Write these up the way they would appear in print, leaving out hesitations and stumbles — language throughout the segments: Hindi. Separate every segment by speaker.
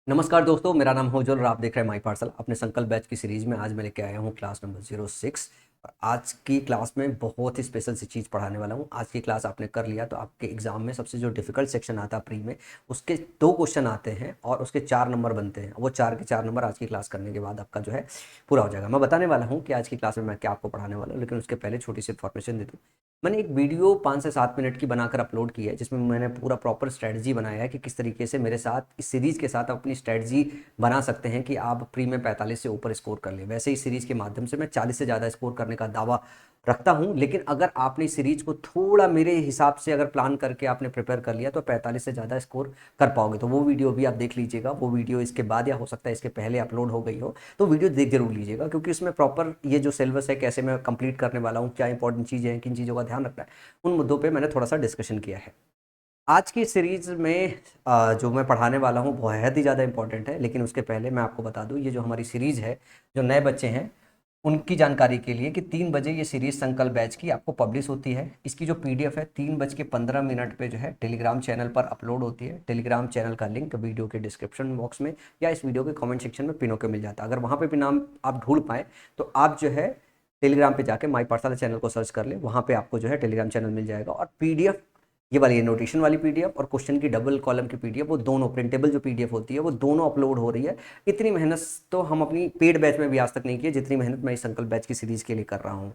Speaker 1: नमस्कार दोस्तों, मेरा नाम है उज्जवल और आप देख रहे हैं माई पाठशाला। अपने संकल्प बैच की सीरीज में आज मैं लेके आया हूँ क्लास नंबर 06। और आज की क्लास में बहुत ही स्पेशल सी चीज़ पढ़ाने वाला हूँ। आज की क्लास आपने कर लिया तो आपके एग्जाम में सबसे जो डिफिकल्ट सेक्शन आता है प्री में, उसके 2 क्वेश्चन आते हैं और उसके 4 नंबर बनते हैं। वो 4 के 4 नंबर आज की क्लास करने के बाद आपका जो है पूरा हो जाएगा। मैं बताने वाला हूँ कि आज की क्लास में मैं क्या आपको पढ़ाने वाला हूँ, लेकिन उसके पहले छोटी सी इन्फॉर्मेशन दे दूँ। मैंने एक वीडियो 5 से 7 मिनट की बनाकर अपलोड की है, जिसमें मैंने पूरा प्रॉपर स्ट्रेटजी बनाया है कि किस तरीके से मेरे साथ इस सीरीज़ के साथ अपनी स्ट्रेटजी बना सकते हैं कि आप प्री में 45 से ऊपर स्कोर कर लें। वैसे इस सीरीज़ के माध्यम से मैं 40 से ज़्यादा स्कोर करने का दावा रखता हूं, लेकिन अगर आपने इस सीरीज को थोड़ा मेरे हिसाब से अगर प्लान करके आपने प्रिपेयर कर लिया तो 45 से ज़्यादा स्कोर कर पाओगे। तो वो वीडियो भी आप देख लीजिएगा। वो वीडियो इसके बाद या हो सकता है इसके पहले अपलोड हो गई हो, तो वीडियो देख जरूर लीजिएगा, क्योंकि इसमें प्रॉपर ये जो सिलेबस है कैसे मैं कंप्लीट करने वाला हूँ, क्या इंपॉर्टेंट चीज़ें हैं, किन चीज़ों का ध्यान रखना है, उन मुद्दों पर मैंने थोड़ा सा डिस्कशन किया है। आज की सीरीज में जो मैं पढ़ाने वाला हूँ बहुत ही ज़्यादा इंपॉर्टेंट है, लेकिन उसके पहले मैं आपको बता दूँ, ये जो हमारी सीरीज है, जो नए बच्चे हैं उनकी जानकारी के लिए, कि 3 बजे ये सीरीज संकल्प बैच की आपको पब्लिश होती है। इसकी जो पीडीएफ है 3:15 पे जो है टेलीग्राम चैनल पर अपलोड होती है। टेलीग्राम चैनल का लिंक वीडियो के डिस्क्रिप्शन बॉक्स में या इस वीडियो के कमेंट सेक्शन में पिन होकर मिल जाता है। अगर वहाँ पे भी नाम आप ढूंढ पाए तो आप जो है टेलीग्राम पे जाके माई पाठशाला चैनल को सर्च कर ले, वहाँ पे आपको जो है टेलीग्राम चैनल मिल जाएगा। और पीडीएफ, ये वाली ये नोटेशन वाली पीडीएफ और क्वेश्चन की डबल कॉलम की पीडीएफ, वो दोनों प्रिंटेबल जो पीडीएफ होती है वो दोनों अपलोड हो रही है। इतनी मेहनत तो हम अपनी पेड बैच में भी आज तक नहीं की जितनी मेहनत मैं इस संकल्प बैच की सीरीज के लिए कर रहा हूँ।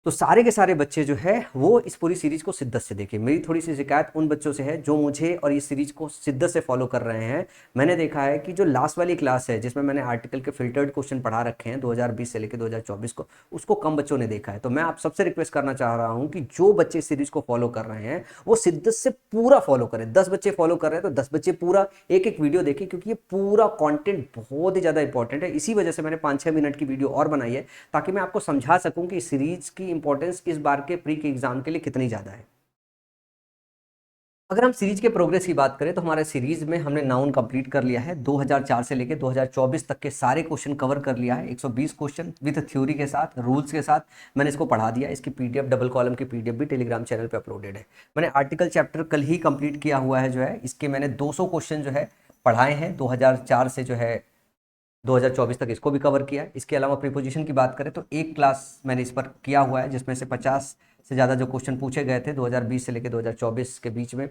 Speaker 1: तो सारे के सारे बच्चे जो है वो इस पूरी सीरीज को शिद्दत से देखें। मेरी थोड़ी सी शिकायत उन बच्चों से है जो मुझे और इस सीरीज को शिद्दत से फॉलो कर रहे हैं। मैंने देखा है कि जो लास्ट वाली क्लास है जिसमें मैंने आर्टिकल के फिल्टर्ड क्वेश्चन पढ़ा रखे हैं 2020 से लेकर 2024 को, उसको कम बच्चों ने देखा है। तो मैं आप सबसे रिक्वेस्ट करना चाह रहा हूं कि जो बच्चे इस सीरीज को फॉलो कर रहे हैं वो शिद्दत से पूरा फॉलो करें। 10 बच्चे फॉलो कर रहे हैं तो 10 बच्चे पूरा एक एक वीडियो देखें, क्योंकि ये पूरा कंटेंट बहुत ही ज़्यादा इंपॉर्टेंट है। इसी वजह से मैंने 5-6 मिनट की वीडियो और बनाई है, ताकि मैं आपको समझा सकूं कि सीरीज की इंपॉर्टेंस इस बार के प्री के एग्जाम के लिए कितनी ज़्यादा है। अगर हम सीरीज के प्रोग्रेस की बात करें तो हमारे सीरीज में हमने नाउन कंप्लीट कर लिया है। 2004 से लेकर 2024 तक के सारे क्वेश्चन कवर कर लिया है। 120 क्वेश्चन विद थ्योरी के साथ, रूल्स के साथ मैंने इसको पढ़ा दिया। इसकी पीडीएफ, डबल कॉलम की पीडीएफ भी टेलीग्राम चैनल पे अपलोडेड है। मैंने आर्टिकल चैप्टर कल ही कंप्लीट किया हुआ है। जो है इसके मैंने 200 क्वेश्चन जो है पढ़ाए हैं। 2004 से जो है 2024 तक इसको भी कवर किया है। इसके अलावा प्रीपोजिशन की बात करें तो एक क्लास मैंने इस पर किया हुआ है, जिसमें से 50 से ज़्यादा जो क्वेश्चन पूछे गए थे 2020 से लेकर 2024 के बीच में।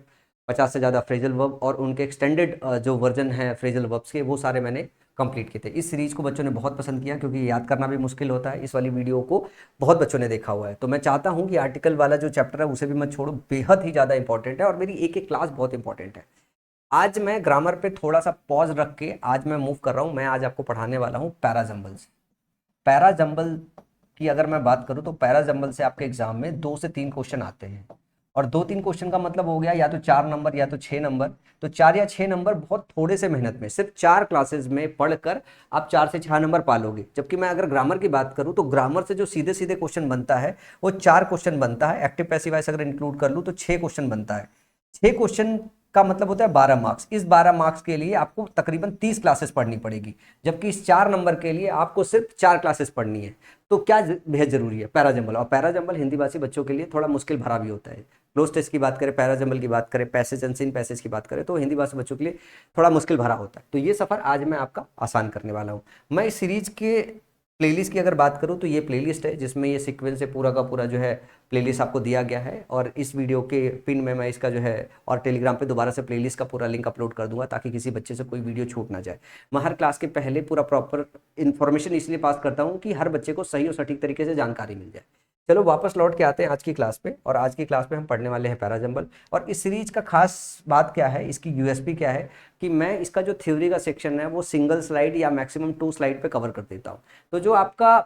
Speaker 1: 50 से ज़्यादा फ्रेजल वर्ब और उनके एक्सटेंडेड जो वर्जन है फ्रेजल वर्ब्स के, वो सारे मैंने कंप्लीट किए थे। इस सीरीज़ को बच्चों ने बहुत पसंद किया, क्योंकि याद करना भी मुश्किल होता है। इस वाली वीडियो को बहुत बच्चों ने देखा हुआ है। तो मैं चाहता हूँ कि आर्टिकल वाला जो चैप्टर है उसे भी मत छोड़ो, बेहद ही ज़्यादा इंपॉर्टेंट है और मेरी एक एक क्लास बहुत इंपॉर्टेंट है। आज मैं ग्रामर पे थोड़ा सा पॉज रख के आज मैं मूव कर रहा हूँ। मैं आज आपको पढ़ाने वाला हूँ पैराजम्बल्स। पैराजम्बल की अगर मैं बात करूँ तो पैराजम्बल से आपके एग्जाम में 2 से 3 क्वेश्चन आते हैं। और 2-3 क्वेश्चन का मतलब हो गया या तो 4 नंबर या तो 6 नंबर। तो 4 या 6 नंबर बहुत थोड़े से मेहनत में, सिर्फ 4 क्लासेस में पढ़कर आप 4 से 6 नंबर पालोगे। जबकि मैं अगर ग्रामर की बात करूँ तो ग्रामर से जो सीधे सीधे क्वेश्चन बनता है वो 4 क्वेश्चन बनता है। एक्टिव पैसिव वॉइस अगर इंक्लूड कर लूँ तो 6 क्वेश्चन बनता है। 6 क्वेश्चन का मतलब होता है 12 मार्क्स। इस 12 मार्क्स के लिए आपको तकरीबन 30 क्लासेस पढ़नी पड़ेगी, जबकि इस 4 नंबर के लिए आपको सिर्फ 4 क्लासेस पढ़नी है। तो क्या बेहद जरूरी है पैराजम्बल। और पैराजम्बल हिंदी भाषी बच्चों के लिए थोड़ा मुश्किल भरा भी होता है। क्लोज टेस्ट की बात करें, पैराजम्बल की बात करें, पैसेज अनसीन पैसेज की बात करें, तो हिंदी भाषी बच्चों के लिए थोड़ा मुश्किल भरा होता है। तो ये सफर आज मैं आपका आसान करने वाला हूँ। मैं इस सीरीज के प्लेलिस्ट की अगर बात करूं तो ये प्लेलिस्ट है जिसमें ये सीक्वेंस है पूरा का पूरा जो है प्लेलिस्ट आपको दिया गया है। और इस वीडियो के पिन में मैं इसका जो है और टेलीग्राम पे दोबारा से प्लेलिस्ट का पूरा लिंक अपलोड कर दूंगा, ताकि किसी बच्चे से कोई वीडियो छूट ना जाए। मैं हर क्लास के पहले पूरा प्रॉपर इन्फॉर्मेशन इसलिए पास करता हूँ कि हर बच्चे को सही और सटीक तरीके से जानकारी मिल जाए। चलो वापस लौट के आते हैं आज की क्लास पे। और आज की क्लास में हम पढ़ने वाले हैं पैराजम्बल। और इस सीरीज का खास बात क्या है, इसकी यूएसपी क्या है, कि मैं इसका जो थ्योरी का सेक्शन है वो सिंगल स्लाइड या मैक्सिमम 2 स्लाइड पे कवर कर देता हूँ। तो जो आपका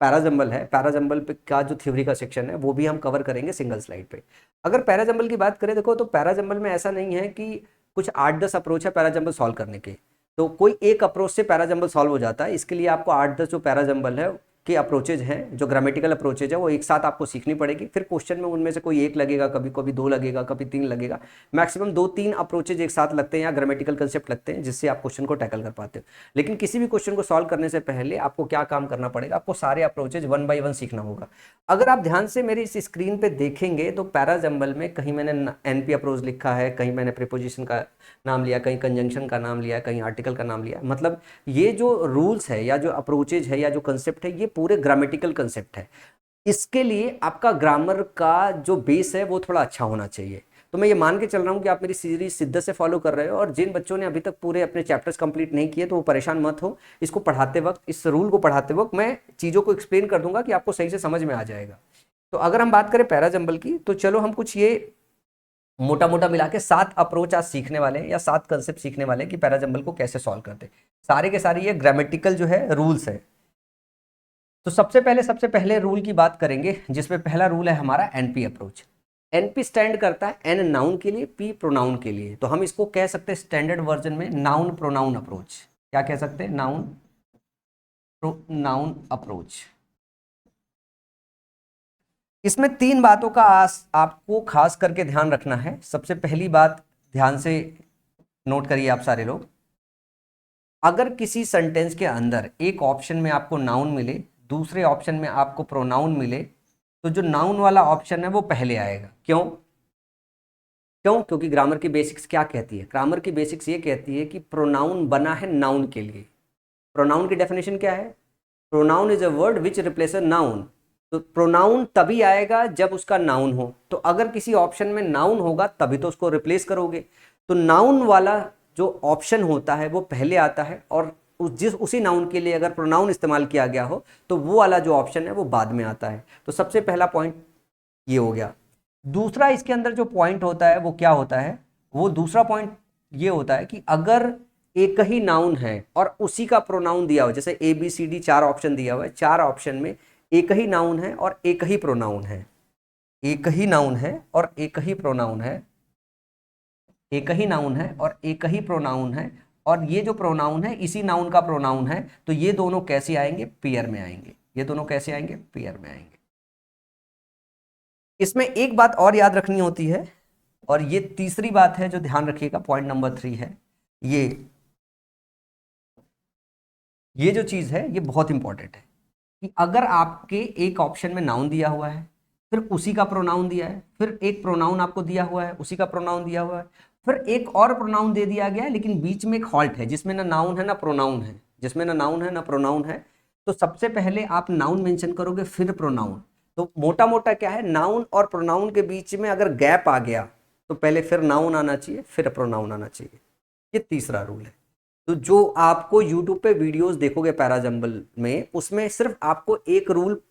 Speaker 1: पैराजम्बल है, पैराजम्बल पे का जो थ्योरी का सेक्शन है वो भी हम कवर करेंगे सिंगल स्लाइड पे। अगर पैराजम्बल की बात करें, देखो तो पैराजम्बल में ऐसा नहीं है कि कुछ 8-10 अप्रोच है पैराजम्बल सॉल्व करने के। तो कोई एक अप्रोच से पैराजम्बल सॉल्व हो जाता है। इसके लिए आपको 8-10 जो पैराजम्बल है के अप्रोचेज हैं, जो ग्रामेटिकल अप्रोचेज है वो एक साथ आपको सीखनी पड़ेगी। फिर क्वेश्चन में उनमें से कोई एक लगेगा, कभी कभी दो लगेगा, कभी तीन लगेगा, मैक्सिमम 2-3 अप्रोचेज एक साथ लगते हैं या ग्रामेटिकल कंसेप्ट लगते हैं जिससे आप क्वेश्चन को टैकल कर पाते हो। लेकिन किसी भी क्वेश्चन को सॉल्व करने से पहले आपको क्या काम करना पड़ेगा, आपको सारे अप्रोचेज 1 बाय 1 सीखना होगा। अगर आप ध्यान से मेरी इस स्क्रीन पे देखेंगे तो पैराजंबल में कहीं मैंने एनपी अप्रोच लिखा है, कहीं मैंने प्रीपोजिशन का नाम लिया, कहीं कंजंक्शन का नाम लिया, कहीं आर्टिकल का नाम लिया। मतलब ये जो रूल्स है या जो अप्रोचेज है या जो कंसेप्ट है ये पूरे ग्रामेटिकल कंसेप्ट है। इसके लिए आपका ग्रामर का जो बेस है वो थोड़ा अच्छा होना चाहिए। तो मैं ये मान के चल रहा हूँ कि आप मेरी सीरीज शिद्दत से फॉलो कर रहे हो, और जिन बच्चों ने अभी तक पूरे अपने चैप्टर्स कंप्लीट नहीं किए तो वो परेशान मत हो। इसको पढ़ाते वक्त, इस रूल को पढ़ाते वक्त मैं चीज़ों को एक्सप्लेन कर दूंगा कि आपको सही से समझ में आ जाएगा। तो अगर हम बात करें पैराजंबल की, तो चलो हम कुछ ये मोटा मोटा मिला के 7 अप्रोच आज सीखने वाले हैं या 7 कंसेप्ट सीखने वाले हैं कि पैराजंबल को कैसे सॉल्व करते हैं। सारे के सारे ये ग्रामेटिकल जो है रूल्स है। तो सबसे पहले रूल की बात करेंगे, जिसमें पहला रूल है हमारा एनपी अप्रोच। एनपी स्टैंड करता है एन नाउन के लिए, पी प्रोनाउन के लिए। तो हम इसको कह सकते हैं स्टैंडर्ड वर्जन में नाउन प्रोनाउन अप्रोच। क्या कह सकते हैं? Noun pronoun approach. इसमें 3 बातों का आपको खास करके ध्यान रखना है। सबसे पहली बात, ध्यान से नोट करिए आप सारे लोग, अगर किसी सेंटेंस के अंदर एक ऑप्शन में आपको नाउन मिले, दूसरे ऑप्शन में आपको प्रोनाउन मिले, तो जो नाउन वाला ऑप्शन है वो पहले आएगा। क्यों? क्योंकि ग्रामर की बेसिक्स क्या कहती है? ग्रामर की बेसिक्स ये कहती है कि प्रोनाउन बना है नाउन के लिए। प्रोनाउन की डेफिनेशन क्या है? Pronoun is a word which replace a noun. तो प्रोनाउन तभी आएगा जब उसका नाउन हो। तो अगर किसी ऑप्शन में नाउन होगा तभी तो उसको रिप्लेस करोगे। तो नाउन वाला जो ऑप्शन होता है वो पहले आता है, और उसी नाउन के लिए अगर प्रोनाउन इस्तेमाल किया गया हो तो वो वाला जो ऑप्शन है वो बाद में आता है। तो सबसे पहला पॉइंट ये हो गया। दूसरा इसके अंदर जो पॉइंट होता है वो क्या होता है? वो दूसरा पॉइंट ये होता है कि अगर एक ही नाउन है और उसी का प्रोनाउन दिया हुआ, जैसे A B C D 4 option दिया हुआ है, 4 ऑप्शन में एक ही नाउन है और एक ही प्रोनाउन है, एक ही नाउन है और एक ही प्रोनाउन है, एक ही नाउन है और एक ही प्रोनाउन है, और ये जो प्रोनाउन है इसी नाउन का प्रोनाउन है, तो ये दोनों कैसे आएंगे? पेयर में आएंगे। ये दोनों कैसे आएंगे? पेयर में आएंगे। इसमें एक बात और याद रखनी होती है, और ये तीसरी बात है जो ध्यान रखिएगा, पॉइंट नंबर 3 है। ये जो चीज है ये बहुत इंपॉर्टेंट है कि अगर आपके एक ऑप्शन में नाउन दिया हुआ है, फिर उसी का प्रोनाउन दिया है, फिर एक प्रोनाउन आपको दिया हुआ है, उसी का प्रोनाउन दिया हुआ है, फिर एक और प्रोनाउन दे दिया गया है, लेकिन बीच में एक हॉल्ट है जिसमें ना नाउन है ना प्रोनाउन है, जिसमें ना नाउन है ना प्रोनाउन है, तो सबसे पहले आप नाउन मेंशन करोगे फिर प्रोनाउन। तो मोटा मोटा क्या है, नाउन और प्रोनाउन के बीच में अगर गैप आ गया तो पहले फिर नाउन आना चाहिए, फिर प्रोनाउन आना चाहिए। ये तीसरा रूल है। तो जो आपको YouTube पे वीडियोस देखोगे पैराजंबल में, उसमें सिर्फ आपको एक रूल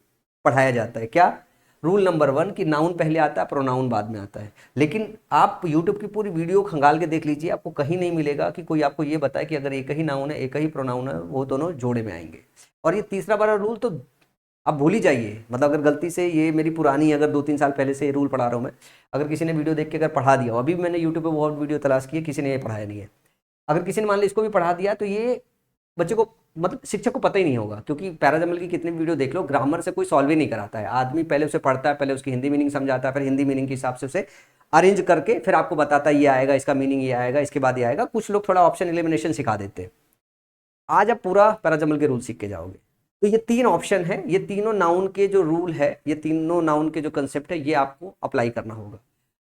Speaker 1: पढ़ाया जाता है। क्या? रूल नंबर 1 कि नाउन पहले आता है, प्रोनाउन बाद में आता है। लेकिन आप YouTube की पूरी वीडियो खंगाल के देख लीजिए, आपको कहीं नहीं मिलेगा कि कोई आपको ये बताए कि अगर एक ही नाउन है, एक ही प्रोनाउन है, वो दोनों जोड़े में आएंगे। और ये तीसरा वाला रूल तो आप भूल ही जाइए। मतलब अगर गलती से, ये मेरी पुरानी, अगर 2-3 साल पहले से ये रूल पढ़ा रहा हूँ मैं, अगर किसी ने वीडियो देख के अगर पढ़ा दिया, अभी भी मैंने यूट्यूब पे बहुत वीडियो तलाश की है, किसी ने ये पढ़ाया नहीं है। अगर किसी ने मान ली इसको भी पढ़ा दिया तो ये बच्चे को, मतलब शिक्षक को पता ही नहीं होगा। क्योंकि पैराजंबल की कितनी वीडियो देख लो, ग्रामर से कोई सॉल्व ही नहीं कराता है। आदमी पहले उसे पढ़ता है, पहले उसकी हिंदी मीनिंग समझाता है, फिर हिंदी मीनिंग के हिसाब से उसे अरेंज करके फिर आपको बताता है ये आएगा, इसका मीनिंग ये आएगा, इसके बाद ये आएगा। कुछ लोग थोड़ा ऑप्शन एलिमिनेशन सिखा देते हैं। आज आप पूरा पैराजंबल के रूल सीख के जाओगे। तो ये 3 ऑप्शन है, ये तीनों नाउन के जो रूल है, ये तीनों नाउन के जो कंसेप्ट है, ये आपको अप्लाई करना होगा।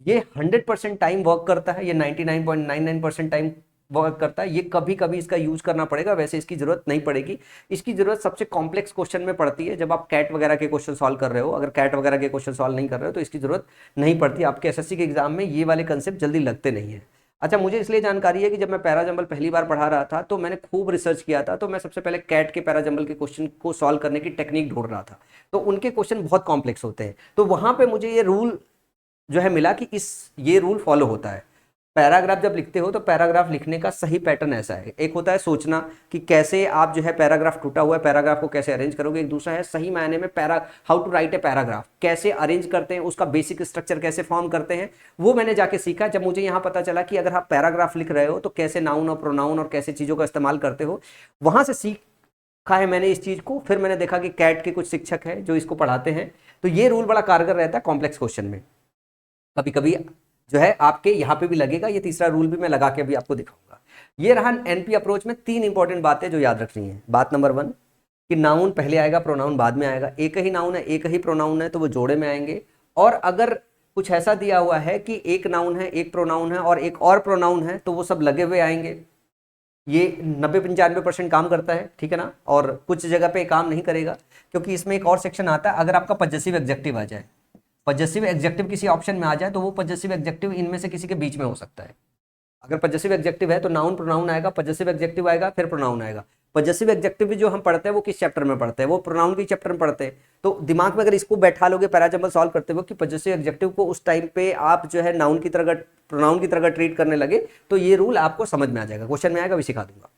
Speaker 1: ये 100% टाइम वर्क करता है, ये 99.99% टाइम वर्क करता है। ये कभी कभी इसका यूज करना पड़ेगा, वैसे इसकी जरूरत नहीं पड़ेगी। इसकी जरूरत सबसे कॉम्प्लेक्स क्वेश्चन में पड़ती है, जब आप कैट वगैरह के क्वेश्चन सॉल्व कर रहे हो। अगर कैट वगैरह के क्वेश्चन सॉल्व नहीं कर रहे हो तो इसकी जरूरत नहीं पड़ती। आपके एसएससी के एग्जाम में ये वाले कंसेप्ट जल्दी लगते नहीं है। अच्छा, मुझे इसलिए जानकारी है कि जब मैं पैराजंबल पहली बार पढ़ा रहा था तो मैंने खूब रिसर्च किया था। तो मैं सबसे पहले कैट के पैराजंबल के क्वेश्चन को सॉल्व करने की टेक्निक ढूंढ रहा था। तो उनके क्वेश्चन बहुत कॉम्प्लेक्स होते हैं। तो वहां पे मुझे ये रूल जो है मिला कि ये रूल फॉलो होता है। पैराग्राफ जब लिखते हो तो पैराग्राफ लिखने का सही पैटर्न ऐसा है। एक होता है सोचना कि कैसे आप जो है पैराग्राफ टूटा हुआ है, पैराग्राफ को कैसे अरेंज करोगे। एक दूसरा है सही मायने में how to write a paragraph, कैसे अरेंज करते हैं, उसका बेसिक स्ट्रक्चर कैसे फॉर्म करते हैं, वो मैंने जाके सीखा। जब मुझे यहाँ पता चला कि अगर आप पैराग्राफ लिख रहे हो तो कैसे नाउन और प्रोनाउन और कैसे चीज़ों का इस्तेमाल करते हो, वहाँ से सीख है मैंने इस चीज को, फिर मैंने देखा कि कैट के कुछ शिक्षक हैं जो इसको पढ़ाते हैं, तो ये रूल बड़ा कारगर रहता है कॉम्प्लेक्स क्वेश्चन में। कभी कभी जो है आपके यहाँ पे भी लगेगा, ये तीसरा रूल भी मैं लगा के अभी आपको दिखाऊंगा। ये रहा एनपी अप्रोच में 3 इंपॉर्टेंट बातें जो याद रखनी है। बात नंबर 1 कि नाउन पहले आएगा, प्रोनाउन बाद में आएगा। एक ही नाउन है, एक ही प्रोनाउन है, तो वो जोड़े में आएंगे। और अगर कुछ ऐसा दिया हुआ है कि एक नाउन है, एक प्रोनाउन है और एक और प्रोनाउन है, तो वो सब लगे हुए आएंगे। ये 90-95% काम करता है, ठीक है ना। और कुछ जगह पे काम नहीं करेगा, क्योंकि इसमें एक और सेक्शन आता है, अगर आपका पजेसिव एग्जेक्टिव आ जाए, पजेसिव एग्जेक्टिव किसी ऑप्शन में आ जाए, तो वो पजेसिव एग्जेक्टिव इनमें से किसी के बीच में हो सकता है। अगर पजेसिव एग्जेक्टिव है तो नाउन प्रोनाउन आएगा, पजेसिव एग्जेक्टिव आएगा, फिर प्रोनाउन आएगा। पजेसिव एग्जेक्टिव भी जो हम पढ़ते हैं वो किस चैप्टर में पढ़ते हैं, वो प्रोनाउन के चैप्टर में पढ़ते हैं। तो दिमाग में अगर इसको बैठा लोगे पैराजम्बल सॉल्व करते हुए कि पजेसिव एग्जेक्टिव को उस टाइम पे आप जो है नाउन की तरह, प्रोनाउन की तरह ट्रीट करने लगे, तो ये रूल आपको समझ में आ जाएगा, क्वेश्चन में आएगा, भी सिखा दूंगा।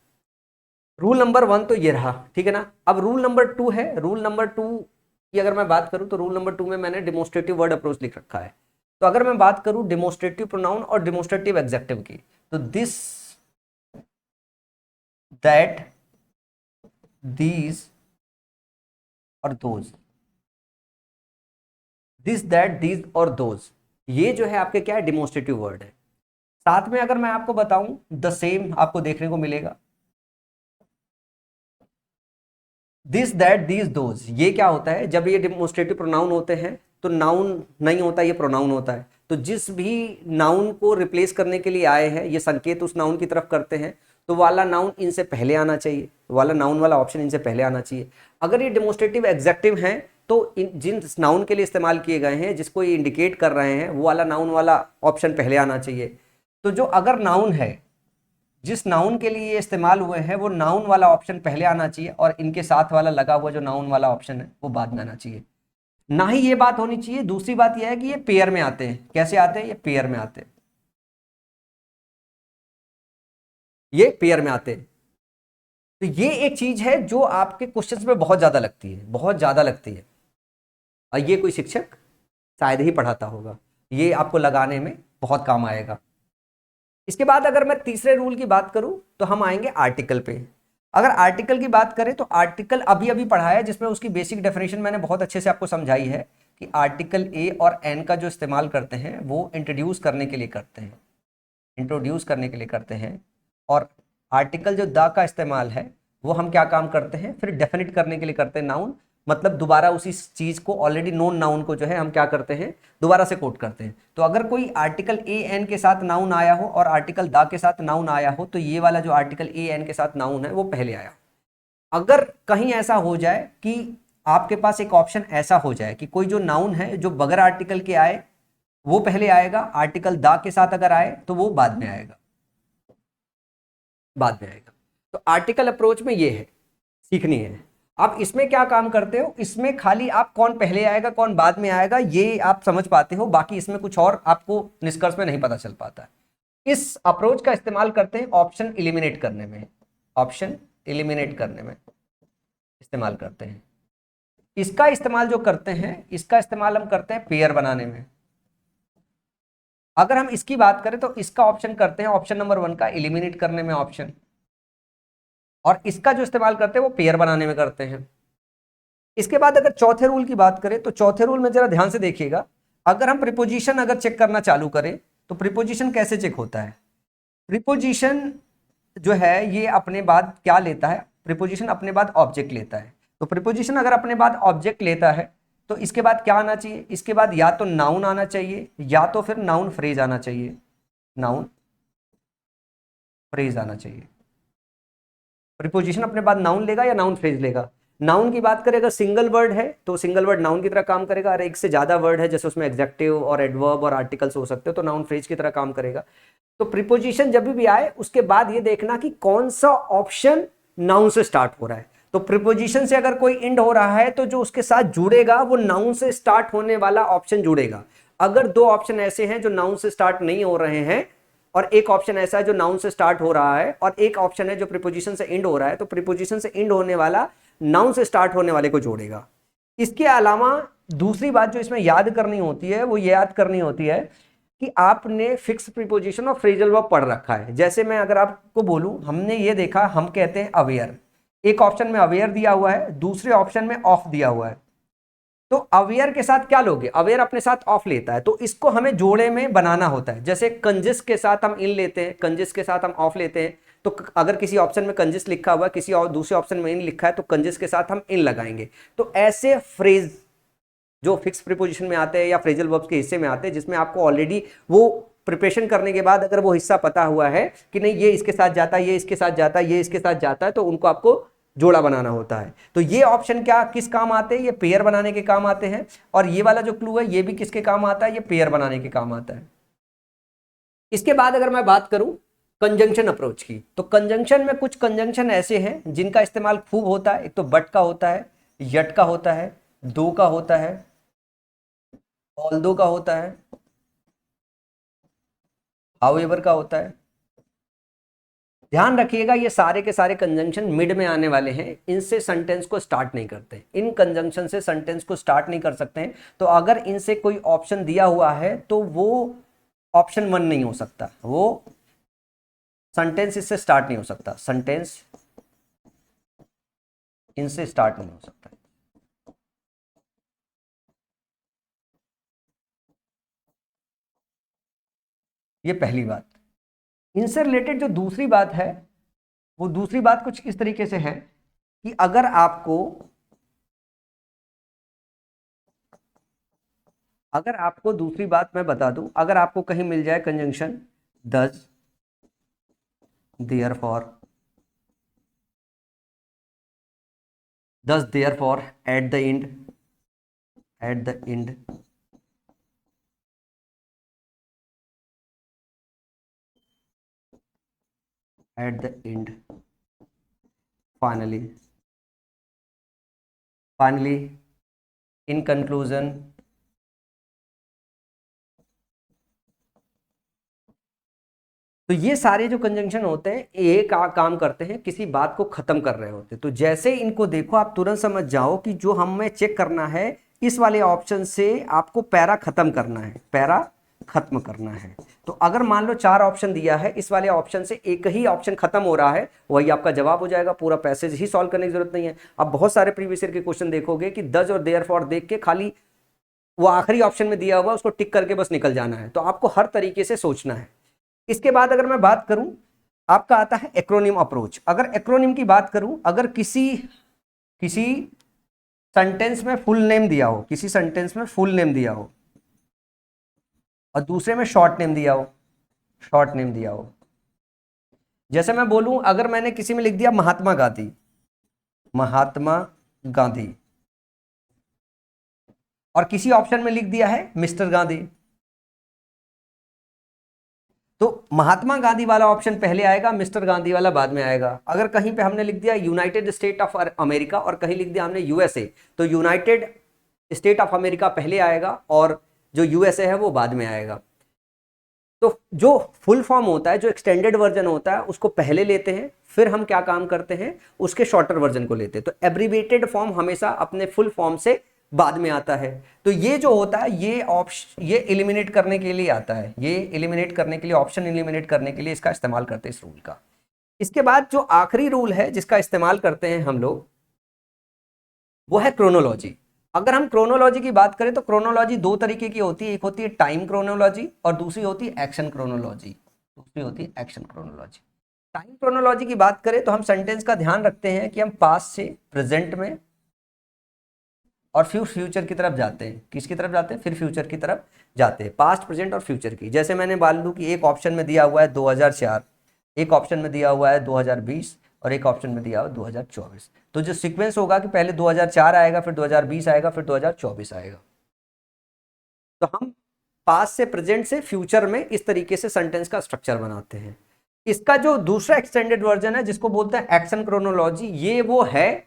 Speaker 1: रूल नंबर 1 तो ये रहा, ठीक है ना। अब रूल नंबर 2 है। रूल नंबर 2 की अगर मैं बात करूं तो रूल नंबर 2 में मैंने डिमोन्स्ट्रेटिव वर्ड अप्रोच लिख रखा है। तो अगर मैं बात करूं डिमोन्स्ट्रेटिव प्रोनाउन और डिमोन्स्ट्रेटिव एग्जेक्टिव की, तो दिस, दैट, दीज और दोज, दिस दैट दीज और दोज, ये जो है आपके क्या है, डिमोन्स्ट्रेटिव वर्ड है। साथ में अगर मैं आपको बताऊं द सेम आपको देखने को मिलेगा। दिस दैट दीज दोज, ये क्या होता है, जब ये डिमोन्स्ट्रेटिव प्रोनाउन होते हैं तो नाउन नहीं होता, ये प्रोनाउन होता है। तो जिस भी नाउन को रिप्लेस करने के लिए आए हैं, ये संकेत उस नाउन की तरफ करते हैं, तो वाला नाउन इनसे पहले आना चाहिए, वाला नाउन वाला ऑप्शन इनसे पहले आना चाहिए। अगर ये डिमोन्स्ट्रेटिव एग्जेक्टिव हैं तो जिन नाउन के लिए इस्तेमाल किए गए हैं, जिसको ये इंडिकेट कर रहे हैं, वो वाला नाउन वाला ऑप्शन पहले आना चाहिए। तो जो अगर नाउन है, जिस नाउन के लिए ये इस्तेमाल हुए हैं, वो नाउन वाला ऑप्शन पहले आना चाहिए और इनके साथ वाला लगा हुआ जो नाउन वाला ऑप्शन है वो बाद में आना चाहिए। ना ही ये बात होनी चाहिए। दूसरी बात यह है कि ये पेयर में आते हैं। कैसे आते हैं? ये पेयर में आते हैं, ये पेयर में आते हैं। तो ये एक चीज है जो आपके क्वेश्चंस में बहुत ज्यादा लगती है, बहुत ज्यादा लगती है। और ये कोई शिक्षक शायद ही पढ़ाता होगा, ये आपको लगाने में बहुत काम आएगा। इसके बाद अगर मैं तीसरे रूल की बात करूं तो हम आएंगे आर्टिकल पे। अगर आर्टिकल की बात करें तो आर्टिकल अभी अभी पढ़ा है, जिसमें उसकी बेसिक डेफिनेशन मैंने बहुत अच्छे से आपको समझाई है कि आर्टिकल ए और एन का जो इस्तेमाल करते हैं वो इंट्रोड्यूस करने के लिए करते हैं, इंट्रोड्यूस करने के लिए करते हैं। और आर्टिकल जो द का इस्तेमाल है वो हम क्या काम करते हैं, फिर डेफिनेट करने के लिए करते हैं नाउन, मतलब दोबारा उसी चीज को, ऑलरेडी नोन नाउन को जो है हम क्या करते हैं, दोबारा से कोट करते हैं। तो अगर कोई आर्टिकल ए एन के साथ नाउन आया हो और आर्टिकल द के साथ नाउन आया हो, तो ये वाला जो आर्टिकल ए एन के साथ नाउन है वो पहले आया। अगर कहीं ऐसा हो जाए कि आपके पास एक ऑप्शन ऐसा हो जाए कि कोई जो नाउन है जो बगैर आर्टिकल के आए वो पहले आएगा, आर्टिकल द के साथ अगर आए तो वो बाद में आएगा, बाद में आएगा। तो आर्टिकल अप्रोच में ये है, सीखनी है। आप इसमें क्या काम करते हो, इसमें खाली आप कौन पहले आएगा कौन बाद में आएगा ये आप समझ पाते हो, बाकी इसमें कुछ और आपको निष्कर्ष में नहीं पता चल पाता है। इस अप्रोच का इस्तेमाल करते हैं ऑप्शन एलिमिनेट करने में, ऑप्शन एलिमिनेट करने में इस्तेमाल करते हैं। इसका इस्तेमाल जो करते हैं, इसका इस्तेमाल हम करते हैं पेयर बनाने में। अगर हम इसकी बात करें तो इसका ऑप्शन करते हैं ऑप्शन नंबर 1 का एलिमिनेट करने में ऑप्शन, और इसका जो इस्तेमाल करते हैं वो पेयर बनाने में करते हैं। इसके बाद अगर चौथे रूल की बात करें तो चौथे रूल में जरा ध्यान से देखिएगा। अगर हम प्रीपोजिशन अगर चेक करना चालू करें तो प्रीपोजिशन कैसे चेक होता है। प्रीपोजिशन जो है ये अपने बाद क्या लेता है, प्रीपोजिशन अपने बाद ऑब्जेक्ट लेता है। तो प्रीपोजिशन अगर अपने बाद ऑब्जेक्ट लेता है तो इसके बाद क्या आना चाहिए, इसके बाद या तो नाउन आना चाहिए या तो फिर नाउन फ्रेज आना चाहिए, नाउन फ्रेज आना चाहिए। प्रीपोजिशन अपने बाद नाउन लेगा या नाउन फ्रेज लेगा। नाउन की बात करें अगर सिंगल वर्ड है तो सिंगल वर्ड नाउन की तरह काम करेगा, और एक से ज्यादा वर्ड है जैसे उसमें एग्जेक्टिव और एडवर्ब और आर्टिकल्स हो सकते हो तो नाउन फ्रेज की तरह काम करेगा। तो प्रीपोजिशन जब भी आए उसके बाद ये देखना कि कौन सा ऑप्शन नाउन से स्टार्ट हो रहा है। तो प्रीपोजिशन से अगर कोई इंड हो रहा है तो जो उसके साथ जुड़ेगा वो नाउन से स्टार्ट होने वाला ऑप्शन जुड़ेगा। अगर दो ऑप्शन ऐसे हैं जो नाउन से स्टार्ट नहीं हो रहे हैं और एक ऑप्शन ऐसा है जो नाउन से स्टार्ट हो रहा है और एक ऑप्शन है जो प्रीपोजिशन से इंड हो रहा है, तो प्रीपोजिशन से इंड होने वाला नाउन से स्टार्ट होने वाले को जोड़ेगा। इसके अलावा दूसरी बात जो इसमें याद करनी होती है वो ये याद करनी होती है कि आपने फिक्स प्रीपोजिशन और फ्रेजल वर्ब पढ़ रखा है। जैसे मैं अगर आपको बोलूं, हमने ये देखा, हम कहते हैं अवेयर, एक ऑप्शन में अवेयर दिया हुआ है, दूसरे ऑप्शन में ऑफ दिया हुआ है। तो अवेयर के साथ क्या लोगे, अवेयर अपने साथ ऑफ लेता है, तो इसको हमें जोड़े में बनाना होता है। जैसे कंजिस के साथ हम इन लेते हैं, कंजिस के साथ हम ऑफ लेते हैं। तो अगर किसी ऑप्शन में कंजिस लिखा हुआ है, किसी और दूसरे ऑप्शन में इन लिखा है, तो कंजिस के साथ हम इन लगाएंगे। तो ऐसे फ्रेज जो फिक्स प्रीपोजिशन में आते हैं या फ्रेजल वर्ब्स के हिस्से में आते हैं, जिसमें आपको ऑलरेडी वो प्रिपरेशन करने के बाद अगर वो हिस्सा पता हुआ है कि नहीं ये इसके साथ जाता है, ये इसके साथ जाता है, ये इसके साथ जाता है, तो उनको आपको जोड़ा बनाना होता है। तो ये ऑप्शन क्या किस काम आते हैं, ये पेयर बनाने के काम आते हैं। और ये वाला जो क्लू है ये भी किसके काम आता है, ये पेयर बनाने के काम आता है। इसके बाद अगर मैं बात करूं कंजंक्शन अप्रोच की, तो कंजंक्शन में कुछ कंजंक्शन ऐसे हैं जिनका इस्तेमाल खूब होता है। एक तो बट का होता है, यट का होता है, दो का होता है, ऑल्दो का होता है, हाउएवर का होता है। ध्यान रखिएगा ये सारे के सारे कंजंक्शन मिड में आने वाले हैं, इनसे सेंटेंस को स्टार्ट नहीं करते, इन कंजंक्शन से सेंटेंस को स्टार्ट नहीं कर सकते हैं। तो अगर इनसे कोई ऑप्शन दिया हुआ है तो वो ऑप्शन 1 नहीं हो सकता, वो सेंटेंस इससे स्टार्ट नहीं हो सकता, सेंटेंस इनसे स्टार्ट नहीं हो सकता। ये पहली बात। इनसे रिलेटेड जो दूसरी बात है, वो दूसरी बात कुछ इस तरीके से है कि अगर आपको दूसरी बात मैं बता दूं, अगर आपको कहीं मिल जाए कंजंक्शन दस, therefore, therefore, at the end, at the end, at the end, finally, finally, in conclusion, तो ये सारे जो कंजंक्शन होते हैं ये काम करते हैं, किसी बात को खत्म कर रहे होते हैं। तो जैसे इनको देखो आप तुरंत समझ जाओ कि जो हमें चेक करना है इस वाले ऑप्शन से आपको पैरा खत्म करना है, पैरा खत्म करना है। तो अगर मान लो 4 ऑप्शन दिया है, इस वाले ऑप्शन से एक ही ऑप्शन खत्म हो रहा है, वही आपका जवाब हो जाएगा, पूरा पैसेज ही सॉल्व करने की जरूरत नहीं है। अब बहुत सारे प्रीवियस ईयर के क्वेश्चन देखोगे कि दस और देयरफॉर देख के खाली वो आखिरी ऑप्शन में दिया हुआ उसको टिक करके बस निकल जाना है। तो आपको हर तरीके से सोचना है। इसके बाद अगर मैं बात करूं, आपका आता है एक्रोनिम अप्रोच। अगर एक्रोनिम की बात करूं, अगर किसी किसी सेंटेंस में फुल नेम दिया हो, किसी सेंटेंस में फुल नेम दिया हो और दूसरे में शॉर्ट नेम दिया हो, शॉर्ट नेम दिया हो, जैसे मैं बोलूं अगर मैंने किसी में लिख दिया महात्मा गांधी, महात्मा गांधी, और किसी ऑप्शन में लिख दिया है मिस्टर गांधी, तो महात्मा गांधी वाला ऑप्शन पहले आएगा, मिस्टर गांधी वाला बाद में आएगा। अगर कहीं पे हमने लिख दिया यूनाइटेड स्टेट ऑफ अमेरिका और कहीं लिख दिया हमने यूएसए, तो यूनाइटेड स्टेट ऑफ अमेरिका पहले आएगा और जो यूएसए है वो बाद में आएगा। तो जो फुल फॉर्म होता है, जो एक्सटेंडेड वर्जन होता है, उसको पहले लेते हैं, फिर हम क्या काम करते हैं उसके शॉर्टर वर्जन को लेते हैं। तो एब्रीवेटेड फॉर्म हमेशा अपने फुल फॉर्म से बाद में आता है। तो ये जो होता है ये ऑप्शन, ये एलिमिनेट करने के लिए आता है, ये एलिमिनेट करने के लिए, ऑप्शन एलिमिनेट करने के लिए इसका इस्तेमाल करते हैं इस रूल का। इसके बाद जो आखिरी रूल है जिसका इस्तेमाल करते हैं हम लोग, वो है क्रोनोलॉजी। अगर हम क्रोनोलॉजी की बात करें तो क्रोनोलॉजी दो तरीके की होती है, एक होती है टाइम क्रोनोलॉजी और दूसरी होती है एक्शन क्रोनोलॉजी, दूसरी होती है एक्शन क्रोनोलॉजी। टाइम क्रोनोलॉजी की बात करें तो हम सेंटेंस का ध्यान रखते हैं कि हम पास्ट से प्रेजेंट में और फिर फ्यूचर की तरफ जाते हैं। किसकी तरफ जाते हैं? फिर फ्यूचर की तरफ जाते हैं, पास्ट प्रेजेंट और फ्यूचर की। जैसे मैंने मान लूँ कि एक ऑप्शन में दिया हुआ है 2004, एक ऑप्शन में दिया हुआ है 2020 और एक ऑप्शन में दिया हुआ है 2024। तो जो सीक्वेंस होगा कि पहले 2004 आएगा, फिर 2020 आएगा, फिर 2024 आएगा। तो हम पास्ट से प्रेजेंट से फ्यूचर में इस तरीके से सेंटेंस का स्ट्रक्चर बनाते हैं। इसका जो दूसरा एक्सटेंडेड वर्जन है जिसको बोलते हैं एक्शन क्रोनोलॉजी, ये वो है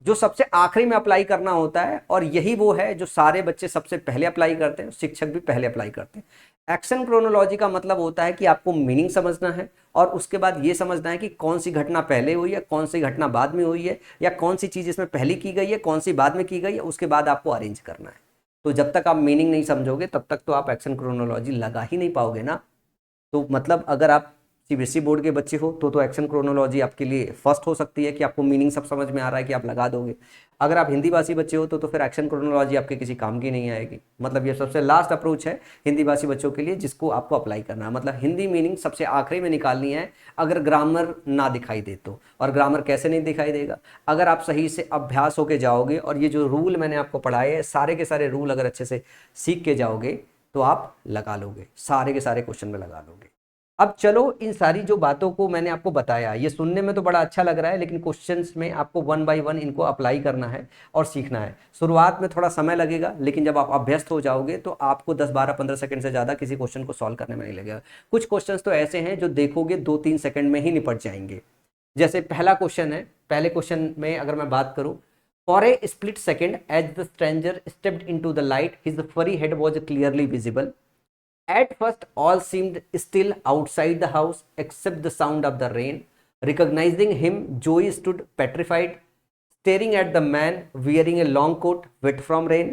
Speaker 1: जो सबसे आखिरी में अप्लाई करना होता है और यही वो है जो सारे बच्चे सबसे पहले अप्लाई करते हैं, शिक्षक भी पहले अप्लाई करते हैं। एक्शन क्रोनोलॉजी का मतलब होता है कि आपको मीनिंग समझना है और उसके बाद ये समझना है कि कौन सी घटना पहले हुई है, कौन सी घटना बाद में हुई है, या कौन सी चीज़ इसमें पहले की गई है, कौन सी बाद में की गई है, उसके बाद आपको अरेंज करना है। तो जब तक आप मीनिंग नहीं समझोगे तब तक तो आप एक्शन क्रोनोलॉजी लगा ही नहीं पाओगे ना। तो मतलब अगर आप सीबीएसई बोर्ड के बच्चे हो तो एक्शन क्रोनोलॉजी आपके लिए फर्स्ट हो सकती है कि आपको मीनिंग सब समझ में आ रहा है कि आप लगा दोगे। अगर आप हिंदी भाषी बच्चे हो तो फिर एक्शन क्रोनोलॉजी आपके किसी काम की नहीं आएगी। मतलब ये सबसे लास्ट अप्रोच है हिंदी भाषी बच्चों के लिए जिसको आपको अप्लाई करना है। मतलब हिंदी मीनिंग सबसे आखिरी में निकालनी है अगर ग्रामर ना दिखाई दे तो। और ग्रामर कैसे नहीं दिखाई देगा? अगर आप सही से अभ्यास होके जाओगे और ये जो रूल मैंने आपको पढ़ाए हैं सारे के सारे रूल अगर अच्छे से सीख के जाओगे तो आप लगा लोगे, सारे के सारे क्वेश्चन में लगा लोगे। अब चलो इन सारी जो बातों को मैंने आपको बताया, ये सुनने में तो बड़ा अच्छा लग रहा है, लेकिन क्वेश्चंस में आपको वन बाय वन इनको अप्लाई करना है और सीखना है। शुरुआत में थोड़ा समय लगेगा, लेकिन जब आप अभ्यस्त हो जाओगे तो आपको 10 12 15 सेकंड से ज़्यादा किसी क्वेश्चन को सॉल्व करने में नहीं लगेगा। कुछ क्वेश्चंस तो ऐसे हैं जो देखोगे 2-3 सेकंड में ही निपट जाएंगे। जैसे पहला क्वेश्चन है, पहले क्वेश्चन में अगर मैं बात करूँ, for a split second as the stranger stepped into the light his furry head was clearly visible. At first, all seemed still outside the house except the sound of the rain. Recognizing him, Joey stood petrified, staring at the man wearing a long coat, wet from rain.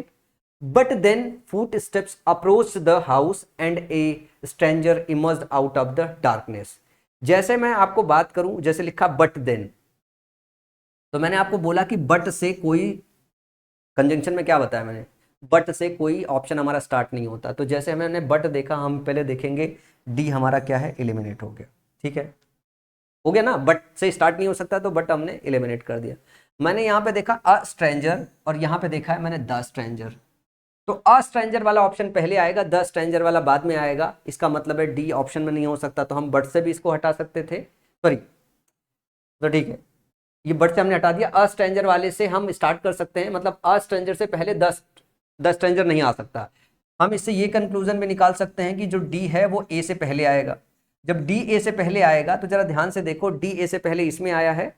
Speaker 1: But then footsteps approached the house and a stranger emerged out of the darkness. जैसे मैं आपको बात करूं, जैसे लिखा but then, तो मैंने आपको बोला कि but से कोई कंजंक्शन में क्या बताया मैंने, बट से कोई ऑप्शन हमारा स्टार्ट नहीं होता। तो जैसे हमने बट देखा, हम पहले देखेंगे डी हमारा क्या है, एलिमिनेट हो गया। ठीक है, हो गया ना, बट से स्टार्ट नहीं हो सकता तो बट हमने एलिमिनेट कर दिया। मैंने यहाँ पे देखा अ स्ट्रेंजर और यहाँ पे देखा है मैंने द स्ट्रेंजर। तो अ स्ट्रेंजर वाला ऑप्शन पहले आएगा, द स्ट्रेंजर वाला बाद में आएगा। इसका मतलब है डी ऑप्शन में नहीं हो सकता, तो हम बट से भी इसको हटा सकते थे, सॉरी। तो ठीक है, ये बट से हमने हटा दिया। अ स्ट्रेंजर वाले से हम स्टार्ट कर सकते हैं, मतलब अ स्ट्रेंजर से पहले द स्ट्रेंजर नहीं आ सकता। हम इससे ये कंक्लूजन में निकाल सकते हैं कि जो डी है वो ए से पहले आएगा। जब डी ए से पहले आएगा तो जरा ध्यान से देखो, डी ए से पहले इसमें आया है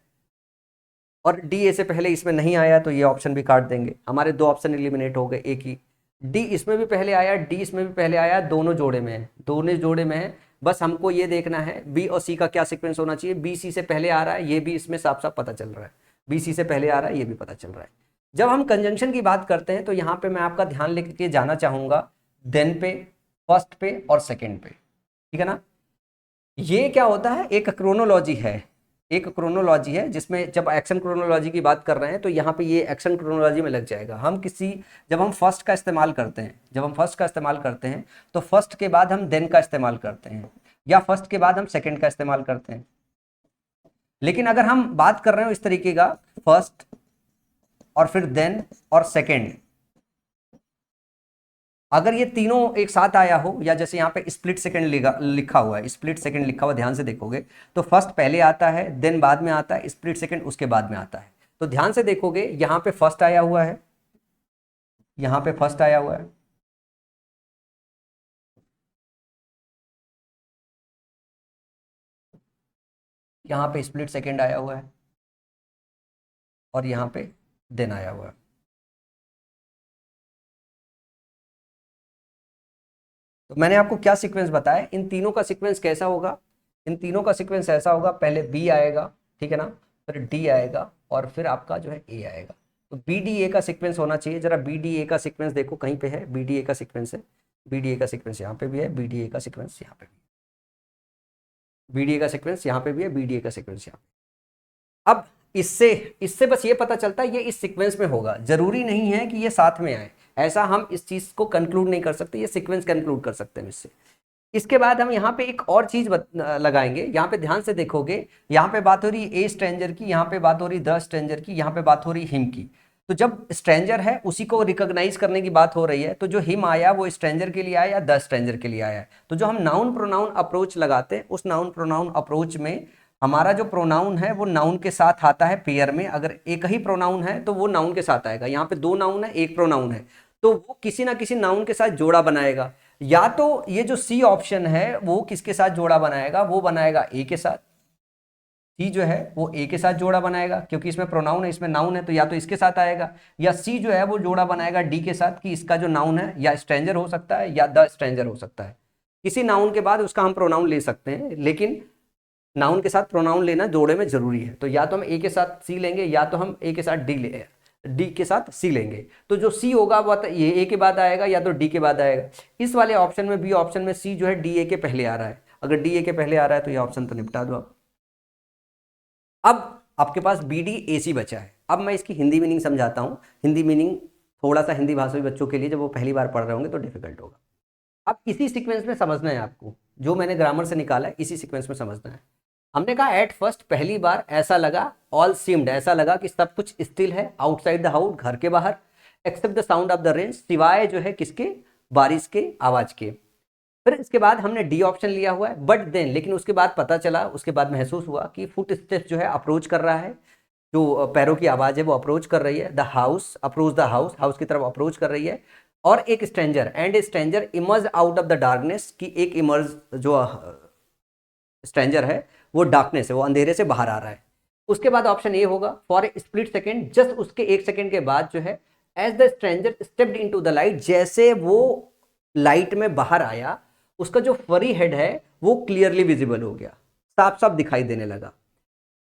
Speaker 1: और डी ए से पहले इसमें नहीं आया, तो ये ऑप्शन भी काट देंगे। हमारे दो ऑप्शन एलिमिनेट हो गए, एक ही। डी इसमें भी पहले आया, डी इसमें भी पहले आया, दोनों जोड़े में है, दोनों जोड़े में है। बस हमको ये देखना है बी और सी का क्या सीक्वेंस होना चाहिए। बी सी से पहले आ रहा है, ये भी इसमें साफ साफ पता चल रहा है। बी सी से पहले आ रहा है, ये भी पता चल रहा है। जब हम कंजंक्शन की बात करते हैं तो यहाँ पे मैं आपका ध्यान लेके जाना चाहूंगा देन पे, फर्स्ट पे और सेकंड पे। ठीक है ना, ये क्या होता है, एक क्रोनोलॉजी है, एक क्रोनोलॉजी है जिसमें जब एक्शन क्रोनोलॉजी की बात कर रहे हैं तो यहाँ पे ये एक्शन क्रोनोलॉजी में लग जाएगा। जब हम फर्स्ट का इस्तेमाल करते हैं, जब हम फर्स्ट का इस्तेमाल करते हैं तो फर्स्ट के बाद हम देन का इस्तेमाल करते हैं, या फर्स्ट के बाद हम सेकंड का इस्तेमाल करते हैं। लेकिन अगर हम बात कर रहे हो इस तरीके का, फर्स्ट और फिर देन और सेकंड, अगर ये तीनों एक साथ आया हो, या जैसे यहाँ पे स्प्लिट सेकंड लिखा हुआ है, स्प्लिट सेकंड लिखा हुआ, ध्यान से देखोगे तो फर्स्ट पहले आता है, देन बाद में आता है, स्प्लिट सेकंड उसके बाद में आता है। तो ध्यान से देखोगे यहाँ पे फर्स्ट आया हुआ है, यहाँ पे फर्स्ट आया हुआ है, यहाँ पे स्प्लिट सेकंड आया हुआ है और यहाँ पे देन आया हुआ है। तो मैंने आपको क्या सीक्वेंस बताया, इन तीनों का सीक्वेंस कैसा होगा, इन तीनों का सीक्वेंस ऐसा होगा, पहले बी आएगा, ठीक है ना, फिर डी आएगा और फिर आपका जो है ए आएगा। तो बी डी ए का सीक्वेंस होना चाहिए। जरा बी डी ए का सीक्वेंस देखो, कहीं पे है बी डी ए का सीक्वेंस है, बी डी ए का सीक्वेंस यहाँ पे भी है, बी डी ए का सीक्वेंस यहाँ पे भी, बी डी ए का सीक्वेंस यहाँ पे भी है, बी डी ए का सीक्वेंस यहाँ पे। अब इससे इससे बस ये पता चलता है ये इस सीक्वेंस में होगा, जरूरी नहीं है कि ये साथ में आए, ऐसा हम इस चीज को कंक्लूड नहीं कर सकते, ये सीक्वेंस कंक्लूड कर सकते हैं इससे। इसके बाद हम यहाँ पे एक और चीज लगाएंगे, यहाँ पे ध्यान से देखोगे, यहाँ पे बात हो रही ए स्ट्रेंजर की, यहाँ पे बात हो रही द स्ट्रेंजर की, यहाँ पे बात हो रही हिम की। तो जब स्ट्रेंजर है उसी को रिकॉग्नाइज करने की बात हो रही है, तो जो हिम आया वो स्ट्रेंजर के लिए आया या द स्ट्रेंजर के लिए आया। तो जो हम नाउन प्रोनाउन अप्रोच लगाते हैं, उस नाउन प्रोनाउन अप्रोच में हमारा जो प्रोनाउन है वो नाउन के साथ आता है पेयर में। अगर एक ही प्रोनाउन है तो वो नाउन के साथ आएगा। यहाँ पे दो नाउन है, एक प्रोनाउन है, तो वो किसी ना किसी नाउन के साथ जोड़ा बनाएगा। या तो ये जो सी ऑप्शन है वो किसके साथ जोड़ा बनाएगा, वो बनाएगा ए के साथ। सी जो है वो ए के साथ जोड़ा बनाएगा, क्योंकि इसमें प्रोनाउन है, इसमें नाउन है, तो या तो इसके साथ आएगा, या सी जो है वो जोड़ा बनाएगा डी के साथ, कि इसका जो नाउन है या स्ट्रेंजर हो सकता है या द स्ट्रेंजर हो सकता है। किसी नाउन के बाद उसका हम प्रोनाउन ले सकते हैं, लेकिन नाउन के साथ प्रोनाउन लेना जोड़े में जरूरी है। तो या तो हम ए के साथ सी लेंगे, या तो हम ए के साथ डी के साथ सी लेंगे। तो जो सी होगा वो ये ए के बाद आएगा या तो डी के बाद आएगा। इस वाले ऑप्शन में, बी ऑप्शन में, सी जो है डी ए के पहले आ रहा है। अगर डी ए के पहले आ रहा है तो ये ऑप्शन तो निपटा दो आप। अब आपके पास बी डी ए सी बचा है। अब मैं इसकी हिंदी मीनिंग समझाता हूँ। हिंदी मीनिंग थोड़ा सा हिंदी भाषी बच्चों के लिए जब वो पहली बार पढ़ रहे होंगे तो डिफिकल्ट होगा। अब इसी सीक्वेंस में समझना है आपको, जो मैंने ग्रामर से निकाला है इसी सीक्वेंस में समझना है। हमने कहा एट फर्स्ट पहली बार ऐसा लगा, ऑल सीम्ड ऐसा लगा कि सब कुछ स्टिल है, आउटसाइड द हाउस घर के बाहर, except the sound of the rain सिवाय जो है किसके, बारिश के आवाज के। फिर इसके बाद हमने डी ऑप्शन लिया हुआ है, बट देन लेकिन उसके बाद पता चला, उसके बाद महसूस हुआ कि फुट स्टेप जो है अप्रोच कर रहा है, जो पैरों की आवाज है वो अप्रोच कर रही है, the house approach the house, house की तरफ अप्रोच कर रही है, और एक stranger and A stranger emerge out of the darkness की एक इमर्ज जो स्ट्रेंजर है वो डार्कनेस है, वो अंधेरे से बाहर आ रहा है। उसके बाद ऑप्शन ए होगा for a split second, just उसके एक सेकेंड के बाद जो है as the stranger stepped into the light, जैसे वो लाइट में बाहर आया उसका जो फरी हेड है वो क्लियरली विजिबल हो गया, साफ साफ दिखाई देने लगा।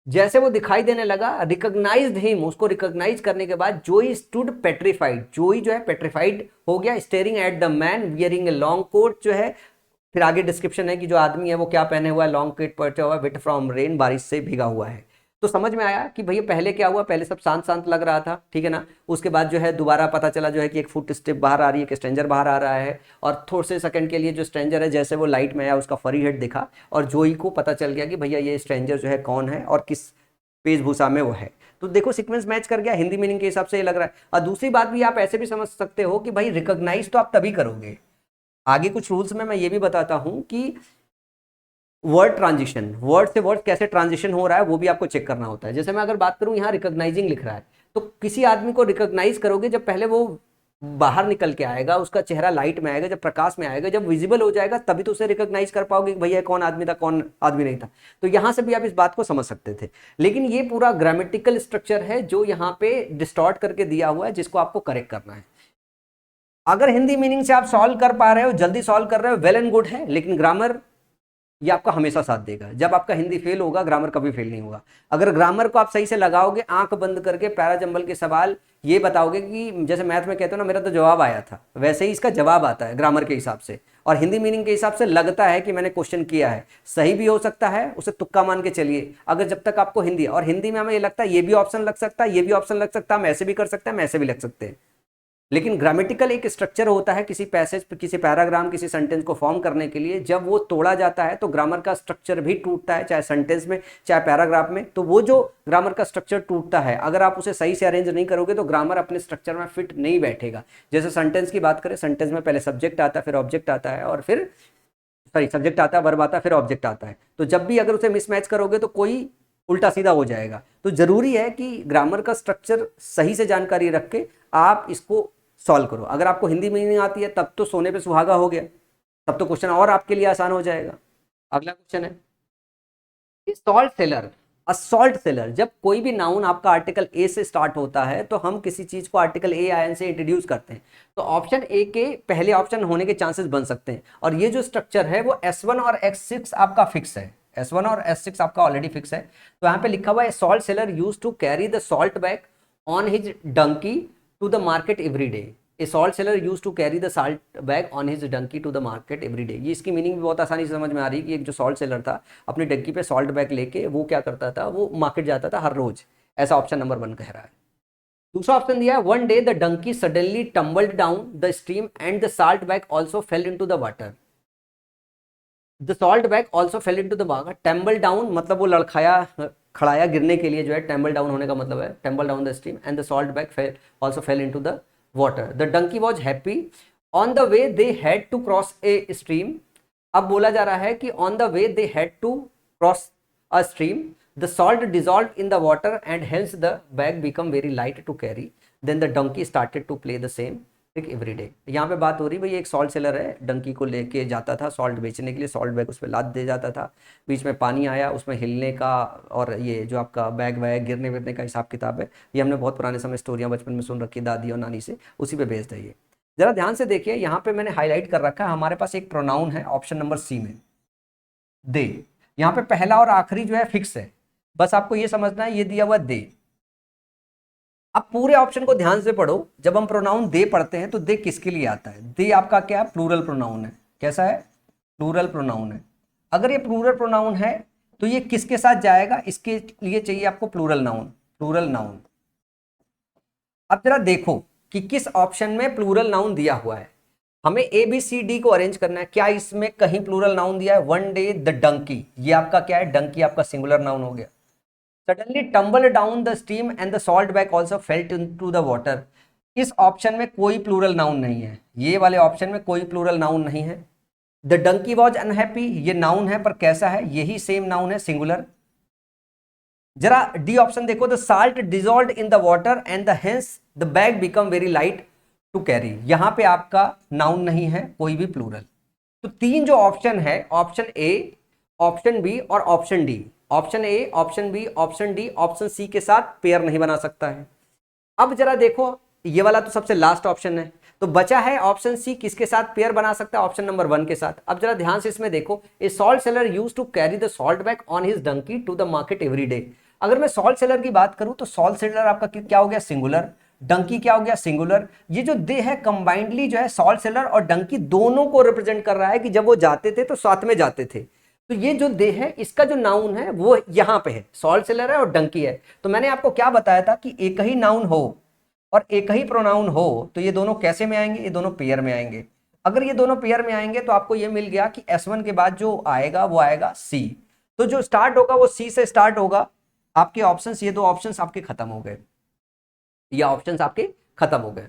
Speaker 1: जैसे वो दिखाई देने लगा, रिकॉग्नाइज्ड हिम, उसको रिकॉग्नाइज करने के बाद जोई स्टूड पेट्रीफाइड, जोई जो है पेट्रीफाइड हो गया, staring at the man wearing a long coat जो है। फिर आगे डिस्क्रिप्शन है कि जो आदमी है वो क्या पहने हुआ है, लॉन्ग कोट पहने हुआ है, विट फ्रॉम रेन, बारिश से भीगा हुआ है। तो समझ में आया कि भैया पहले क्या हुआ, पहले सब शांत शांत लग रहा था, ठीक है ना। उसके बाद जो है दोबारा पता चला जो है कि एक फुट स्टेप बाहर आ रही है, कि स्ट्रेंजर बाहर आ रहा है, और थोड़े से सेकंड के लिए जो स्ट्रेंजर है जैसे वो लाइट में आया उसका फरी हेड दिखा, और जोई को पता चल गया कि भैया ये स्ट्रेंजर जो है कौन है और किस वेशभूषा में वो है। तो देखो सीक्वेंस मैच कर गया, हिंदी मीनिंग के हिसाब से ये लग रहा है। और दूसरी बात भी आप ऐसे भी समझ सकते हो कि भाई रिकॉग्नाइज तो आप तभी करोगे, आगे कुछ रूल्स में मैं ये भी बताता हूं कि वर्ड ट्रांजिशन, वर्ड से वर्ड कैसे ट्रांजिशन हो रहा है वो भी आपको चेक करना होता है। जैसे मैं अगर बात करूं यहाँ रिकॉग्नाइजिंग लिख रहा है, तो किसी आदमी को रिकॉग्नाइज करोगे जब पहले वो बाहर निकल के आएगा, उसका चेहरा लाइट में आएगा, जब प्रकाश में आएगा, जब विजिबल हो जाएगा तभी तो उसे रिकॉग्नाइज कर पाओगे कि भैया कौन आदमी था कौन आदमी नहीं था। तो यहां से भी आप इस बात को समझ सकते थे। लेकिन ये पूरा ग्रामेटिकल स्ट्रक्चर है जो यहाँ पे डिस्टॉर्ट करके दिया हुआ है, जिसको आपको करेक्ट करना है। अगर हिंदी मीनिंग से आप सॉल्व कर पा रहे हो, जल्दी सॉल्व कर रहे हो, वेल एंड गुड है, लेकिन ग्रामर ये आपका हमेशा साथ देगा। जब आपका हिंदी फेल होगा, ग्रामर कभी फेल नहीं होगा। अगर ग्रामर को आप सही से लगाओगे, आंख बंद करके पैरा जंबल के सवाल ये बताओगे कि जैसे मैथ में कहते हो ना मेरा तो जवाब आया था, वैसे ही इसका जवाब आता है ग्रामर के हिसाब से। और हिंदी मीनिंग के हिसाब से लगता है कि मैंने क्वेश्चन किया है, सही भी हो सकता है, उसे तुक्का मान के चलिए। अगर जब तक आपको हिंदी, और हिंदी में हमें ये लगता है ये भी ऑप्शन लग सकता है, ये भी ऑप्शन लग सकता है, हम ऐसे भी कर सकते हैं, हम ऐसे भी लग सकते हैं। लेकिन ग्रामेटिकल एक स्ट्रक्चर होता है किसी पैसेज, किसी पैराग्राम, किसी सेंटेंस को फॉर्म करने के लिए। जब वो तोड़ा जाता है तो ग्रामर का स्ट्रक्चर भी टूटता है, चाहे सेंटेंस में चाहे पैराग्राफ में। तो वो जो ग्रामर का स्ट्रक्चर टूटता है, अगर आप उसे सही से अरेंज नहीं करोगे तो ग्रामर अपने स्ट्रक्चर में फिट नहीं बैठेगा। जैसे सेंटेंस की बात करें, सेंटेंस में पहले सब्जेक्ट आता है, फिर ऑब्जेक्ट आता है, और फिर सब्जेक्ट आता है, वर्ब आता है, फिर ऑब्जेक्ट आता है। तो जब भी अगर उसे मिसमैच करोगे तो कोई उल्टा सीधा हो जाएगा। तो जरूरी है कि ग्रामर का स्ट्रक्चर सही से जानकारी रख के आप इसको सॉल्व करो। अगर आपको हिंदी में नहीं आती है तब तो सोने पे सुहागा हो गया, तब तो क्वेश्चन और आपके लिए आसान हो जाएगा। अगला क्वेश्चन है सॉल्ट सेलर। असॉल्ट सेलर, जब कोई भी नाउन आपका आर्टिकल ए से स्टार्ट होता है तो हम किसी चीज को आर्टिकल ए आई एन से इंट्रोड्यूस करते हैं, तो ऑप्शन ए के पहले ऑप्शन होने के चांसेस बन सकते हैं। और ये जो स्ट्रक्चर है वो S1 और S6 आपका फिक्स है, S1 और S6 आपका ऑलरेडी फिक्स है। तो यहाँ पे लिखा हुआ है salt seller use to carry the salt bag on his donkey to the market every day. A salt seller used to carry the salt bag on his donkey to the market every day. ये इसकी मीनिंग भी बहुत आसानी से समझ में आ रही है कि एक जो सॉल्ट सेलर था अपनी डंकी पे सॉल्ट बैग लेके वो क्या करता था, वो मार्केट जाता था हर रोज। ऐसा ऑप्शन नंबर 1 कह रहा है। दूसरा ऑप्शन दिया है one day the donkey suddenly tumbled down the stream and the salt bag also fell into the water. The salt bag also fell into the water. Tumble down मतलब वो लड़खाया, खड़ाया, गिरने के लिए जो है टेम्बल डाउन होने का मतलब है, tumble down the stream and the salt bag also fell into the water. The donkey was happy on the way they had to cross a stream. अब बोला जा रहा है कि on the way they had to cross a stream the salt dissolve in the water and hence the bag become very light to carry. Then the donkey started to play the same every day. यहाँ पे बात हो रही भाई एक सॉल्ट सेलर है, डंकी को लेके जाता था सॉल्ट बेचने के लिए, सॉल्ट बैग उस पर लाद दे जाता था, बीच में पानी आया, उसमें हिलने का और ये जो आपका बैग वैग गिरने विरने का हिसाब किताब है, ये हमने बहुत पुराने समय स्टोरियाँ बचपन में सुन रखी दादी और नानी से, उसी पे बेस्ड है ये। जरा ध्यान से देखिए, यहाँ पे मैंने हाईलाइट कर रखा है, हमारे पास एक प्रोनाउन है ऑप्शन नंबर सी में, दे। यहाँ पे पहला और आखिरी जो है फिक्स है, बस आपको ये समझना है ये दिया हुआ दे। अब पूरे ऑप्शन को ध्यान से पढ़ो, जब हम प्रोनाउन दे पढ़ते हैं तो दे किसके लिए आता है? दे आपका क्या प्लूरल प्रोनाउन है, कैसा है? प्लूरल प्रोनाउन है। अगर ये प्लूरल प्रोनाउन है तो ये किसके साथ जाएगा, इसके लिए चाहिए आपको प्लूरल नाउन, प्लूरल नाउन। अब जरा देखो कि किस ऑप्शन में प्लूरल नाउन दिया हुआ है। हमें ए बी सी डी को अरेंज करना है, क्या इसमें कहीं प्लूरल नाउन दिया है? वन डे द डंकी, ये आपका क्या है, डंकी आपका सिंगुलर नाउन हो गया। Suddenly tumble down the stream and the salt bag also felt into the water, इस ऑप्शन में कोई प्लूरल नाउन नहीं है, ये वाले ऑप्शन में कोई प्लूरल नाउन नहीं है। द डंकी वॉज अनहैप्पी, ये नाउन है पर कैसा है, यही सेम नाउन है, सिंगुलर। जरा डी ऑप्शन देखो, the salt dissolve in the water and the hence the bag become very light to carry, यहां पे आपका नाउन नहीं है कोई भी प्लूरल। तो तीन जो ऑप्शन है, ऑप्शन ए, ऑप्शन बी और option D, option A, option B, option D, option C के साथ पेयर नहीं बना सकता है। अब जरा देखो, ये वाला तो सबसे लास्ट ऑप्शन है, तो बचा है ऑप्शन सी, किसके साथ पेयर बना सकता है, ऑप्शन नंबर 1 के साथ। अब जरा ध्यान से इसमें देखो, a salt seller used to carry the salt bag on his donkey to the market every day. अगर मैं सॉल्ट सेलर की बात करूं तो सॉल्ट सेलर आपका क्या हो गया, सिंगुलर, डंकी क्या हो गया, सिंगुलर। ये जो दे है कंबाइंडली जो है सॉल्ट सेलर और डंकी दोनों को रिप्रेजेंट कर रहा है कि जब वो जाते थे तो साथ में जाते थे। तो ये जो दे है इसका जो नाउन है वो यहां पे है, सॉल्ट सेलर है और डंकी है। तो मैंने आपको क्या बताया था कि एक ही नाउन हो और एक ही प्रोनाउन हो तो ये दोनों कैसे में आएंगे, ये दोनों पेयर में आएंगे। अगर ये दोनों पेयर में आएंगे तो आपको ये मिल गया कि S1 के बाद जो आएगा वो आएगा C, तो जो स्टार्ट होगा वो C से स्टार्ट होगा। आपके ऑप्शंस, ये दो ऑप्शंस आपके खत्म हो गए, ये ऑप्शंस आपके खत्म हो गए।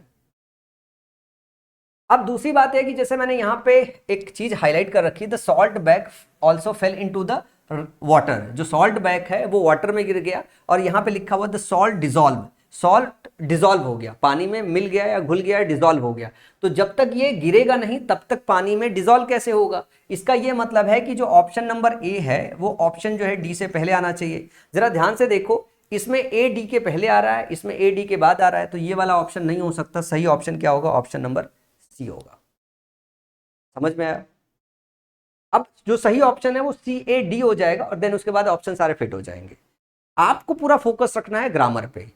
Speaker 1: अब दूसरी बात है कि जैसे मैंने यहाँ पे एक चीज हाईलाइट कर रखी है, the salt bag also fell into the water, जो सॉल्ट बैग है वो वाटर में गिर गया, और यहाँ पे लिखा हुआ the salt dissolve, salt dissolve हो गया, पानी में मिल गया या घुल गया, डिजॉल्व हो गया। तो जब तक ये गिरेगा नहीं तब तक पानी में डिजॉल्व कैसे होगा? इसका ये मतलब है कि जो ऑप्शन नंबर ए है वो ऑप्शन जो है डी से पहले आना चाहिए। जरा ध्यान से देखो, इसमें ए डी के पहले आ रहा है, इसमें ए डी के बाद आ रहा है, तो ये वाला ऑप्शन नहीं हो सकता। सही ऑप्शन क्या होगा? ऑप्शन नंबर सी होगा। समझ में आया? अब जो सही ऑप्शन है वो सी ए डी हो जाएगा और देन उसके बाद ऑप्शन सारे फिट हो जाएंगे। आपको पूरा फोकस रखना है ग्रामर पे।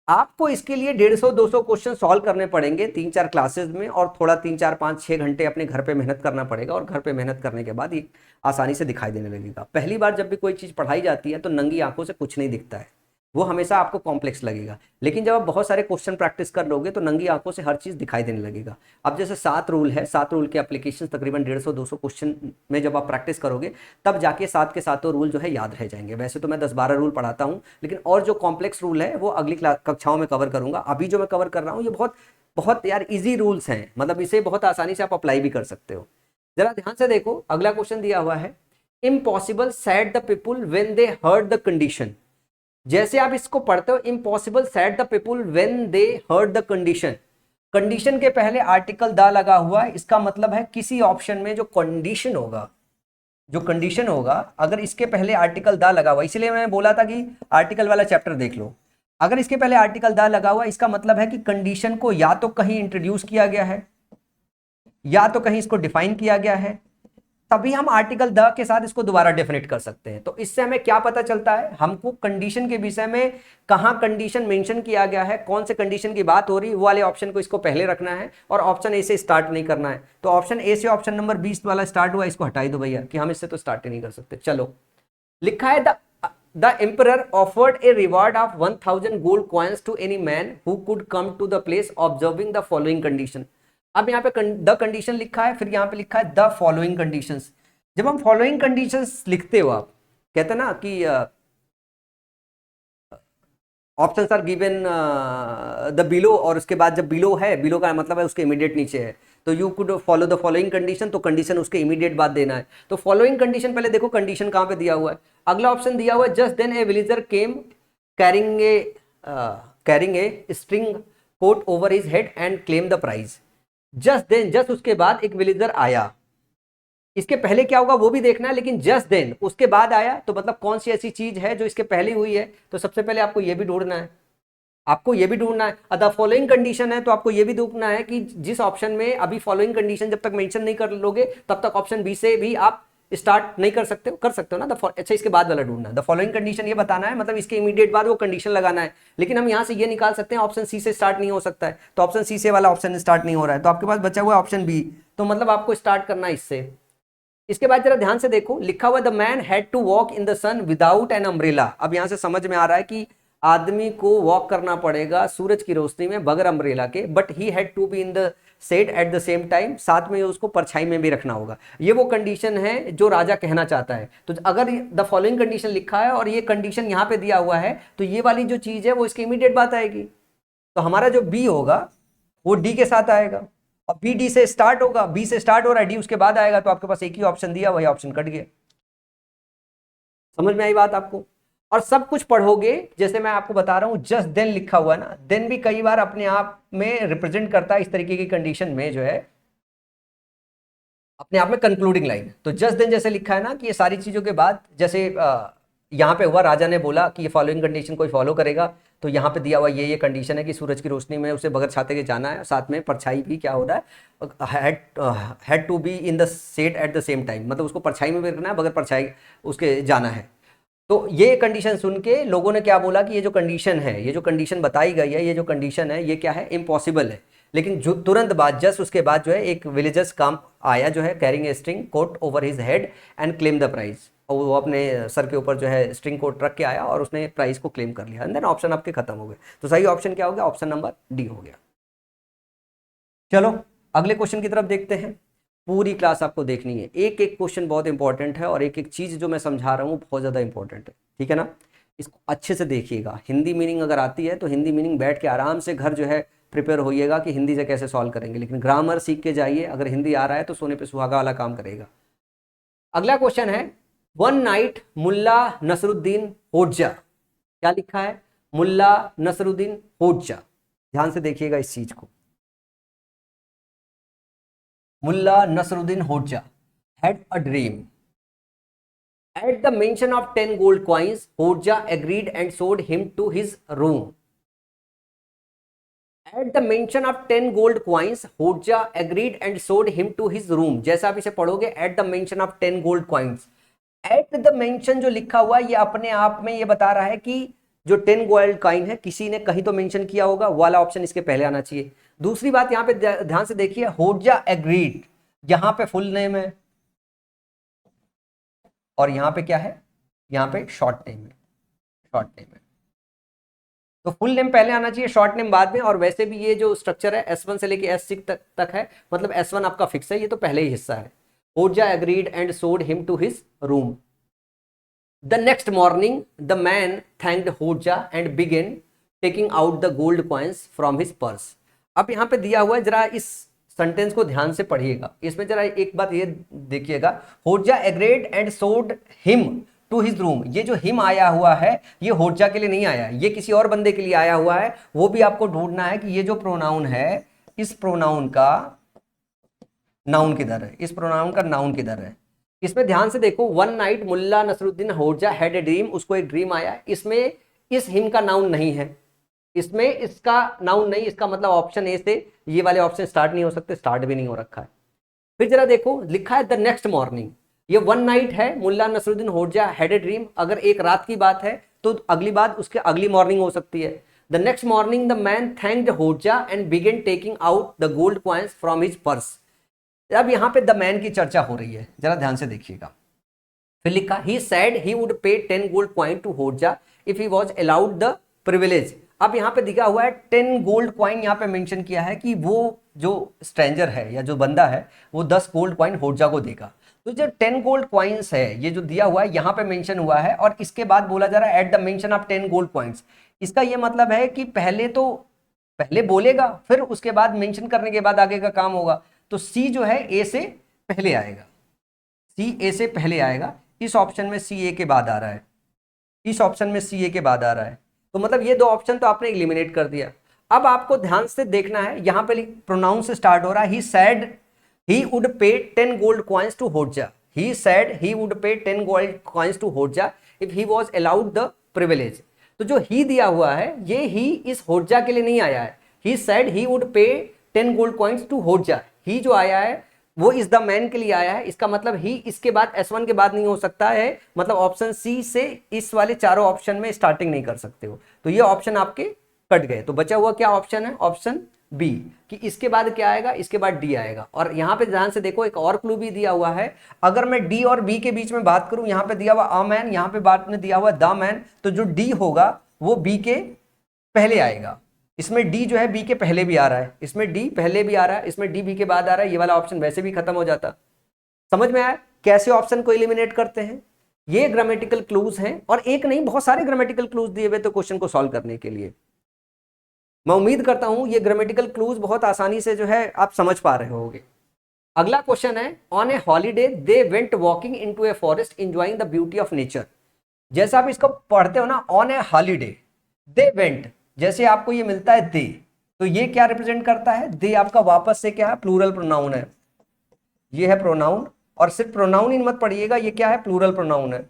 Speaker 1: आपको इसके लिए 150-200 क्वेश्चन सॉल्व करने पड़ेंगे 3-4 क्लासेस में, और थोड़ा 3-4-5-6 घंटे अपने घर पे मेहनत करना पड़ेगा, और घर पे मेहनत करने के बाद ये आसानी से दिखाई देने लगेगा। पहली बार जब भी कोई चीज़ पढ़ाई जाती है तो नंगी आंखों से कुछ नहीं दिखता है, वो हमेशा आपको कॉम्प्लेक्स लगेगा। लेकिन जब आप बहुत सारे क्वेश्चन प्रैक्टिस कर लोगे तो नंगी आंखों से हर चीज़ दिखाई देने लगेगा। अब जैसे 7 रूल है, 7 रूल के एप्लीकेशन तकरीबन 150-200 क्वेश्चन में जब आप प्रैक्टिस करोगे तब जाके 7 के 7 रूल जो है याद रह जाएंगे। वैसे तो मैं 10-12 रूल पढ़ाता हूँ, लेकिन और जो कॉम्प्लेक्स रूल है वो अगली कक्षाओं में कवर करूँगा। अभी जो मैं कवर कर रहा हूँ ये बहुत बहुत यार ईजी रूल्स हैं, मतलब इसे बहुत आसानी से आप अप्लाई भी कर सकते हो। जरा ध्यान से देखो, अगला क्वेश्चन दिया हुआ है, impossible sad the people when they heard the condition. जैसे आप इसको पढ़ते हो, impossible sad the people when they heard the condition, condition के पहले आर्टिकल द लगा हुआ है, इसका मतलब है किसी ऑप्शन में जो कंडीशन होगा, जो कंडीशन होगा अगर इसके पहले आर्टिकल द लगा हुआ, इसीलिए मैंने बोला था कि आर्टिकल वाला चैप्टर देख लो। अगर इसके पहले आर्टिकल द लगा हुआ, इसका मतलब है कि कंडीशन को या तो कहीं इंट्रोड्यूस किया गया है या तो कहीं इसको डिफाइन किया गया है, तभी हम आर्टिकल द के साथ इसको दोबारा डेफिनेट कर सकते हैं। तो इससे हमें क्या पता चलता है, हमको कंडीशन के विषय में कहां कंडीशन मेंशन किया गया है, कौन से कंडीशन की बात हो रही है, वो वाले ऑप्शन को इसको पहले रखना है और ऑप्शन ए से स्टार्ट नहीं करना है। तो ऑप्शन ए से ऑप्शन नंबर 20 वाला स्टार्ट हुआ, इसको हटाई दो भैया कि हम इससे तो स्टार्ट ही नहीं कर सकते। चलो, लिखा है the emperor offered a reward of 1000 gold coins to any man who could come to the place observing the following condition. अब यहाँ पे द कंडीशन लिखा है, फिर यहाँ पे लिखा है द फॉलोइंग कंडीशंस। जब हम फॉलोइंग कंडीशंस लिखते हो, आप कहते हैं ना कि options are given the below, और उसके बाद जब बिलो है, बिलो का मतलब है उसके इमीडिएट नीचे है, तो you could follow the following condition, तो कंडीशन उसके इमीडिएट बाद देना है। तो फॉलोइंग कंडीशन पहले देखो कंडीशन कहाँ पे दिया हुआ है। अगला ऑप्शन दिया हुआ है, just then a villager came carrying a string coat over his head and claim the prize. Just then, just उसके बाद एक विलेजर आया, इसके पहले क्या होगा वो भी देखना है, लेकिन जस्ट देन उसके बाद आया तो मतलब कौन सी ऐसी चीज है जो इसके पहले हुई है। तो सबसे पहले आपको ये भी ढूंढना है, आपको ये भी ढूंढना है। द फॉलोइंग कंडीशन है तो आपको ये भी ढूंढना है कि जिस ऑप्शन में अभी फॉलोइंग कंडीशन जब तक मेंशन नहीं कर लोगे तब तक ऑप्शन बी से भी आप स्टार्ट नहीं कर सकते हो, कर सकते हो ना। अच्छा, इसके बाद वाला ढूंढना है, द फॉलोइंग कंडीशन ये बताना है, मतलब इसके इमीडिएट बाद वो कंडीशन लगाना है। लेकिन हम यहाँ से ये निकाल सकते हैं ऑप्शन सी से स्टार्ट नहीं हो सकता है, तो ऑप्शन सी से वाला ऑप्शन स्टार्ट नहीं हो रहा है, तो आपके पास बचा हुआ है ऑप्शन बी, तो मतलब आपको स्टार्ट करना है इससे। इसके बाद जरा ध्यान से देखो, लिखा हुआ the man had to walk in the sun without an umbrella. अब यहां से समझ में आ रहा है कि आदमी को वॉक करना पड़ेगा सूरज की रोशनी में बगैर अम्ब्रेला के, but he had to be in the shade at the same time, साथ में उसको परछाई में भी रखना होगा। ये वो कंडीशन है जो राजा कहना चाहता है। तो अगर द फॉलोइंग कंडीशन लिखा है और ये कंडीशन यहाँ पे दिया हुआ है, तो ये वाली जो चीज है वो इसकी इमीडिएट बात आएगी। तो हमारा जो बी होगा वो डी के साथ आएगा, और बी डी से स्टार्ट होगा, बी से स्टार्ट हो रहा है, डी उसके बाद आएगा, तो आपके पास एक ही ऑप्शन दिया, वही ऑप्शन कट गया। समझ में आई बात आपको? और सब कुछ पढ़ोगे, जैसे मैं आपको बता रहा हूं जस्ट देन लिखा हुआ ना, देन भी कई बार अपने आप में रिप्रेजेंट करता है इस तरीके की कंडीशन में, जो है अपने आप में कंक्लूडिंग लाइन। तो जस्ट देन जैसे लिखा है ना कि ये सारी चीजों के बाद, जैसे यहाँ पे हुआ राजा ने बोला कि ये फॉलोइंग कंडीशन कोई फॉलो करेगा, तो यहाँ पे दिया हुआ ये कंडीशन है कि सूरज की रोशनी में उसे बगैर छाते के जाना है, साथ में परछाई भी क्या हो रहा है, had to be in the shade at the same time, मतलब उसको परछाई में भी रखना है, बगैर परछाई उसके जाना है। तो ये कंडीशन सुन के लोगों ने क्या बोला कि ये जो कंडीशन है, ये जो कंडीशन बताई गई है, ये जो कंडीशन है ये क्या है, इम्पॉसिबल है। लेकिन जो तुरंत बाद जस्ट उसके बाद जो है एक विलेजर्स काम आया, जो है carrying a string coat over his head and claim the prize, और वो अपने सर के ऊपर जो है स्ट्रिंग कोट रख के आया और उसने प्राइस को क्लेम कर लिया, एंड देन ऑप्शन आपके खत्म हो गए। तो सही ऑप्शन क्या हो गया? ऑप्शन नंबर डी हो गया। चलो अगले क्वेश्चन की तरफ देखते हैं। पूरी क्लास आपको देखनी है, एक एक क्वेश्चन बहुत इंपॉर्टेंट है, और एक एक चीज जो मैं समझा रहा हूँ बहुत ज्यादा इंपॉर्टेंट है, ठीक है ना? इसको अच्छे से देखिएगा। हिंदी मीनिंग अगर आती है तो हिंदी मीनिंग बैठ के आराम से घर जो है प्रिपेयर होइएगा कि हिंदी से कैसे सॉल्व करेंगे, लेकिन ग्रामर सीख के जाइए। अगर हिंदी आ रहा है तो सोने पे सुहागा वाला काम करेगा। अगला क्वेश्चन है, वन नाइट मुल्ला नसरुद्दीन होज्जा। क्या लिखा है? मुल्ला नसरुद्दीन होज्जा। ध्यान से देखिएगा इस चीज को। Mulla Nasruddin होज्जा had a dream. At the mention of 10 gold coins, Hoja agreed and showed him to his room. At the mention of 10 gold coins, Hoja agreed and showed him to his room. जैसा आप इसे पढ़ोगे, at the mention of 10 gold coins. At the mention जो लिखा हुआ है, ये अपने आप में ये बता रहा है कि जो 10 गोल्ड कॉइन है किसी ने कहीं तो मेंशन किया होगा, वाला ऑप्शन इसके पहले आना चाहिए। दूसरी बात यहाँ पे ध्यान से देखिए, होजा एग्रीड, यहाँ पे फुल नेम है और यहाँ पे क्या है, यहाँ पे शॉर्ट नेम है, शॉर्ट नेम है। तो फुल नेम पहले आना चाहिए, शॉर्ट नेम बाद में। और वैसे भी ये जो स्ट्रक्चर है S1 से लेके S6 तक है, मतलब S1 आपका फिक्स है, ये तो पहले ही हिस्सा है। Hoja agreed and showed him to his room. The next morning the man thanked Hoja and began taking out the gold coins from his purse. अब यहाँ पे दिया हुआ है, जरा इस सेंटेंस को ध्यान से पढ़िएगा। इसमें जरा एक बात ये देखिएगा, होजा agreed and showed him to his room. ये जो हिम आया हुआ है ये होजा के लिए नहीं आया, ये किसी और बंदे के लिए आया हुआ है। वो भी आपको ढूंढना है कि ये जो प्रोनाउन है, इस प्रोनाउन का नाउन किधर है, इस प्रोनाउन का नाउन किधर है। इसमें ध्यान से देखो, वन नाइट मुल्ला नसरुद्दीन होजा हैड ए ड्रीम, उसको एक ड्रीम आया। इसमें इस हिम का नाउन नहीं है, इसमें इसका नाउन नहीं, इसका मतलब ऑप्शन ए से ये वाले ऑप्शन स्टार्ट नहीं हो सकते, स्टार्ट भी नहीं हो रखा है। फिर जरा देखो, लिखा है द नेक्स्ट मॉर्निंग, ये वन नाइट है, मुल्ला नसरुद्दीन होजा हैड ए ड्रीम। अगर एक रात की बात है तो अगली बात उसके अगली मॉर्निंग हो सकती है। The next morning the man thanked Hoja and began taking out the gold coins from his purse. अब यहाँ पे द मैन की चर्चा हो रही है, जरा ध्यान से देखिएगा। फिर लिखा, ही सेड ही वुड पे 10 गोल्ड कॉइन टू होजा if he was allowed the privilege. अब यहाँ पे दिखा हुआ है 10 गोल्ड कॉइन, यहाँ पे मेंशन किया है कि वो जो स्ट्रेंजर है या जो बंदा है वो 10 गोल्ड कॉइन होजा को देगा। तो जो 10 गोल्ड कॉइन्स है, ये जो दिया हुआ है यहाँ पे मेंशन हुआ है, और इसके बाद बोला जा रहा है at the mention of 10 gold coins. इसका ये मतलब है कि पहले बोलेगा, फिर उसके बाद मेंशन करने के बाद आगे का काम होगा। तो सी जो है ए से पहले आएगा, सी ए से पहले आएगा। इस ऑप्शन में सी ए के बाद आ रहा है, इस ऑप्शन में सी ए के बाद आ रहा है। तो मतलब ये दो ऑप्शन तो आपने एलिमिनेट कर दिया। अब आपको ध्यान से देखना है, यहाँ पे प्रोनाउन से स्टार्ट हो रहा है। ही सेड ही वुड पे 10 गोल्ड कॉइन्स टू होजा, ही सेड ही वुड पे 10 गोल्ड कॉइन्स टू होजा if he was allowed the privilege. तो जो ही दिया हुआ है, ये ही इस होजा के लिए नहीं आया है। ही सेड ही वुड पे 10 गोल्ड कॉइन्स टू होजा, ही जो आया है वो इज द मैन के लिए आया है। इसका मतलब ही इसके बाद S1 के बाद नहीं हो सकता है, मतलब ऑप्शन सी से इस वाले चारों ऑप्शन में स्टार्टिंग नहीं कर सकते हो। तो ये ऑप्शन आपके कट गए। तो बचा हुआ क्या ऑप्शन है? ऑप्शन बी, कि इसके बाद क्या आएगा, इसके बाद डी आएगा। और यहाँ पे ध्यान से देखो एक और क्लू भी दिया हुआ है, अगर मैं डी और बी के बीच में बात करूं, यहाँ पे दिया हुआ अ मैन, यहाँ पे बात में दिया हुआ द मैन, तो जो डी होगा वो बी के पहले आएगा। इसमें डी जो है बी के पहले भी आ रहा है, इसमें डी पहले भी आ रहा है, इसमें डी बी के बाद आ रहा है, ये वाला ऑप्शन वैसे भी खत्म हो जाता। समझ में आया कैसे ऑप्शन को एलिमिनेट करते हैं? ये ग्रामेटिकल क्लूज हैं, और एक नहीं बहुत सारे ग्रामेटिकल क्लूज दिए हुए तो क्वेश्चन को सॉल्व करने के लिए। मैं उम्मीद करता हूं ये ग्रामेटिकल क्लूज बहुत आसानी से जो है आप समझ पा रहे होंगे। अगला क्वेश्चन है, on A holiday they went walking into a forest enjoying the beauty of nature. जैसे आप इसको पढ़ते हो ना, on A holiday they went, जैसे आपको ये मिलता है दे, तो ये क्या रिप्रेजेंट करता है? दे आपका वापस से क्या है? प्लूरल प्रोनाउन है, ये है प्रोनाउन। और सिर्फ प्रोनाउन ही मत पढ़िएगा, ये क्या है? प्लूरल प्रोनाउन है।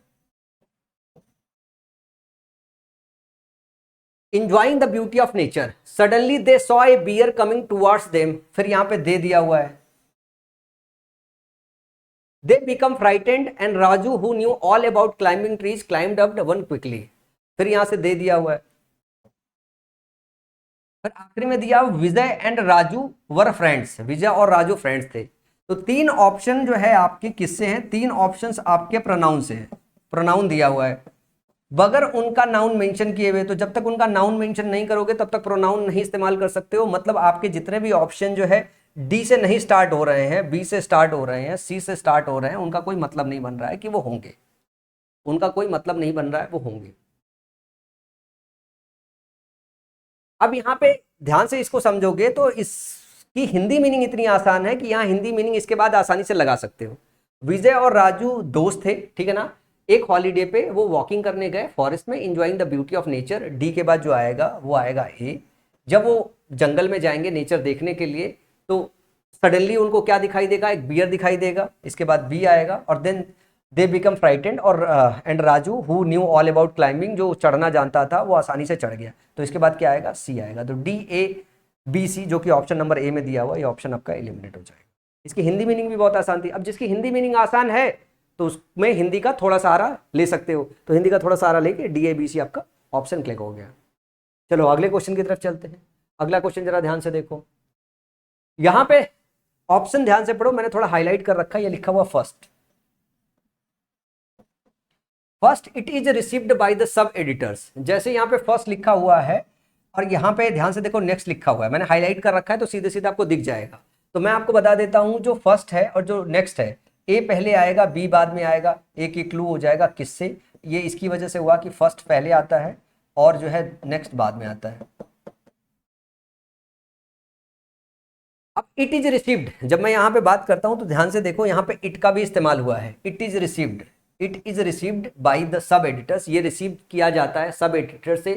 Speaker 1: enjoying the beauty of nature, suddenly they saw a bear coming towards them, फिर यहां पे दे दिया हुआ है, they become frightened and Raju who knew all about climbing trees climbed up one quickly, फिर यहां से दे दिया हुआ है। फिर आखिरी में दिया विजय एंड राजू वर फ्रेंड्स, विजय और राजू फ्रेंड्स थे। तो तीन ऑप्शन जो है आपके किससे हैं? तीन ऑप्शंस आपके प्रोनाउन से है, प्रोनाउन दिया हुआ है बगैर उनका नाउन मेंशन किए हुए। तो जब तक उनका नाउन मेंशन नहीं करोगे तब तक प्रोनाउन नहीं इस्तेमाल कर सकते हो। मतलब आपके जितने भी ऑप्शन जो है डी से नहीं स्टार्ट हो रहे हैं, बी से स्टार्ट हो रहे हैं, सी से स्टार्ट हो रहे हैं, उनका कोई मतलब नहीं बन रहा है कि वो होंगे, उनका कोई मतलब नहीं बन रहा है वो होंगे। अब यहाँ पे ध्यान से इसको समझोगे तो इसकी हिंदी मीनिंग इतनी आसान है कि यहाँ हिंदी मीनिंग इसके बाद आसानी से लगा सकते हो। विजय और राजू दोस्त थे, ठीक है ना, एक हॉलीडे पे वो वॉकिंग करने गए फॉरेस्ट में, enjoying the beauty of nature. D के बाद जो आएगा वो आएगा ए। जब वो जंगल में जाएंगे नेचर देखने के लिए तो सडनली उनको क्या दिखाई देगा? एक बियर दिखाई देगा। इसके बाद बी आएगा और देन दे बिकम फ्राइटेंड और and Raju who knew all about climbing, जो चढ़ना जानता था वो आसानी से चढ़ गया। तो इसके बाद क्या आएगा? सी आएगा। तो डी ए बी सी जो कि ऑप्शन नंबर ए में दिया हुआ, ये ऑप्शन आपका एलिमिनेट हो जाएगा। इसकी हिंदी मीनिंग भी बहुत आसान थी। अब जिसकी हिंदी मीनिंग आसान है तो उसमें हिंदी का थोड़ा सहारा ले सकते हो, तो हिंदी का थोड़ा सहारा लेके डी ए बी सी आपका ऑप्शन क्लिक हो गया। चलो अगले क्वेश्चन की तरफ चलते हैं। अगला क्वेश्चन जरा ध्यान से देखो, यहां पे ऑप्शन ध्यान से पढ़ो, मैंने थोड़ा हाईलाइट कर रखा है, ये लिखा हुआ first. First it is received by the sub editors, जैसे यहाँ पे फर्स्ट लिखा हुआ है और यहाँ पे ध्यान से देखो नेक्स्ट लिखा हुआ है, मैंने हाईलाइट कर रखा है तो सीधे सीधे आपको दिख जाएगा। तो मैं आपको बता देता हूं, जो फर्स्ट है और जो नेक्स्ट है, ए पहले आएगा बी बाद में आएगा। ए की क्लू हो जाएगा किससे? ये इसकी वजह से हुआ कि फर्स्ट पहले आता है और जो है नेक्स्ट बाद में आता है। अब इट इज रिसीव्ड, जब मैं यहाँ पे बात करता हूं तो ध्यान से देखो, यहाँ पे इट का भी इस्तेमाल हुआ है। It is received, it is received by the sub editors, ये रिसीव किया जाता है सब एडिटर से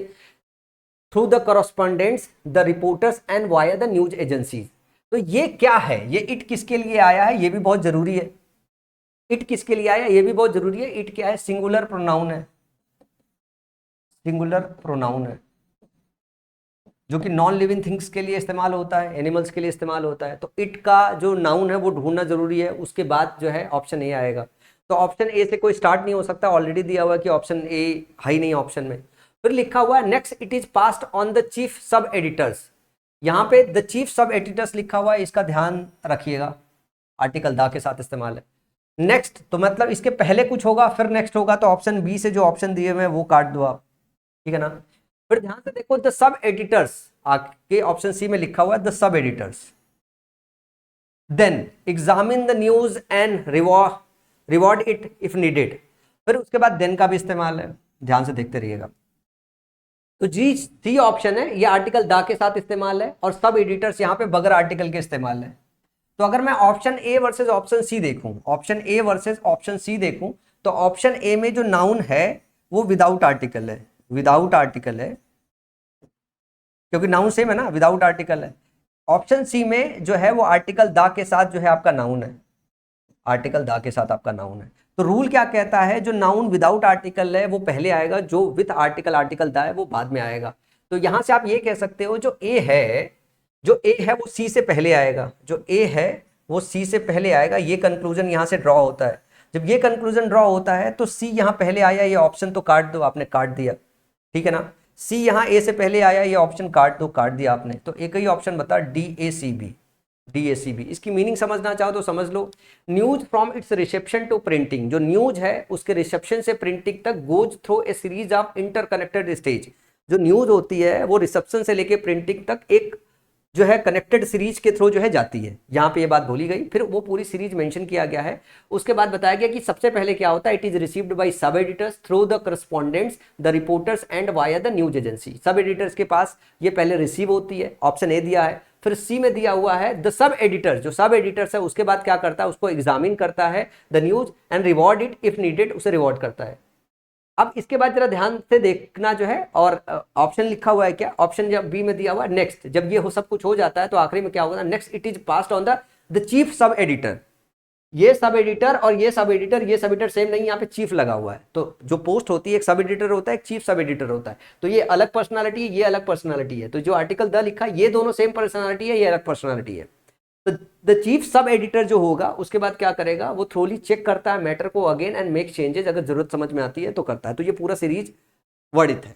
Speaker 1: through the correspondents, the reporters and via the news agencies. तो ये क्या है? ये इट किसके लिए आया है? ये भी बहुत जरूरी है। इट किसके लिए आया? ये भी बहुत जरूरी है। इट क्या है? सिंगुलर प्रोनाउन है, सिंगुलर प्रोनाउन है जो कि नॉन लिविंग थिंग्स के लिए इस्तेमाल होता है, एनिमल्स के लिए इस्तेमाल होता है। तो इट का जो नाउन है वो ढूंढना जरूरी है, उसके बाद जो है ऑप्शन ए आएगा। तो ऑप्शन ए से कोई स्टार्ट नहीं हो सकता, ऑलरेडी दिया हुआ है कि ऑप्शन ए है ही नहीं ऑप्शन में। फिर लिखा हुआ है next it is passed on the chief सब एडिटर्स, यहाँ पे द चीफ सब एडिटर्स लिखा हुआ है, इसका ध्यान रखिएगा, आर्टिकल दा के साथ इस्तेमाल है। नेक्स्ट तो मतलब इसके पहले कुछ होगा फिर नेक्स्ट होगा, तो ऑप्शन बी से जो ऑप्शन दिए हुए हैं वो काट दो आप, ठीक है ना। फिर ध्यान से देखो द सब एडिटर्स, आपके ऑप्शन सी में लिखा हुआ है the sub editors. Then examine the news and reward it if needed, फिर उसके बाद देन का भी इस्तेमाल है, ध्यान से देखते रहिएगा। तो जी सी ऑप्शन है, ये आर्टिकल दा के साथ इस्तेमाल है और सब एडिटर्स यहाँ पे बगैर आर्टिकल के इस्तेमाल है। तो अगर मैं option A versus option C देखूं, option A versus option C देखूं, तो ऑप्शन ए में जो नाउन है वो विदाउट आर्टिकल है, विदाउट आर्टिकल है, क्योंकि नाउन सेम है ना, विदाउट आर्टिकल है। ऑप्शन सी में जो है वो आर्टिकल दा के साथ जो है आपका नाउन है, आर्टिकल दा के साथ आपका नाउन है। तो रूल क्या कहता है? जो नाउन विदाउट आर्टिकल है वो पहले आएगा, जो विद आर्टिकल आर्टिकल दा है वो बाद में आएगा। तो यहां से आप ये कह सकते हो जो ए है, जो ए है वो सी से पहले आएगा, जो ए है वो सी से पहले आएगा। ये कंक्लूजन यहां से ड्रॉ होता है। जब ये कंक्लूजन ड्रॉ होता है तो सी यहां पहले आया, ये ऑप्शन तो काट दो, आपने काट दिया, ठीक है ना। सी यहाँ ए से पहले आया, ये ऑप्शन काट दो, काट दिया आपने, तो एक ही ऑप्शन बता, DACB। DACB इसकी मीनिंग समझना चाहो तो समझ लो, news from its reception to printing. जो न्यूज है उसके रिसेप्शन से प्रिंटिंग तक goes through a series of interconnected stage. जो न्यूज होती है वो रिसेप्शन से लेके प्रिंटिंग तक एक जो है कनेक्टेड सीरीज के थ्रू जो है जाती है। यहाँ पे ये बात बोली गई, फिर वो पूरी सीरीज मेंशन किया गया है। उसके बाद बताया गया कि सबसे पहले क्या होता है, इट इज रिसीव्ड बाय सब editors through the correspondents the reporters and via the news agency. सब एडिटर्स के पास ये पहले रिसीव होती है, ऑप्शन ए दिया है। फिर सी में दिया हुआ है द सब एडिटर्स, जो सब एडिटर्स है उसके बाद क्या करता है, उसको एग्जामिन करता है the news and reward it if needed, उसे रिवॉर्ड करता है। अब इसके बाद जरा ध्यान से देखना जो है, और ऑप्शन लिखा हुआ है क्या, ऑप्शन जब बी में दिया हुआ है नेक्स्ट, जब ये हो सब कुछ हो जाता है तो आखिरी में क्या होगा, next it is passed on the chief sub editor. ये सब एडिटर और ये सब एडिटर, ये सब एडिटर सेम नहीं, यहाँ पे चीफ लगा हुआ है। तो जो पोस्ट होती है, एक सब एडिटर होता है, एक चीफ सब एडिटर होता है। तो ये अलग पर्सनालिटी है, ये अलग पर्सनालिटी है। तो जो आर्टिकल द लिखा है, ये दोनों सेम पर्सनालिटी है, ये अलग पर्सनालिटी है। तो द चीफ सब एडिटर जो होगा उसके बाद क्या करेगा, वो थ्रोली चेक करता है मैटर को अगेन एंड मेक चेंजेस, अगर जरूरत समझ में आती है तो करता है। तो ये पूरा सीरीज वर्णित है।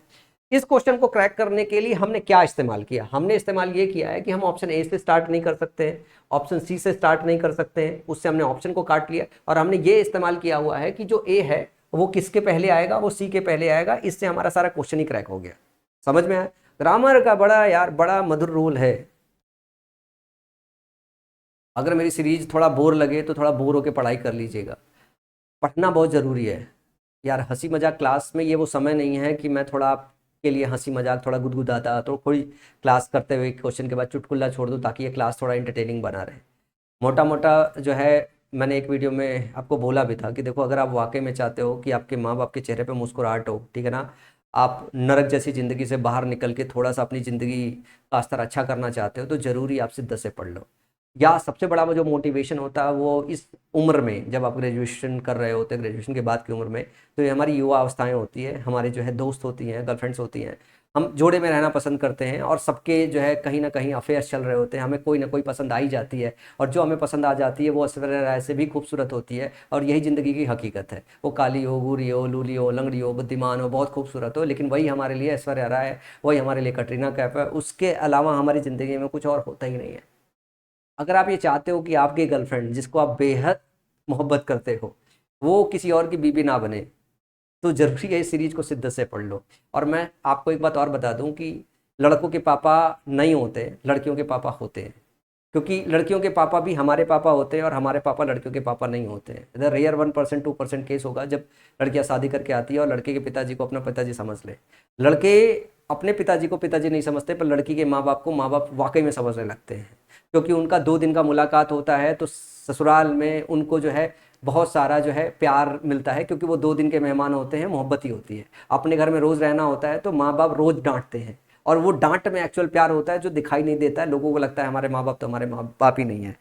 Speaker 1: इस क्वेश्चन को क्रैक करने के लिए हमने क्या इस्तेमाल किया, हमने इस्तेमाल ये किया है कि हम ऑप्शन ए से स्टार्ट नहीं कर सकते हैं, ऑप्शन सी से स्टार्ट नहीं कर सकते हैं, उससे हमने ऑप्शन को काट लिया, और हमने ये इस्तेमाल किया हुआ है कि जो ए है वो किसके पहले आएगा, वो सी के पहले आएगा। इससे हमारा सारा क्वेश्चन ही क्रैक हो गया। समझ में आया? ग्रामर का बड़ा यार बड़ा मधुर रोल है। अगर मेरी सीरीज थोड़ा बोर लगे तो थोड़ा बोर होकर पढ़ाई कर लीजिएगा, पढ़ना बहुत ज़रूरी है यार। हंसी मजाक क्लास में ये वो समय नहीं है कि मैं थोड़ा आपके लिए हंसी मजाक थोड़ा गुदगुदाता तो थोड़ी क्लास करते हुए क्वेश्चन के बाद चुटकुला छोड़ दूँ ताकि ये क्लास थोड़ा इंटरटेनिंग बना रहे। मोटा मोटा जो है, मैंने एक वीडियो में आपको बोला भी था कि देखो, अगर आप वाकई में चाहते हो कि आपके माँ बाप के चेहरे पे मुस्कुराहट हो, ठीक है ना, आप नरक जैसी ज़िंदगी से बाहर निकल के थोड़ा सा अपनी ज़िंदगी का स्तर अच्छा करना चाहते हो, तो ज़रूरी आप सिद्ध से पढ़ लो। या सबसे बड़ा जो मोटिवेशन होता है वो इस उम्र में, जब आप ग्रेजुएशन कर रहे होते हैं, ग्रेजुएशन के बाद की उम्र में, तो ये हमारी युवा अवस्थाएं होती है, हमारे जो है दोस्त होती हैं, गर्लफ्रेंड्स होती हैं, हम जोड़े में रहना पसंद करते हैं, और सबके जो है कहीं ना कहीं अफेयर्स चल रहे होते हैं, हमें कोई ना कोई पसंद आ ही जाती है, और जो हमें पसंद आ जाती है वो ऐश्वर्या राय से भी खूबसूरत होती है, और यही ज़िंदगी की हकीकत है। वो काली हो, गोरी हो, लूली हो, लंगड़ी हो, बुद्धिमान हो, बहुत खूबसूरत हो, लेकिन वही हमारे लिए ऐश्वर्या राय है, वही हमारे लिए कटरीना कैफ है। उसके अलावा हमारी ज़िंदगी में कुछ और होता ही नहीं है। अगर आप ये चाहते हो कि आपकी गर्लफ्रेंड जिसको आप बेहद मोहब्बत करते हो वो किसी और की बीबी ना बने, तो जरूरी है इस सीरीज को सिद्ध से पढ़ लो। और मैं आपको एक बात और बता दूं कि लड़कों के पापा नहीं होते, लड़कियों के पापा होते हैं। क्योंकि लड़कियों के पापा भी हमारे पापा होते हैं और हमारे पापा लड़कियों के पापा नहीं होते हैं। इधर रेयर 1% 2% केस होगा जब लड़कियां शादी करके आती है और लड़के के पिताजी को अपना पिताजी समझ ले। लड़के अपने पिताजी को पिताजी नहीं समझते, पर लड़की के माँ बाप को माँ बाप वाकई में समझने लगते हैं, क्योंकि उनका 2 दिन का मुलाकात होता है तो ससुराल में उनको जो है बहुत सारा जो है प्यार मिलता है, क्योंकि वो 2 दिन के मेहमान होते हैं, मोहब्बत ही होती है। अपने घर में रोज़ रहना होता है तो माँ बाप रोज़ डांटते हैं, और वो डांट में एक्चुअल प्यार होता है जो दिखाई नहीं देता है। लोगों को लगता है हमारे माँ बाप तो हमारे माँ बाप ही नहीं है।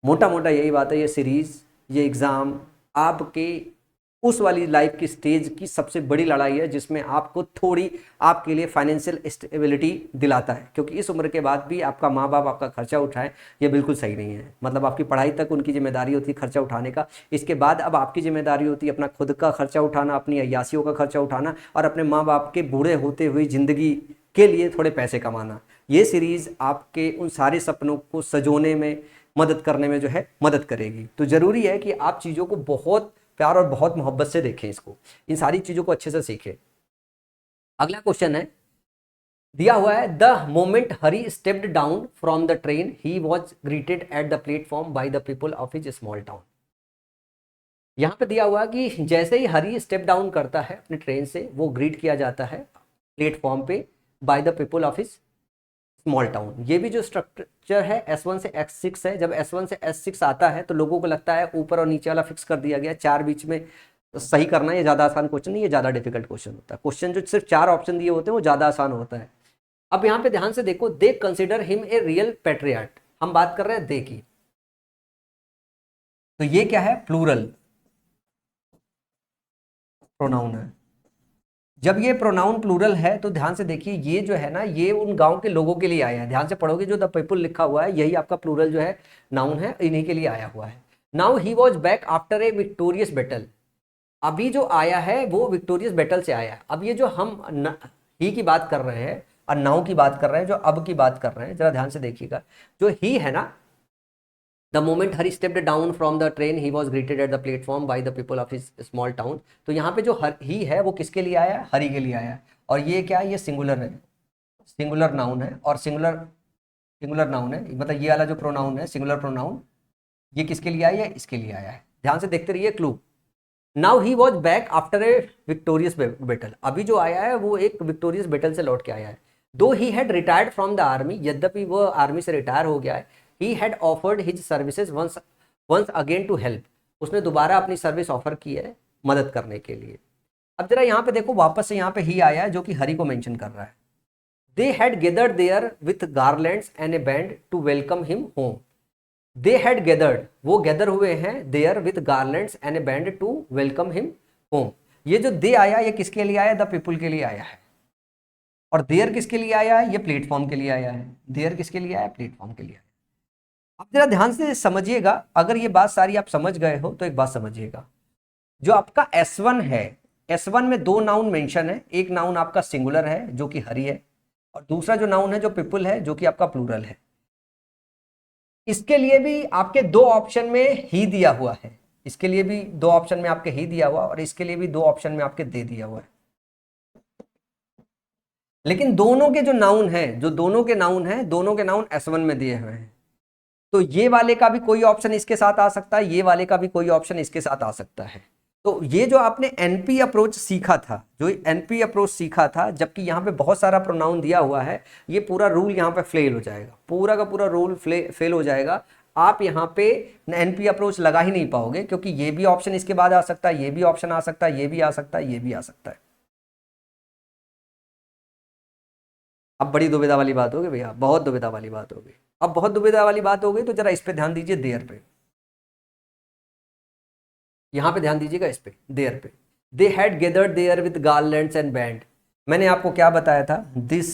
Speaker 1: मोटा मोटा यही बात है। ये सीरीज़, ये एग्ज़ाम आपके उस वाली लाइफ की स्टेज की सबसे बड़ी लड़ाई है जिसमें आपको थोड़ी आपके लिए फाइनेंशियल स्टेबिलिटी दिलाता है, क्योंकि इस उम्र के बाद भी आपका माँ बाप आपका खर्चा उठाए ये बिल्कुल सही नहीं है। मतलब आपकी पढ़ाई तक उनकी जिम्मेदारी होती है खर्चा उठाने का, इसके बाद अब आपकी जिम्मेदारी होती है अपना खुद का खर्चा उठाना, अपनी अय्यासियों का खर्चा उठाना, और अपने माँ बाप के बूढ़े होते हुए ज़िंदगी के लिए थोड़े पैसे कमाना। ये सीरीज़ आपके उन सारे सपनों को सजोने में मदद करने में जो है मदद करेगी। तो ज़रूरी है कि आप चीज़ों को बहुत प्यार और बहुत मोहब्बत से देखें, इसको, इन सारी चीज़ों को अच्छे से सीखें। अगला क्वेश्चन है, दिया हुआ है the moment Hari stepped down from the train he was greeted at the platform by the people of his small town. यहाँ पे दिया हुआ है कि जैसे ही हरी स्टेप डाउन करता है अपने ट्रेन से, वो ग्रीट किया जाता है प्लेटफॉर्म पे by the people of his small town. ये भी जो स्ट्रक्चर है S1 से S6 है। जब S1 से S6 आता है तो लोगों को लगता है ऊपर और नीचे वाला फिक्स कर दिया गया, 4 बीच में सही करना। ये ज़्यादा आसान क्वेश्चन नहीं, ये ज़्यादा डिफिकल्ट क्वेश्चन होता है। क्वेश्चन जो सिर्फ 4 ऑप्शन दिए होते हैं वो ज़्यादा आसान होता है। अब यहाँ पे ध्यान से देखो, they consider him a real patriot. हम बात कर रहे हैं दे की, तो ये क्या है, प्लूरल प्रोनाउन है। जब ये प्रोनाउन प्लूरल है तो ध्यान से देखिए, ये जो है ना, ये उन गांव के लोगों के लिए आया है। ध्यान से पढ़ोगे, जो द पीपल लिखा हुआ है यही आपका प्लूरल जो है नाउन है, इन्हीं के लिए आया हुआ है। Now he was back after a victorious battle. अभी जो आया है वो विक्टोरियस बैटल से आया है। अब ये जो हम ही की बात कर रहे हैं और नाउ की बात कर रहे हैं, जो अब की बात कर रहे हैं, जरा ध्यान से देखिएगा। जो ही है ना, the moment Hari stepped down from the train he was greeted at the platform by the people of his small town. तो यहाँ पे जो ही है वो किसके लिए आया है? हरी के लिए आया है। और ये क्या है? ये सिंगुलर है, सिंगुलर नाउन है। और सिंगुलर सिंगुलर नाउन है, मतलब ये वाला जो प्रोनाउन है सिंगुलर प्रोनाउन, ये किसके लिए आया है? इसके लिए आया है। ध्यान से देखते रहिए clue. Now he was back after a victorious battle. अभी जो आया है वो एक विक्टोरियस बैटल से लौट के आया है। Though he had retired from the army, यद्यपि वो आर्मी से रिटायर हो गया है। He had offered his services once again to help. उसने दोबारा अपनी सर्विस ऑफर की है मदद करने के लिए। अब जरा यहाँ पे देखो, वापस से यहाँ पे ही आया है जो कि हरी को मेंशन कर रहा है। They had gathered there with garlands and a band to welcome him home. They had gathered, वो गैदर हुए हैं there with garlands and a band to welcome him home. ये जो दे आया ये किसके लिए आया? द पीपुल के लिए आया है। और देयर किसके लिए आया है? ये प्लेटफॉर्म के लिए आया है। देयर किसके लिए आया? प्लेटफॉर्म के लिए आया। अब जरा ध्यान से समझिएगा, अगर ये बात सारी आप समझ गए हो तो एक बात समझिएगा। जो आपका S1 है, S1 में दो नाउन मेंशन है। एक नाउन आपका सिंगुलर है जो कि हरी है, और दूसरा जो नाउन है जो पीपल है जो कि आपका प्लूरल है। इसके लिए भी आपके दो ऑप्शन में ही दिया हुआ है, इसके लिए भी दो ऑप्शन में आपके ही दिया हुआ, और इसके लिए भी दो ऑप्शन में आपके दे दिया हुआ है। लेकिन दोनों के जो नाउन है, जो दोनों के नाउन है, दोनों के नाउन S1 में दिए हुए हैं। तो ये वाले का भी कोई ऑप्शन इसके साथ आ सकता है, ये वाले का भी कोई ऑप्शन इसके साथ आ सकता है। तो ये जो आपने एनपी अप्रोच सीखा था, जो एनपी अप्रोच सीखा था, जबकि यहाँ पे बहुत सारा प्रोनाउन दिया हुआ है, ये पूरा रूल यहाँ पे फेल हो जाएगा, पूरा का पूरा रूल फेल हो जाएगा। आप यहाँ पे एनपी अप्रोच लगा ही नहीं पाओगे, क्योंकि ये भी ऑप्शन इसके बाद आ सकता है, ये भी ऑप्शन आ सकता है, ये भी आ सकता है, ये भी आ सकता है। अब बड़ी दुविधा वाली बात होगी भैया, बहुत दुविधा वाली बात होगी। अब बहुत दुविधा वाली बात हो गई तो जरा इस पे ध्यान दीजिए, देयर पे। यहां पे ध्यान दीजिएगा, इस पे देयर पे। They had gathered there with garlands and band. मैंने आपको क्या बताया था? दिस,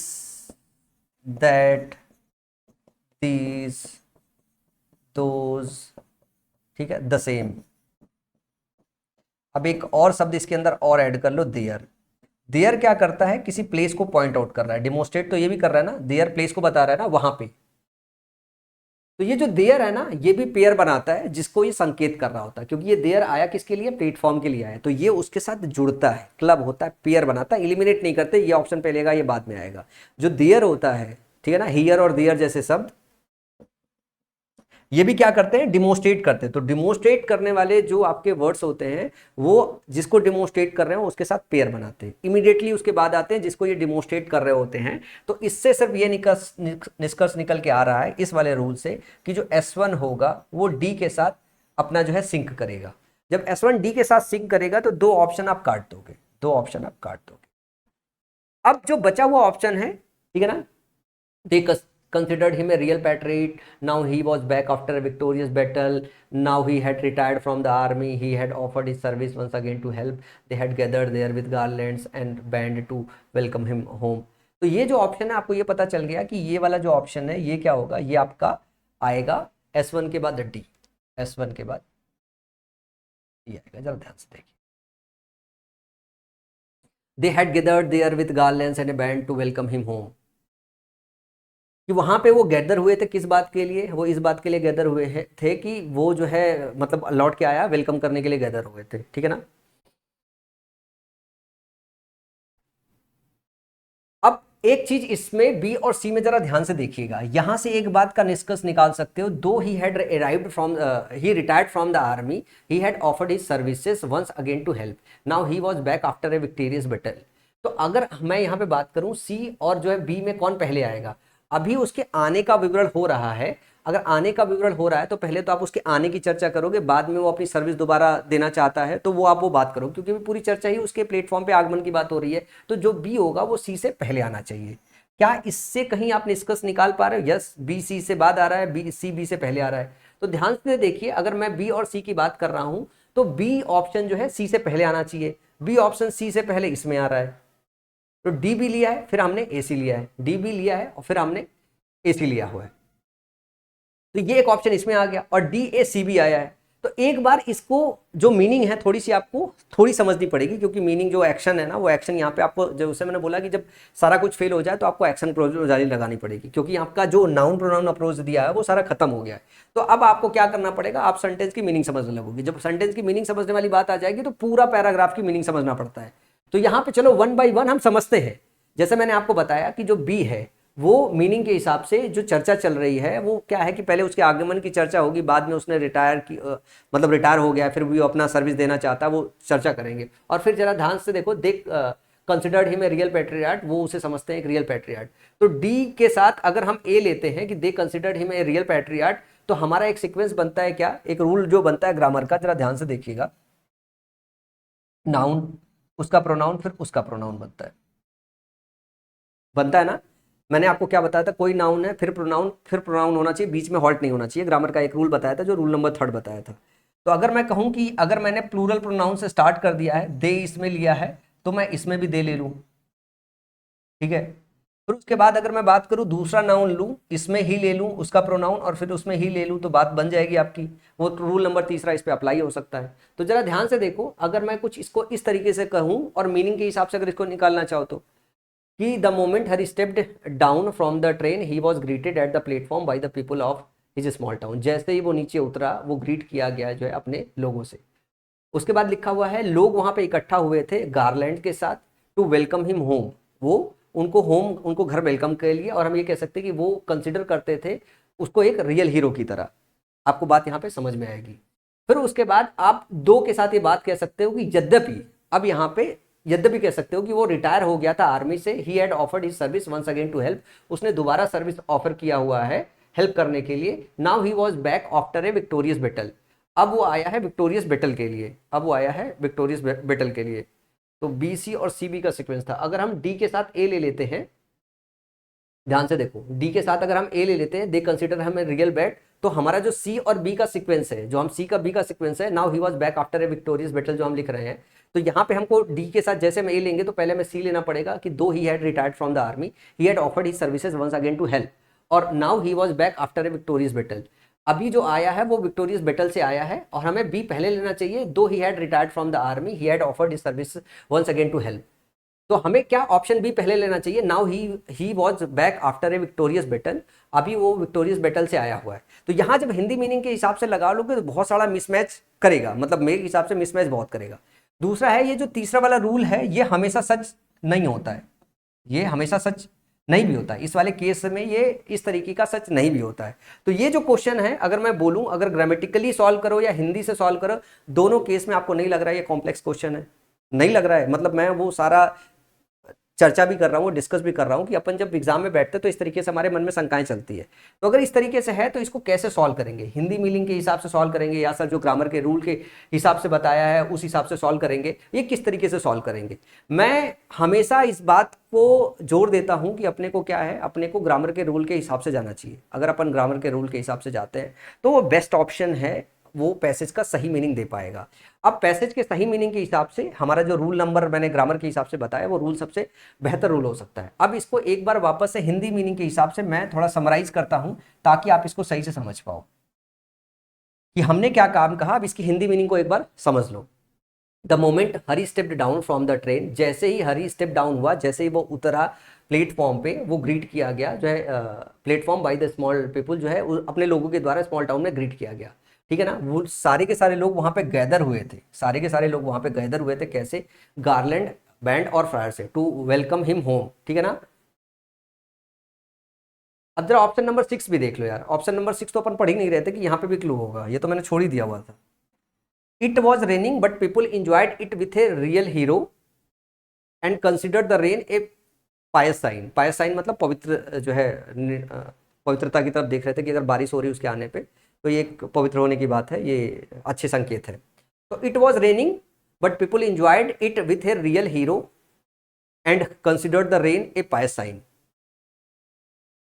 Speaker 1: दैट, दीज, दोज, ठीक है, द सेम। अब एक और शब्द इसके अंदर और ऐड कर लो, देयर। देयर क्या करता है? किसी प्लेस को पॉइंट आउट कर रहा है, डिमोस्ट्रेट तो ये भी कर रहा है ना, देयर प्लेस को बता रहा है ना, वहां पे। तो ये जो देयर है ना, ये भी पेयर बनाता है जिसको ये संकेत कर रहा होता है, क्योंकि ये देयर आया किसके लिए? प्लेटफॉर्म के लिए आया, तो ये उसके साथ जुड़ता है, क्लब होता है, पेयर बनाता है। एलिमिनेट नहीं करते, ये ऑप्शन पे लेगा, ये बाद में आएगा। जो देयर होता है, ठीक है ना, हियर और देयर जैसे शब्द, ये भी क्या करते हैं? डिमोस्ट्रेट करते हैं। तो डिमोस्ट्रेट करने वाले जो आपके वर्ड्स होते हैं, वो जिसको डिमोस्ट्रेट कर रहे हैं उसके साथ पेयर बनाते हैं, इमीडिएटली उसके बाद आते हैं जिसको ये डिमोस्ट्रेट कर रहे होते हैं। तो इससे सिर्फ ये निष्कर्ष निकल के आ रहा है इस वाले रूल से, कि जो S1 होगा वो D के साथ अपना जो है सिंक करेगा। जब S1 D के साथ सिंक करेगा तो दो ऑप्शन आप काट दोगे, दो ऑप्शन आप काट दोगे। अब जो बचा हुआ ऑप्शन है, ठीक है ना, they considered him a real patriot. Now he was back after a victorious battle. Now he had retired from the army. He had offered his service once again to help. They had gathered there with garlands and band to welcome him home. तो ये जो ऑप्शन है, आपको ये पता चल गया कि ये वाला जो ऑप्शन है ये क्या होगा? ये आपका आएगा S1 के बाद D, S1 के बाद ये आएगा। जरा ध्यान से देखिए। They had gathered there with garlands and a band to welcome him home. कि वहां पे वो गैदर हुए थे किस बात के लिए? वो इस बात के लिए गैदर हुए थे कि वो जो है मतलब लौट के आया, वेलकम करने के लिए गैदर हुए थे, ठीक है ना। अब एक चीज इसमें बी और सी में जरा ध्यान से देखिएगा, यहां से एक बात का निष्कर्ष निकाल सकते हो। Though he had arrived from, he retired from the army, he had offered his services once again to help, now he was back after a victorious battle. तो अगर मैं यहाँ पे बात करूं सी और जो है बी में कौन पहले आएगा? अभी उसके आने का विवरण हो रहा है। अगर आने का विवरण हो रहा है तो पहले तो आप उसके आने की चर्चा करोगे, बाद में वो अपनी सर्विस दोबारा देना चाहता है तो वो आप वो बात करोगे, क्योंकि पूरी चर्चा ही उसके प्लेटफॉर्म पे आगमन की बात हो रही है। तो जो बी होगा वो सी से पहले आना चाहिए। क्या इससे कहीं आप निष्कर्ष निकाल पा रहे हो? यस, बी सी से बाद आ रहा है, बी सी बी से पहले आ रहा है। तो ध्यान से देखिए, अगर मैं बी और सी की बात कर रहा हूं तो बी ऑप्शन जो है सी से पहले आना चाहिए। बी ऑप्शन सी से पहले इसमें आ रहा है, तो डी भी लिया है, फिर हमने ए सी लिया है, डी भी लिया है और फिर हमने ए सी लिया हुआ है। तो ये एक ऑप्शन इसमें आ गया, और डी ए सी भी आया है। तो एक बार इसको जो मीनिंग है थोड़ी सी आपको थोड़ी समझनी पड़ेगी, क्योंकि मीनिंग जो एक्शन है ना, वो एक्शन यहाँ पे आपको, जैसे मैंने बोला कि जब सारा कुछ फेल हो जाए तो आपको एक्शन प्रोजाली लगानी पड़ेगी, क्योंकि आपका जो नाउन प्रोनाउन अप्रोच दिया है वो सारा खत्म हो गया है। तो अब आपको क्या करना पड़ेगा, आप सेंटेंस की मीनिंग समझने लगोगे। जब सेंटेंस की मीनिंग समझने वाली बात आ जाएगी तो पूरा पैराग्राफ की मीनिंग समझना पड़ता है। तो यहाँ पे चलो वन बाई वन हम समझते हैं। जैसे मैंने आपको बताया कि जो बी है वो मीनिंग के हिसाब से जो चर्चा चल रही है वो क्या है कि पहले उसके आगमन की चर्चा होगी, बाद में उसने रिटायर की मतलब रिटायर हो गया, फिर भी वो अपना सर्विस देना चाहता है, वो चर्चा करेंगे। और फिर जरा ध्यान से देखो, देख considered him a real patriot, वो उसे समझते हैं एक रियल पैट्रियाट। तो डी के साथ अगर हम ए लेते हैं कि दे considered him a real patriot, तो हमारा एक सीक्वेंस बनता है क्या, एक रूल जो बनता है ग्रामर का, जरा ध्यान से देखिएगा। नाउन, उसका प्रोनाउन, फिर उसका प्रोनाउन बनता है ना। मैंने आपको क्या बताया था, कोई नाउन है फिर प्रोनाउन होना चाहिए, बीच में हॉल्ट नहीं होना चाहिए। ग्रामर का एक रूल बताया था, जो रूल नंबर 3 बताया था। तो अगर मैं कहूं कि अगर मैंने प्लूरल प्रोनाउन से स्टार्ट कर दिया है, दे इसमें लिया है, तो मैं इसमें भी दे ले लूं, ठीक है। फिर उसके बाद अगर मैं बात करूं दूसरा नाउन लूं, इसमें ही ले लूं उसका प्रोनाउन और फिर उसमें ही ले लूं, तो बात बन जाएगी आपकी। वो रूल नंबर 3 इस पे अप्लाई हो सकता है। तो जरा ध्यान से देखो, अगर मैं कुछ इसको इस तरीके से कहूं और मीनिंग के हिसाब से अगर इसको निकालना चाहो तो, कि the moment Hari stepped down from the train he was greeted at the platform by the people of his small town. जैसे ही वो नीचे उतरा, वो ग्रीट किया गया जो है अपने लोगों से। उसके बाद लिखा हुआ है, लोग वहां पे इकट्ठा हुए थे गारलैंड के साथ, टू वेलकम हिम होम। वो उनको घर वेलकम के लिए, और हम ये कह सकते हैं कि वो कंसिडर करते थे उसको एक रियल हीरो की तरह। आपको बात यहाँ पे समझ में आएगी। फिर उसके बाद आप दो के साथ ये बात कह सकते हो कि यद्यपि, अब यहाँ पे यद्यपि कह सकते हो कि वो रिटायर हो गया था आर्मी से, he had offered his service once again to help. उसने दोबारा सर्विस ऑफर किया हुआ है हेल्प करने के लिए। Now he was back after a victorious battle. अब वो आया है विक्टोरियस बैटल के लिए, अब वो आया है विक्टोरियस बैटल के लिए। तो बी सी और सी बी का सीक्वेंस था। अगर हम डी के साथ ए ले लेते हैं, ध्यान से देखो, डी के साथ अगर हम ए ले लेते हैं, दे कंसीडर हम रियल बैट, तो हमारा जो सी और बी का सीक्वेंस है, जो हम सी का बी का सीक्वेंस है, now he was back after a victorious battle जो हम लिख रहे हैं, तो यहाँ पे हमको डी के साथ जैसे हम ए लेंगे तो पहले हमें सी लेना पड़ेगा कि though he had retired from the army, he had offered his services once again to help, और now he was back after a victorious battle. अभी जो आया है वो विक्टोरियस बैटल से आया है, और हमें बी पहले लेना चाहिए, though he had retired from the army, he had offered his service once again to help. तो हमें क्या ऑप्शन बी पहले लेना चाहिए, now he was back after a victorious battle. अभी वो विक्टोरियस बैटल से आया हुआ है। तो यहां जब हिंदी मीनिंग के हिसाब से लगा लोगे तो बहुत सारा मिसमैच करेगा, मतलब मेरे हिसाब से मिसमैच बहुत करेगा। दूसरा है, ये जो तीसरा वाला रूल है ये हमेशा सच नहीं होता है, ये हमेशा सच नहीं भी होता है। इस वाले केस में ये इस तरीके का सच नहीं भी होता है। तो ये जो क्वेश्चन है, अगर मैं बोलूं, अगर ग्रामेटिकली सॉल्व करो या हिंदी से सॉल्व करो, दोनों केस में आपको नहीं लग रहा है ये कॉम्प्लेक्स क्वेश्चन है, नहीं लग रहा है। मतलब मैं वो सारा चर्चा भी कर रहा हूँ, डिस्कस भी कर रहा हूँ कि अपन जब एग्जाम में बैठते हैं तो इस तरीके से हमारे मन में शंकाएं चलती है। तो अगर इस तरीके से है तो इसको कैसे सॉल्व करेंगे, हिंदी मीनिंग के हिसाब से सॉल्व करेंगे या सर जो ग्रामर के रूल के हिसाब से बताया है उस हिसाब से सॉल्व करेंगे, ये किस तरीके से सॉल्व करेंगे। मैं हमेशा इस बात को जोर देता हूं कि अपने को क्या है, अपने को ग्रामर के रूल के हिसाब से जाना चाहिए। अगर अपन ग्रामर के रूल के हिसाब से जाते हैं तो वो बेस्ट ऑप्शन है, वो पैसेज का सही मीनिंग दे पाएगा। अब पैसेज के सही मीनिंग के हिसाब से हमारा जो रूल नंबर मैंने ग्रामर के हिसाब से बताया वो रूल सबसे बेहतर रूल हो सकता है। अब इसको एक बार वापस से हिंदी मीनिंग के हिसाब से मैं थोड़ा समराइज करता हूं ताकि आप इसको सही से समझ पाओ कि हमने क्या काम कहा। अब इसकी हिंदी मीनिंग को एक बार समझ लो। The moment Hari stepped down from the train, जैसे ही हरी स्टेप डाउन हुआ, जैसे ही वो उतरा प्लेटफॉर्म पे, वो ग्रीट किया गया जो है platform by the small people, जो है अपने लोगों के द्वारा स्मॉल टाउन में ग्रीट किया गया, ठीक है ना। वो सारे के सारे लोग वहां पे गैदर हुए थे, सारे के सारे लोग वहां पे गैदर हुए थे कैसे, गार्लैंड बैंड और फ्लायर से, टू वेलकम हिम होम, ठीक है ना। अब जरा ऑप्शन नंबर 6 भी देख लो यार। ऑप्शन नंबर 6 तो अपन पढ़ ही नहीं रहे थे कि यहाँ पे भी क्लू होगा, ये तो मैंने छोड़ ही दिया हुआ था। It was raining but people enjoyed it with a real hero and considered the rain a pious sign. Pious sign मतलब पवित्र जो है, पवित्रता की तरफ देख रहे थे कि अगर बारिश हो रही है उसके आने पे तो ये एक पवित्र होने की बात है, ये अच्छे संकेत है। तो it was raining but people enjoyed it with a real hero and considered the rain a pious sign.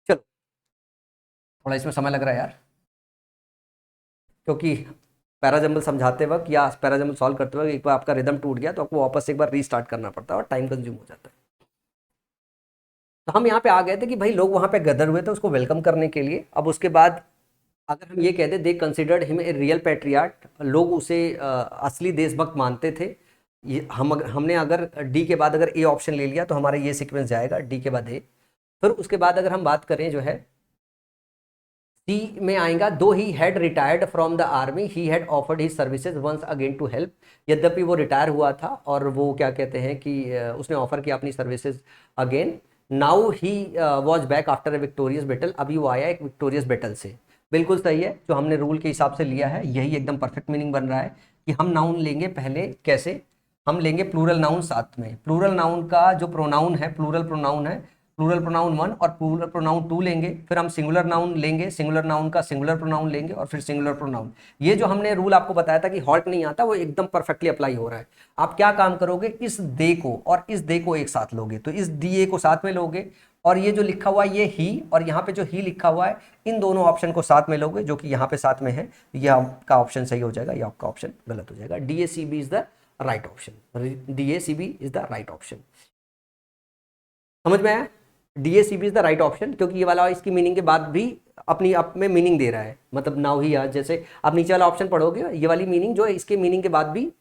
Speaker 1: चलो, थोड़ा इसमें समय लग रहा है यार, क्योंकि पैराजम्बल समझाते वक्त या पैराजम्बल सॉल्व करते वक्त एक बार आपका रिदम टूट गया तो आपको वापस एक बार रीस्टार्ट करना पड़ता है और टाइम कंज्यूम हो जाता है। तो हम यहाँ पे आ गए थे कि भाई लोग वहां पे गदर हुए थे उसको वेलकम करने के लिए। अब उसके बाद अगर हम ये कह दें दे considered him a real patriot, लोग उसे असली देशभक्त मानते थे, ये हमने अगर डी के बाद अगर ए ऑप्शन ले लिया तो हमारा ये सीक्वेंस जाएगा डी के बाद ए। फिर उसके बाद अगर हम बात करें जो है सी में आएगा, though he had retired from the army he had offered his services once again to help, यद्यपि वो रिटायर हुआ था और वो क्या कहते हैं कि उसने ऑफर किया अपनी services again. Now he was back after a victorious battle, अभी वो आया एक विक्टोरियस बैटल से। बिल्कुल सही है, जो हमने रूल के हिसाब से लिया है यही एकदम परफेक्ट मीनिंग बन रहा है कि हम नाउन लेंगे पहले, कैसे हम लेंगे प्लूरल नाउन साथ में। प्लूरल नाउन का जो प्रोनाउन है प्लूरल प्रोनाउन है, प्लूरल प्रोनाउन 1 और प्लूरल प्रोनाउन 2 लेंगे, फिर हम सिंगुलर नाउन लेंगे, सिंगुलर नाउन का सिंगुलर प्रोनाउन लेंगे और फिर सिंगुलर प्रोनाउन। ये जो हमने रूल आपको बताया था कि हॉल्ट नहीं आता, वो एकदम परफेक्टली अप्लाई हो रहा है। आप क्या काम करोगे, इस दे को और इस दे को एक साथ लोगे, तो इस डी ए को साथ में लोगे और ये जो लिखा हुआ है ये ही और यहाँ पे जो ही लिखा हुआ है इन दोनों ऑप्शन को साथ में लोगे, जो कि यहाँ पे साथ में है, ये आपका ऑप्शन सही हो जाएगा, ये आपका ऑप्शन गलत हो जाएगा। D A C B is the right option, D A C B is the right option. समझ में आया? DACB is the right option, क्योंकि ये वाला इसकी मीनिंग के बाद भी अपनी आप में मीनिंग दे रहा है, मतलब नाउ ही आज, जैसे आप नीचे वाला ऑप्शन पढ़ोगे ये वाली मीनिंग जो है इसके मीनिंग के बाद भी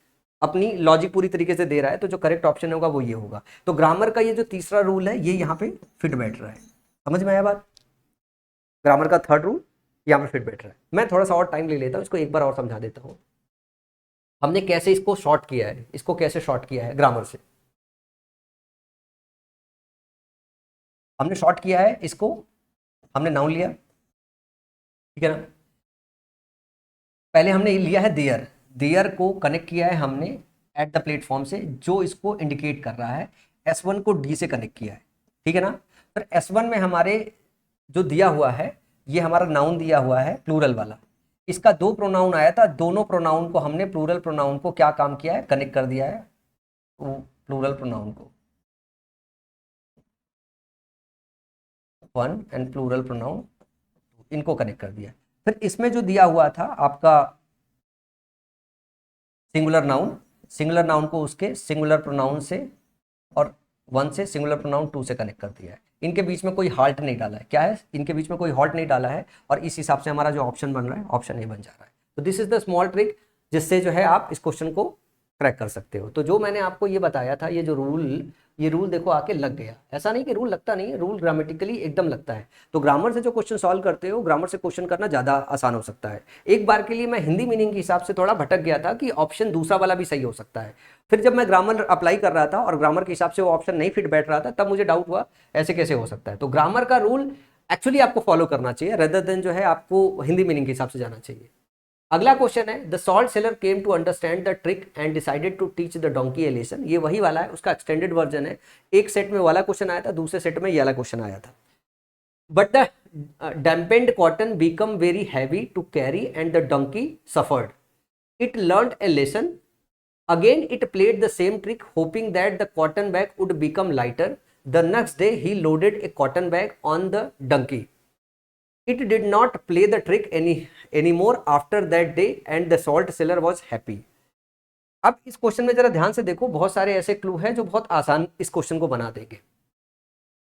Speaker 1: अपनी लॉजिक पूरी तरीके से दे रहा है, तो जो करेक्ट ऑप्शन होगा वो ये होगा। तो ग्रामर का ये जो तीसरा रूल है ये यहाँ पे फिट बैठ रहा है। समझ में आया बात? ग्रामर का थर्ड रूल यहाँ पे फिट बैठ रहा है। मैं थोड़ा सा और टाइम ले लेता हूँ, इसको एक बार और समझा देता हूँ हमने कैसे इसको शॉर्ट किया है, इसको कैसे शॉर्ट किया है ग्रामर से। हमने शॉर्ट किया है इसको, हमने नाउन लिया, ठीक है ना, पहले हमने लिया है देयर, देयर को कनेक्ट किया है हमने एट द प्लेटफॉर्म से, जो इसको इंडिकेट कर रहा है। S1 को D से कनेक्ट किया है, ठीक है ना। फिर S1 में हमारे जो दिया हुआ है ये हमारा नाउन दिया हुआ है प्लूरल वाला, इसका दो प्रोनाउन आया था, दोनों प्रोनाउन को हमने प्लूरल प्रोनाउन को क्या काम किया है, कनेक्ट कर दिया है प्लूरल प्रोनाउन को, वन एंड प्लूरल प्रोनाउन इनको कनेक्ट कर दिया। फिर इसमें जो दिया हुआ था आपका सिंगुलर नाउन, सिंगुलर नाउन को उसके सिंगुलर प्रोनाउन से और 1 से सिंगुलर प्रोनाउन 2 से कनेक्ट कर दिया है। इनके बीच में कोई हॉल्ट नहीं डाला है, क्या है, इनके बीच में कोई हॉल्ट नहीं डाला है और इस हिसाब से हमारा जो ऑप्शन बन रहा है ऑप्शन ए बन जा रहा है। तो this is the small trick जिससे जो है आप इस क्वेश्चन को क्रैक कर सकते हो। तो जो मैंने आपको ये बताया था, ये जो रूल, ये रूल देखो आके लग गया। ऐसा नहीं कि रूल लगता नहीं है, रूल ग्रामेटिकली एकदम लगता है। तो ग्रामर से जो क्वेश्चन सॉल्व करते हो, ग्रामर से क्वेश्चन करना ज़्यादा आसान हो सकता है। एक बार के लिए मैं हिंदी मीनिंग के हिसाब से थोड़ा भटक गया था कि ऑप्शन दूसरा वाला भी सही हो सकता है। फिर जब मैं ग्रामर अप्लाई कर रहा था और ग्रामर के हिसाब से वो ऑप्शन नहीं फिट बैठ रहा था, तब मुझे डाउट हुआ ऐसे कैसे हो सकता है। तो ग्रामर का रूल एक्चुअली आपको फॉलो करना चाहिए, रेदर देन जो है आपको हिंदी मीनिंग के हिसाब से जाना चाहिए। अगला क्वेश्चन है, the salt seller came to understand the trick and decided to teach the donkey a lesson. ये वही वाला है, उसका एक्सटेंडेड वर्जन है। एक सेट में वाला क्वेश्चन आया था, दूसरे सेट में ये वाला क्वेश्चन आया था। But the dampened cotton become very heavy to carry and the donkey suffered. It learned a lesson. Again it played the same trick hoping that the cotton bag would become lighter. The next day he loaded a cotton bag on the donkey. It did not play the trick anymore after that day and the salt seller was happy. अब इस क्वेश्चन में जरा ध्यान से देखो, बहुत सारे ऐसे क्लू हैं जो बहुत आसान इस क्वेश्चन को बना देंगे।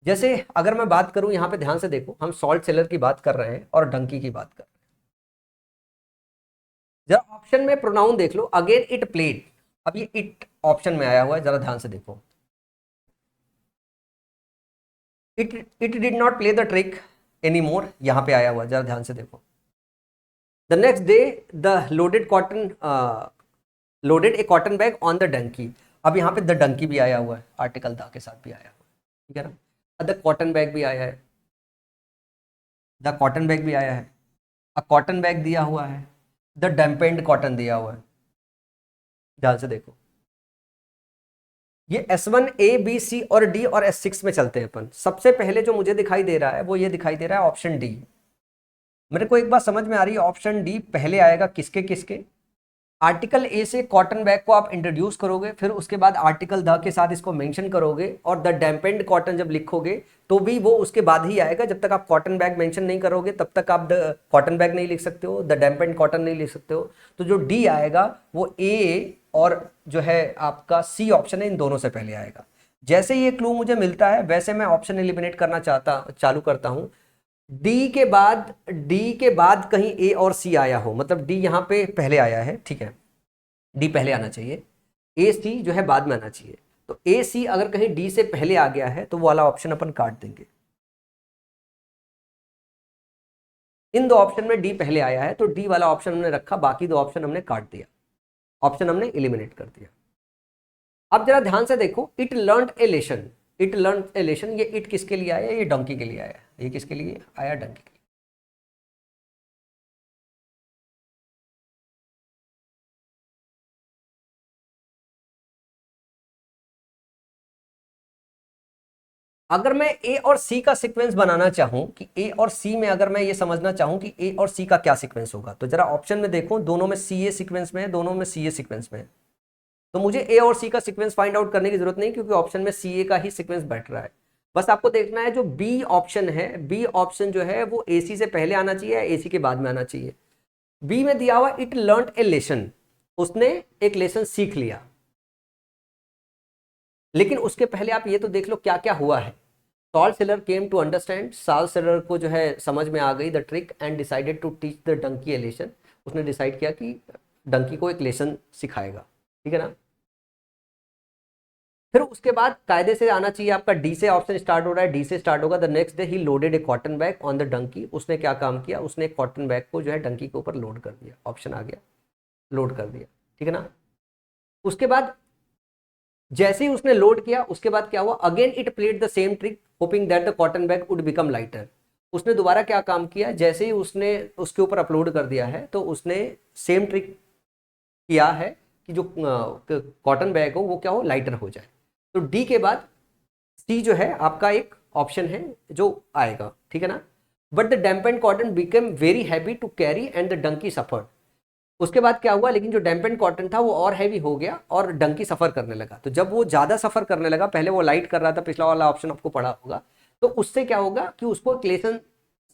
Speaker 1: जैसे अगर मैं बात करूं, यहां पे ध्यान से देखो, हम सॉल्ट सेलर की बात कर रहे हैं और डंकी की बात कर रहे हैं। जरा ऑप्शन में प्रोनाउन देख लो, अगेन इट प्लेड, अब ये इट ऑप्शन में आया हुआ है, जरा ध्यान से देखो। It did not play the trick any more, यहां पे आया हुआ है, जरा ध्यान से देखो। The next day the loaded a cotton bag on the donkey. अब यहाँ पे द डंकी भी आया हुआ है, आर्टिकल द के साथ भी आया हुआ है, ठीक है ना। द कॉटन बैग भी आया है, द कॉटन बैग भी आया है, अ कॉटन बैग दिया हुआ है, द डैम्पेंड कॉटन दिया हुआ है। ध्यान से देखो, ये S1 A B C और D और S6 में चलते हैं अपन। सबसे पहले जो मुझे दिखाई दे रहा है वो ये दिखाई दे रहा है ऑप्शन डी। मेरे को एक बात समझ में आ रही है, ऑप्शन डी पहले आएगा किसके किसके, आर्टिकल ए से कॉटन बैग को आप इंट्रोड्यूस करोगे, फिर उसके बाद आर्टिकल द के साथ इसको मेंशन करोगे और द डैम्पेंड कॉटन जब लिखोगे तो भी वो उसके बाद ही आएगा। जब तक आप कॉटन बैग मेंशन नहीं करोगे तब तक आप द कॉटन बैग नहीं लिख सकते हो, द डैम्पेंड कॉटन नहीं लिख सकते हो। तो जो डी आएगा वो ए और जो है आपका सी ऑप्शन है, इन दोनों से पहले आएगा। जैसे ये क्लू मुझे मिलता है वैसे मैं ऑप्शन एलिमिनेट करना चालू करता हूँ। डी के बाद कहीं ए और सी आया हो, मतलब डी यहाँ पे पहले आया है, ठीक है, डी पहले आना चाहिए, ए सी जो है बाद में आना चाहिए। तो ए सी अगर कहीं डी से पहले आ गया है तो वो वाला ऑप्शन अपन काट देंगे। इन दो ऑप्शन में डी पहले आया है तो डी वाला ऑप्शन हमने रखा, बाकी दो ऑप्शन हमने काट दिया, ऑप्शन हमने एलिमिनेट कर दिया। अब जरा ध्यान से देखो, it learn A lesson, it learn A lesson, ये इट किसके लिए आया, ये डंकी के लिए आया, ये किसके लिए आया, डंकी के लिए। अगर मैं ए और सी का सीक्वेंस बनाना चाहूं कि ए और सी में, अगर मैं ये समझना चाहूं कि ए और सी का क्या सीक्वेंस होगा, तो जरा ऑप्शन में देखो, दोनों में सी ए सीक्वेंस में है, दोनों में सी ए सीक्वेंस में है। तो मुझे ए और सी का सीक्वेंस फाइंड आउट करने की जरूरत नहीं, क्योंकि ऑप्शन में सी ए का ही सीक्वेंस बैठ रहा है। बस आपको देखना है जो बी ऑप्शन है, बी ऑप्शन जो है वो ए सी से पहले आना चाहिए या ए सी के बाद में आना चाहिए। बी में दिया हुआ इट लर्न ए लेसन, उसने एक लेसन सीख लिया, लेकिन उसके पहले आप ये तो देख लो क्या क्या हुआ है। Salt seller came to understand, salt seller को जो है समझ में आ गई the trick and decided to teach the donkey a lesson, उसने डिसाइड किया कि डंकी को एक लेसन सिखाएगा, ठीक है ना। फिर उसके बाद कायदे से आना चाहिए आपका डी से, ऑप्शन स्टार्ट हो रहा है, डी से स्टार्ट होगा। The next day he loaded a cotton bag on the donkey, उसने क्या काम किया, उसने एक कॉटन बैग को जो है डंकी के ऊपर लोड कर दिया, ऑप्शन आ गया, लोड कर दिया, ठीक है ना। उसके बाद जैसे ही उसने लोड किया, उसके बाद क्या हुआ, again it played the same trick hoping that the cotton bag would become lighter. उसने दोबारा क्या काम किया, जैसे ही उसने उसके ऊपर अपलोड कर दिया है तो उसने सेम ट्रिक किया है कि जो कॉटन बैग हो वो क्या हो, लाइटर हो जाए। तो डी के बाद सी जो है आपका एक ऑप्शन है जो आएगा, ठीक है ना। But the dampened cotton became very heavy to carry and the donkey suffered. उसके बाद क्या हुआ, लेकिन जो डैम्पेंड कॉटन था वो और हैवी हो गया और डंकी सफर करने लगा। तो जब वो ज्यादा सफर करने लगा, पहले वो लाइट कर रहा था, पिछला वाला ऑप्शन आपको पढ़ा होगा, तो उससे क्या होगा कि उसको एक लेसन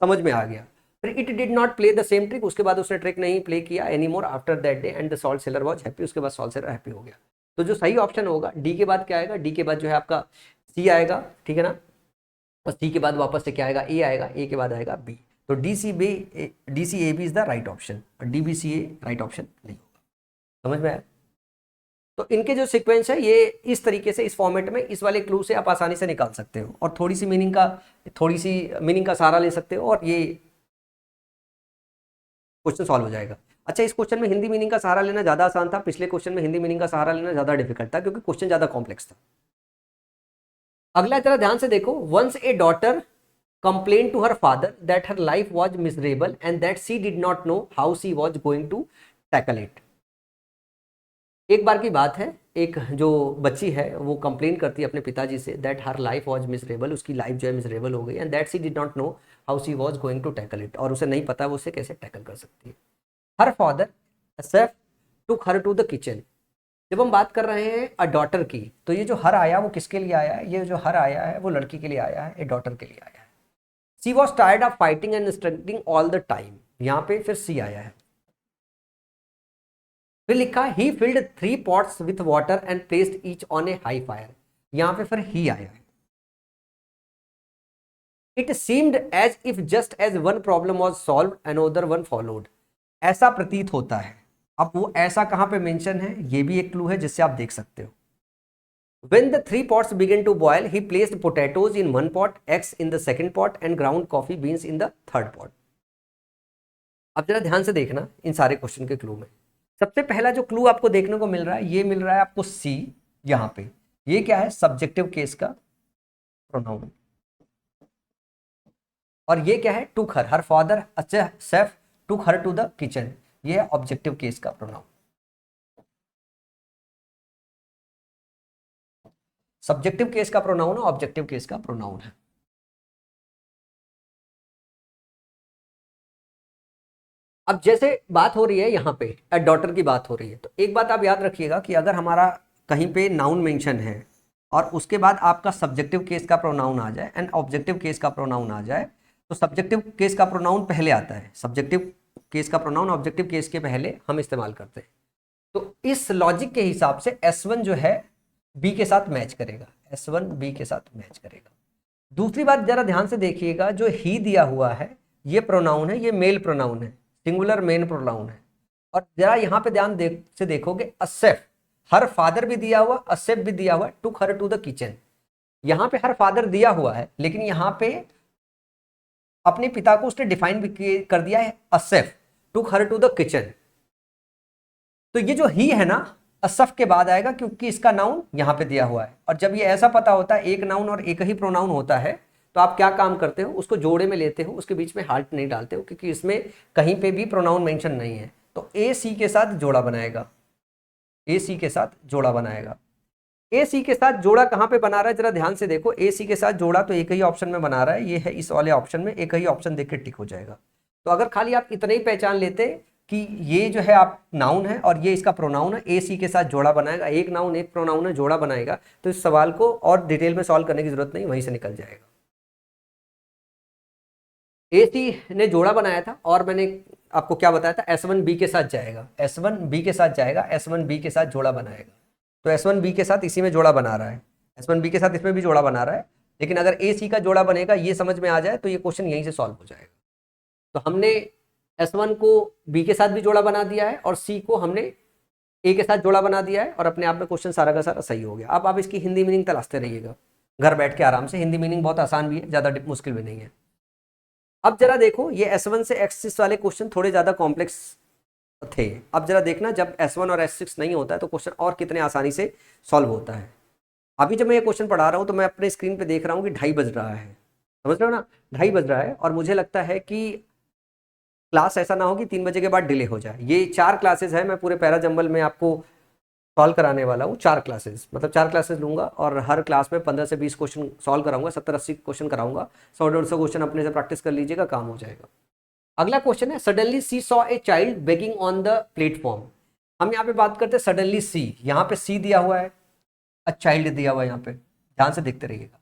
Speaker 1: समझ में आ गया। फिर it did not play the same trick, उसके बाद उसने ट्रिक नहीं प्ले किया any more after that day and the salt seller was happy, उसके बाद सॉल्ट सेलर हैप्पी हो गया। तो जो सही ऑप्शन होगा डी के बाद क्या आएगा, डी के बाद जो है आपका सी आएगा, ठीक है ना। और सी के बाद वापस से क्या आएगा, ए आएगा, ए के बाद आएगा बी। तो D C A B is the right option, और D B C A right option नहीं होगा। समझ में आया। तो इनके जो सीक्वेंस है ये इस तरीके से, इस फॉर्मेट में, इस वाले क्लू से आप आसानी से निकाल सकते हो और थोड़ी सी मीनिंग का सहारा ले सकते हो और ये क्वेश्चन सॉल्व हो जाएगा। अच्छा, इस क्वेश्चन में हिंदी मीनिंग का सहारा लेना ज्यादा आसान था, पिछले क्वेश्चन में हिंदी मीनिंग का सहारा लेना ज्यादा डिफिकल्ट था क्योंकि क्वेश्चन ज्यादा कॉम्प्लेक्स था। अगला जरा ध्यान से देखो, once a daughter complained to her father that her life was miserable and that she did not know how she was going to tackle it। एक बार की बात है, एक जो बच्ची है वो कंप्लेन करती है अपने पिताजी से that her life was miserable, उसकी लाइफ जो है मिजरेबल हो गई, and that she did not know how she was going to tackle it, और उसे नहीं पता वो उसे कैसे टैकल कर सकती है। Her father safe took her to the kitchen. जब हम बात कर रहे हैं अ डॉटर की, तो ये जो हर आया वो किसके लिए आया है, ये जो हर आया है वो लड़की के लिए आया है, ए डॉटर के लिए आया है। She was tired of fighting and struggling all the time, यहां पे फिर सी आया है। फिर लिखा he filled 3 pots with water and placed each on a high fire, यहां पे फिर ही आया है। It seemed as if just as one problem was solve another one followed, ऐसा प्रतीत होता है। अब वो ऐसा कहां पे मेंशन है, ये भी एक क्लू है जिससे आप देख सकते हो। When the 3 pots began to boil, he placed potatoes in one pot, eggs in the second pot, and ground coffee beans in the third pot. अब जरा ध्यान से देखना इन सारे क्वेश्चन के क्लू में। सबसे पहला जो क्लू आपको देखने को मिल रहा है, ये मिल रहा है आपको सी यहां पे। ये क्या है, सब्जेक्टिव केस का प्रोनाउन। और ये क्या है, टुक हर फादर अच्छा safe took her to the kitchen, ये है ऑब्जेक्टिव केस का प्रोनाउन। सब्जेक्टिव केस का प्रोनाउन है, ऑब्जेक्टिव केस का प्रोनाउन है। अब जैसे बात हो रही है यहाँ पे ए डॉटर की बात हो रही है, तो एक बात आप याद रखिएगा कि अगर हमारा कहीं पे नाउन मेंशन है और उसके बाद आपका सब्जेक्टिव केस का प्रोनाउन आ जाए एंड ऑब्जेक्टिव केस का प्रोनाउन आ जाए, तो सब्जेक्टिव केस का प्रोनाउन पहले आता है। सब्जेक्टिव केस का प्रोनाउन ऑब्जेक्टिव केस के पहले हम इस्तेमाल करते हैं। तो इस लॉजिक के हिसाब से S1 जो है बी के साथ मैच करेगा, S1 बी के साथ मैच करेगा। दूसरी बात जरा ध्यान से देखिएगा, जो ही दिया हुआ है ये प्रोनाउन है, ये मेल प्रोनाउन है, सिंगुलर मेन प्रोनाउन है। और जरा यहाँ पे ध्यान से देखोगे, असेफ, हर फादर भी दिया हुआ, असेफ भी दिया हुआ, टुक हर टू द किचन। यहाँ पे हर फादर दिया हुआ है, लेकिन यहाँ पे अपने पिता को उसने डिफाइन भी कर दिया है, असेफ टुक हर टू द किचन। तो ये जो ही है ना, असफ के बाद आएगा, क्योंकि इसका नाउन यहां पे दिया हुआ है। और जब ये ऐसा पता होता है, एक नाउन और एक ही प्रोनाउन होता है, तो आप क्या काम करते हो, उसको जोड़े में लेते हो, उसके बीच में हार्ट नहीं डालते हो, क्योंकि इसमें कहीं पे भी प्रोनाउन मेंशन नहीं है। तो ए सी के साथ जोड़ा बनाएगा, ए सी के साथ जोड़ा बनाएगा। ए सी के साथ जोड़ा कहां पे बना रहा है, जरा ध्यान से देखो। ए सी के साथ जोड़ा तो एक ही ऑप्शन में बना रहा है, ये है इस वाले ऑप्शन में, एक ही ऑप्शन देख के टिक हो जाएगा। तो अगर खाली आप इतना ही पहचान लेते कि ये जो है आप नाउन है और ये इसका प्रोनाउन है, ए सी के साथ जोड़ा बनाएगा, एक नाउन एक प्रोनाउन है, जोड़ा बनाएगा, तो इस सवाल को और डिटेल में सॉल्व करने की जरूरत नहीं, वहीं से निकल जाएगा। ए सी ने जोड़ा बनाया था, और मैंने आपको क्या बताया था, एस वन बी के साथ जाएगा, एस वन बी के साथ जाएगा, एस वन बी के साथ जोड़ा बनाएगा। तो एस वन बी के साथ इसी में जोड़ा बना रहा है, एस वन बी के साथ इसमें भी जोड़ा बना रहा है। लेकिन अगर ए सी का जोड़ा बनेगा, ये समझ में आ जाए, तो ये क्वेश्चन यहीं से सॉल्व हो जाएगा। तो हमने एस वन को बी के साथ भी जोड़ा बना दिया है, और सी को हमने ए के साथ जोड़ा बना दिया है, और अपने आप में क्वेश्चन सारा का सारा सही हो गया। अब आप इसकी हिंदी मीनिंग तलाशते रहिएगा घर बैठ के आराम से, हिंदी मीनिंग बहुत आसान भी है, ज़्यादा मुश्किल भी नहीं है। अब जरा देखो, ये S1 से S6 वाले क्वेश्चन थोड़े ज़्यादा कॉम्प्लेक्स थे। अब जरा देखना, जब S1 और S6 नहीं होता है तो क्वेश्चन और कितने आसानी से सॉल्व होता है। अभी जब मैं ये क्वेश्चन पढ़ा रहा हूँ तो मैं अपने स्क्रीन पे देख रहा हूँ कि 2:30 बज रहा है, समझ रहे हो ना, 2:30 बज रहा है, और मुझे लगता है कि क्लास ऐसा ना हो कि 3 बजे के बाद डिले हो जाए। ये 4 क्लासेज है, मैं पूरे पैरा जंबल में आपको सॉल्व कराने वाला हूँ। 4 क्लासेस मतलब 4 क्लासेस लूंगा, और हर क्लास में 15 से 20 क्वेश्चन सॉल्व कराऊंगा, 70-80 क्वेश्चन कराऊंगा। 100-150 क्वेश्चन अपने से प्रैक्टिस कर लीजिएगा, काम हो जाएगा। अगला क्वेश्चन है, suddenly she saw a child begging on the platform. हम यहाँ पे बात करते हैं सडनली सी, यहाँ पे सी दिया हुआ है, अ चाइल्ड दिया हुआ है, यहाँ पे ध्यान से देखते रहिएगा।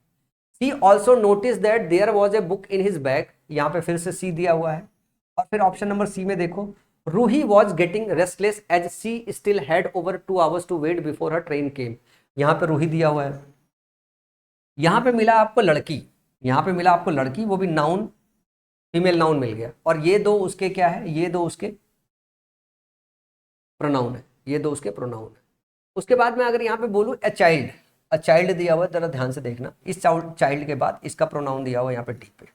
Speaker 1: She also notice that there was a book in his bag, यहाँ पे फिर से सी दिया हुआ है। और फिर ऑप्शन नंबर सी में देखो, Ruhi was getting restless as she still had over 2 hours to wait before her train came, यहाँ पे रूही दिया हुआ है। यहाँ पे मिला आपको लड़की, यहाँ पे मिला आपको लड़की, वो भी नाउन, फीमेल नाउन मिल गया, और ये दो उसके क्या है, ये दो उसके प्रोनाउन है, ये दो उसके प्रोनाउन है। उसके बाद में अगर यहाँ पे बोलूँ अ चाइल्ड, अ चाइल्ड दिया हुआ है, जरा ध्यान से देखना, इस चाइल्ड के बाद इसका प्रोनाउन दिया हुआ है यहाँ पे डी पे।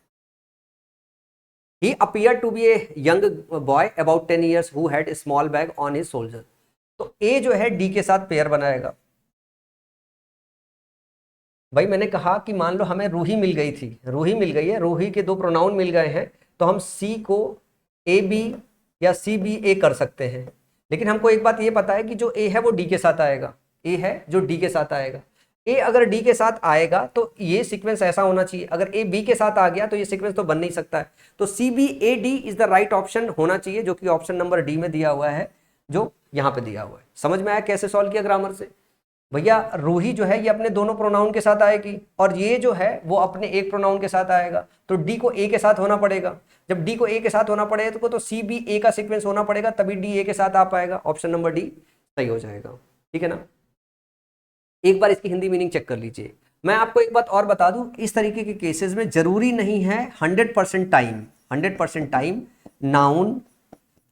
Speaker 1: He appeared to be a young boy about 10 years who had a small bag on his shoulder. तो ए जो है डी के साथ पेयर बनाएगा। भाई मैंने कहा कि मान लो हमें रूही मिल गई थी, रूही मिल गई है, रूही के दो प्रोनाउन मिल गए हैं, तो हम सी को ए बी या सी बी ए कर सकते हैं। लेकिन हमको एक बात ये पता है कि जो ए है वो डी के साथ आएगा, ए है जो डी के साथ आएगा। ए अगर डी के साथ आएगा तो ये सीक्वेंस ऐसा होना चाहिए, अगर ए बी के साथ आ गया तो ये सीक्वेंस तो बन नहीं सकता है। तो C B A D is the right option होना चाहिए, जो कि ऑप्शन नंबर डी में दिया हुआ है, जो यहाँ पे दिया हुआ है। समझ में आया कैसे सॉल्व किया ग्रामर से? भैया रूही जो है ये अपने दोनों प्रोनाउन के साथ आएगी, और ये जो है वो अपने एक प्रोनाउन के साथ आएगा, तो डी को ए के साथ होना पड़ेगा। जब डी को ए के साथ होना पड़ेगा तो सी बी ए का सीक्वेंस होना पड़ेगा, तभी डी ए के साथ आ पाएगा। ऑप्शन नंबर डी सही हो जाएगा, ठीक है ना। एक बार इसकी हिंदी मीनिंग चेक कर लीजिए। मैं आपको एक बात और बता दूं, इस तरीके के केसेस में जरूरी नहीं है 100% टाइम, 100% टाइम नाउन,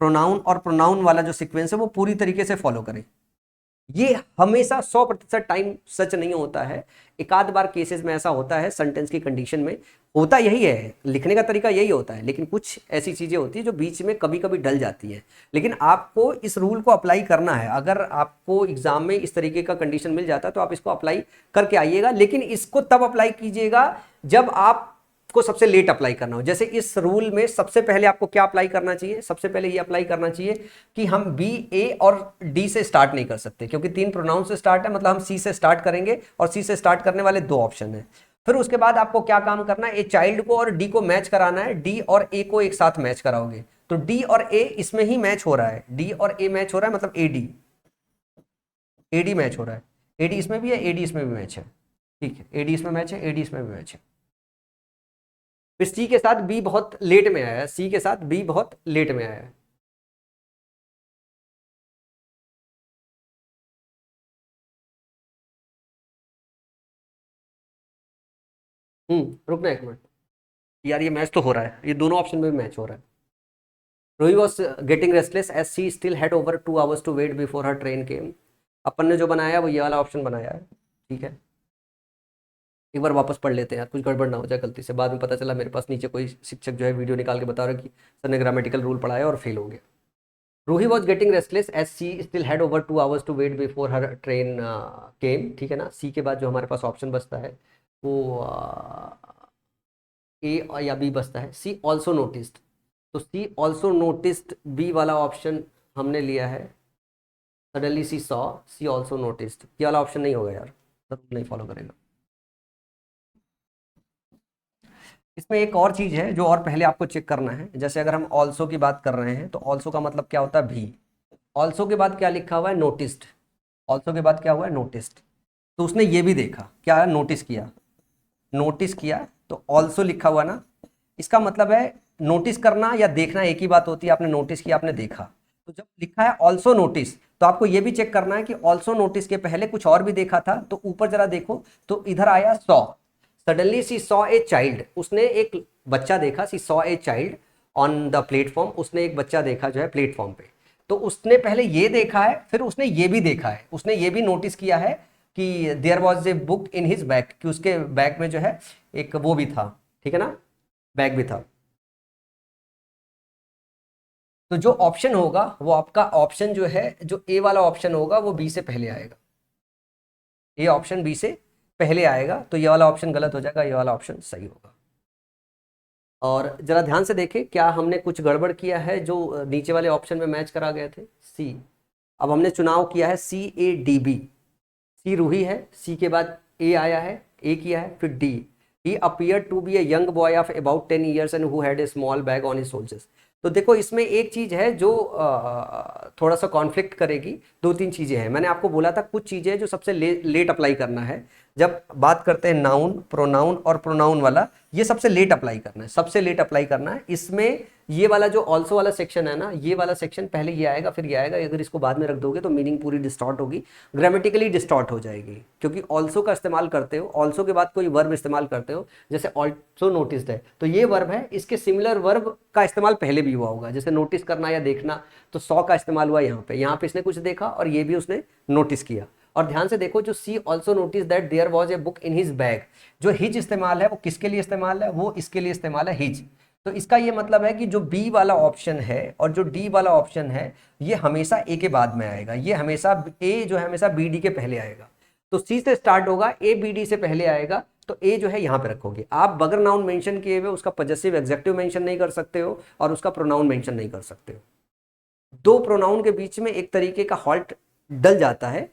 Speaker 1: प्रोनाउन और प्रोनाउन वाला जो सीक्वेंस है वो पूरी तरीके से फॉलो करें। ये हमेशा 100% टाइम सच नहीं होता है, एक आध बार केसेस में ऐसा होता है, सेंटेंस की कंडीशन में होता यही है, लिखने का तरीका यही होता है, लेकिन कुछ ऐसी चीजें होती है जो बीच में कभी कभी डल जाती है। लेकिन आपको इस रूल को अप्लाई करना है, अगर आपको एग्जाम में इस तरीके का कंडीशन मिल जाता है तो आप इसको अप्लाई करके आइएगा। लेकिन इसको तब अप्लाई कीजिएगा जब आप को सबसे लेट अप्लाई करना हो। जैसे इस रूल में सबसे पहले आपको क्या अप्लाई करना चाहिए, सबसे पहले ये अप्लाई करना चाहिए कि हम बी ए और डी से स्टार्ट नहीं कर सकते, क्योंकि 3 प्रोनाउन से स्टार्ट है, मतलब हम सी से स्टार्ट करेंगे, और सी से स्टार्ट करने वाले 2 ऑप्शन है। फिर उसके बाद आपको क्या काम करना है, ए चाइल्ड को और डी को मैच कराना है, डी और ए को एक साथ मैच कराओगे, तो डी और ए इसमें ही मैच हो रहा है, डी और ए मैच हो रहा है, मतलब एडी मैच हो रहा है, एडी इसमें भी है, एडी इसमें भी मैच है, ठीक है, एडी इसमें मैच है, एडी इसमें भी मैच है। फिर सी के साथ बी बहुत लेट में आया है, सी के साथ बी बहुत लेट में आया है। रुकना एक मिनट यार, ये मैच तो हो रहा है, ये दोनों ऑप्शन में भी मैच हो रहा है। Ruhi was getting restless as she still had over 2 hours to wait before her train came. अपन ने जो बनाया वो ये वाला ऑप्शन बनाया है, ठीक है। एक बार वापस पढ़ लेते हैं यार, कुछ गड़बड़ ना हो जाए गलती से, बाद में पता चला मेरे पास नीचे कोई शिक्षक जो है वीडियो निकाल के बता रहा है कि सर ने ग्रामेटिकल रूल पढ़ाया और फेल हो गया। Ruhi was getting restless as she still had over 2 hours to wait before her train came, ठीक है ना। सी के बाद जो हमारे पास ऑप्शन बचता है वो ए या बी बचता है। सी ऑल्सो नोटिस्ड, तो सी ऑल्सो नोटिस्ड बी वाला ऑप्शन हमने लिया है। Suddenly she saw, C also noticed, ये वाला ऑप्शन नहीं होगा यार, सब नहीं फॉलो करेगा। इसमें एक और चीज़ है जो और पहले आपको चेक करना है। जैसे अगर हम ऑल्सो की बात कर रहे हैं तो ऑल्सो का मतलब क्या होता है, भी। ऑल्सो के बाद क्या लिखा हुआ है, नोटिस्ड। ऑल्सो के बाद क्या हुआ है, नोटिस्ड। तो उसने ये भी देखा, क्या है, नोटिस किया। नोटिस किया तो ऑल्सो लिखा हुआ ना, इसका मतलब है नोटिस करना या देखना एक ही बात होती है। आपने नोटिस किया, आपने देखा। तो जब लिखा है ऑल्सो नोटिस, तो आपको ये भी चेक करना है कि ऑल्सो नोटिस के पहले कुछ और भी देखा था। तो ऊपर जरा देखो, तो इधर आया saw. Suddenly she saw a child, उसने एक बच्चा देखा। She saw a child on the platform, उसने एक बच्चा देखा जो है प्लेटफॉर्म पे। तो उसने पहले ये देखा है, फिर उसने ये भी देखा है, उसने ये भी नोटिस किया है कि there was a book in his bag, कि उसके बैग में जो है एक वो भी था, ठीक है ना, बैग भी था। तो जो ऑप्शन होगा वो आपका ऑप्शन जो है, जो ए वाला ऑप्शन होगा वो बी से पहले आएगा। ये ऑप्शन बी से पहले आएगा, तो ये वाला ऑप्शन गलत हो जाएगा, ये वाला ऑप्शन सही होगा। और जरा ध्यान से देखें, क्या हमने कुछ गड़बड़ किया है जो नीचे वाले ऑप्शन में मैच करा गए थे। सी, अब हमने चुनाव किया है CADB। सी रूही है, सी के बाद ए आया है, ए किया है, फिर D. He appear to be a young boy of about 10 years and who had a small bag on his shoulders. तो देखो इसमें एक चीज है जो थोड़ा सा कॉन्फ्लिक्ट करेगी। दो तीन चीजें हैं, मैंने आपको बोला था कुछ चीजें हैं जो सबसे लेट अप्लाई करना है। जब बात करते हैं नाउन, प्रोनाउन और प्रोनाउन वाला, ये सबसे लेट अप्लाई करना है, सबसे लेट अप्लाई करना है। इसमें ये वाला जो ऑल्सो वाला सेक्शन है ना, ये वाला सेक्शन पहले ये आएगा फिर ये आएगा। अगर इसको बाद में रख दोगे तो मीनिंग पूरी डिस्टॉर्ट होगी, ग्रामेटिकली डिस्टॉर्ट हो जाएगी। क्योंकि ऑल्सो का इस्तेमाल करते हो, ऑल्सो के बाद कोई वर्ब इस्तेमाल करते हो, जैसे ऑल्सो नोटिस्ड है तो ये वर्ब है, इसके सिमिलर वर्ब का इस्तेमाल पहले भी हुआ होगा। जैसे नोटिस करना या देखना, तो सॉ का इस्तेमाल हुआ यहाँ पे, यहाँ पे इसने कुछ देखा और ये भी उसने नोटिस किया। और ध्यान से देखो, जो she also notice that there was a book in his bag, जो हिज इस्तेमाल है वो किसके लिए इस्तेमाल है, वो इसके लिए इस्तेमाल है, हिज। तो इसका ये मतलब है कि जो बी वाला ऑप्शन है और जो डी वाला ऑप्शन है, ये हमेशा ए के बाद में आएगा। ये हमेशा ए जो है हमेशा बी डी के पहले आएगा। तो सी से स्टार्ट होगा, ए बी डी से पहले आएगा, तो ए जो है यहां पे रखोगे आप। बगैर नाउन मेंशन किए हुए उसका पजेसिव एग्जेक्टिव मेंशन नहीं कर सकते हो और उसका प्रोनाउन मेंशन नहीं कर सकते हो। दो प्रोनाउन के बीच में एक तरीके का हॉल्ट डल जाता है,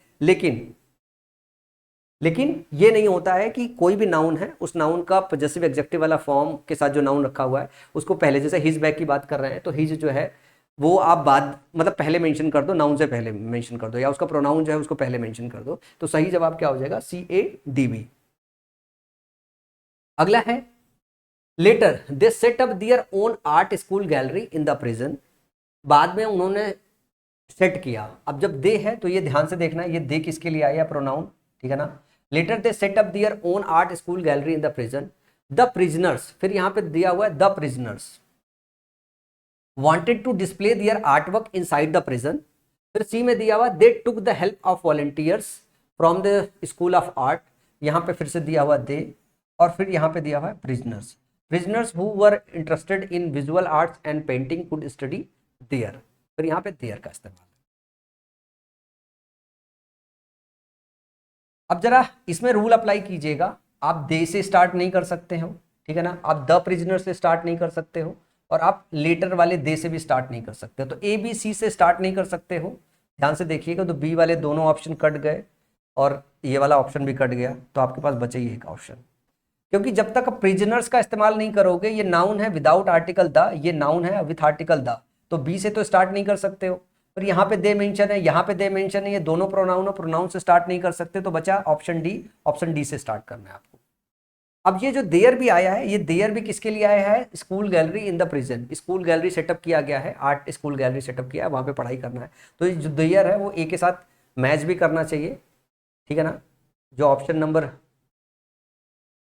Speaker 1: लेकिन ये नहीं होता है कि कोई भी नाउन है उस नाउन का पजेसिव एग्जेक्टिव वाला फॉर्म के साथ जो नाउन रखा हुआ है उसको पहले, जैसे हिज बैग की बात कर रहे हैं तो हिज जो है वो आप बाद मतलब पहले मेंशन कर दो, नाउन से पहले मेंशन कर दो, या उसका प्रोनाउन जो है उसको पहले मेंशन कर दो। तो सही जवाब क्या हो जाएगा, CADB। अगला है, later they set up their own art school gallery in the prison. बाद में उन्होंने सेट किया। अब जब दे है तो ये ध्यान से देखना है, ये दे किसके लिए आया, प्रोनाउन, ठीक है ना। Later they set up their own art school gallery in the prison. The prisoners, फिर यहां पे दिया हुआ है the prisoners wanted to display their art work inside the prison. फिर सी में दिया हुआ they took the help of volunteers from the school of art. यहां पे फिर से दिया हुआ दे, और फिर यहां पे दिया हुआ है prisoners. Prisoners who were interested in visual arts and painting could study there. फिर यहां पे देयर का इस्तेमाल। अब जरा इसमें रूल अप्लाई कीजिएगा। आप दे से स्टार्ट नहीं कर सकते हो, ठीक है ना। आप द प्रिजनर से स्टार्ट नहीं कर सकते हो, और आप लेटर वाले दे से भी स्टार्ट नहीं कर सकते हो। तो ए बी सी से स्टार्ट नहीं कर सकते हो, ध्यान से देखिएगा। तो बी वाले दोनों ऑप्शन कट गए और ये वाला ऑप्शन भी कट गया, तो आपके पास बचे ही एक ऑप्शन। क्योंकि जब तक प्रिजनर्स का इस्तेमाल नहीं करोगे, ये नाउन है विदाउट आर्टिकल द, ये नाउन है विथ आर्टिकल द, तो बी से तो स्टार्ट नहीं कर सकते हो। और यहाँ पे दे मेंशन है, यहाँ पे दे मेंशन है, ये दोनों प्रोनाउन है, प्रोनाउन से स्टार्ट नहीं कर सकते, तो बचा ऑप्शन डी। ऑप्शन डी से स्टार्ट करना है आपको। अब ये जो देयर भी आया है, ये देयर भी किसके लिए आया है, school gallery in the prison. School gallery setup किया गया है, आर्ट स्कूल गैलरी सेटअप किया है, वहां पे पढ़ाई करना है। तो ये जो देयर है वो ए के साथ मैच भी करना चाहिए, ठीक है ना। जो option number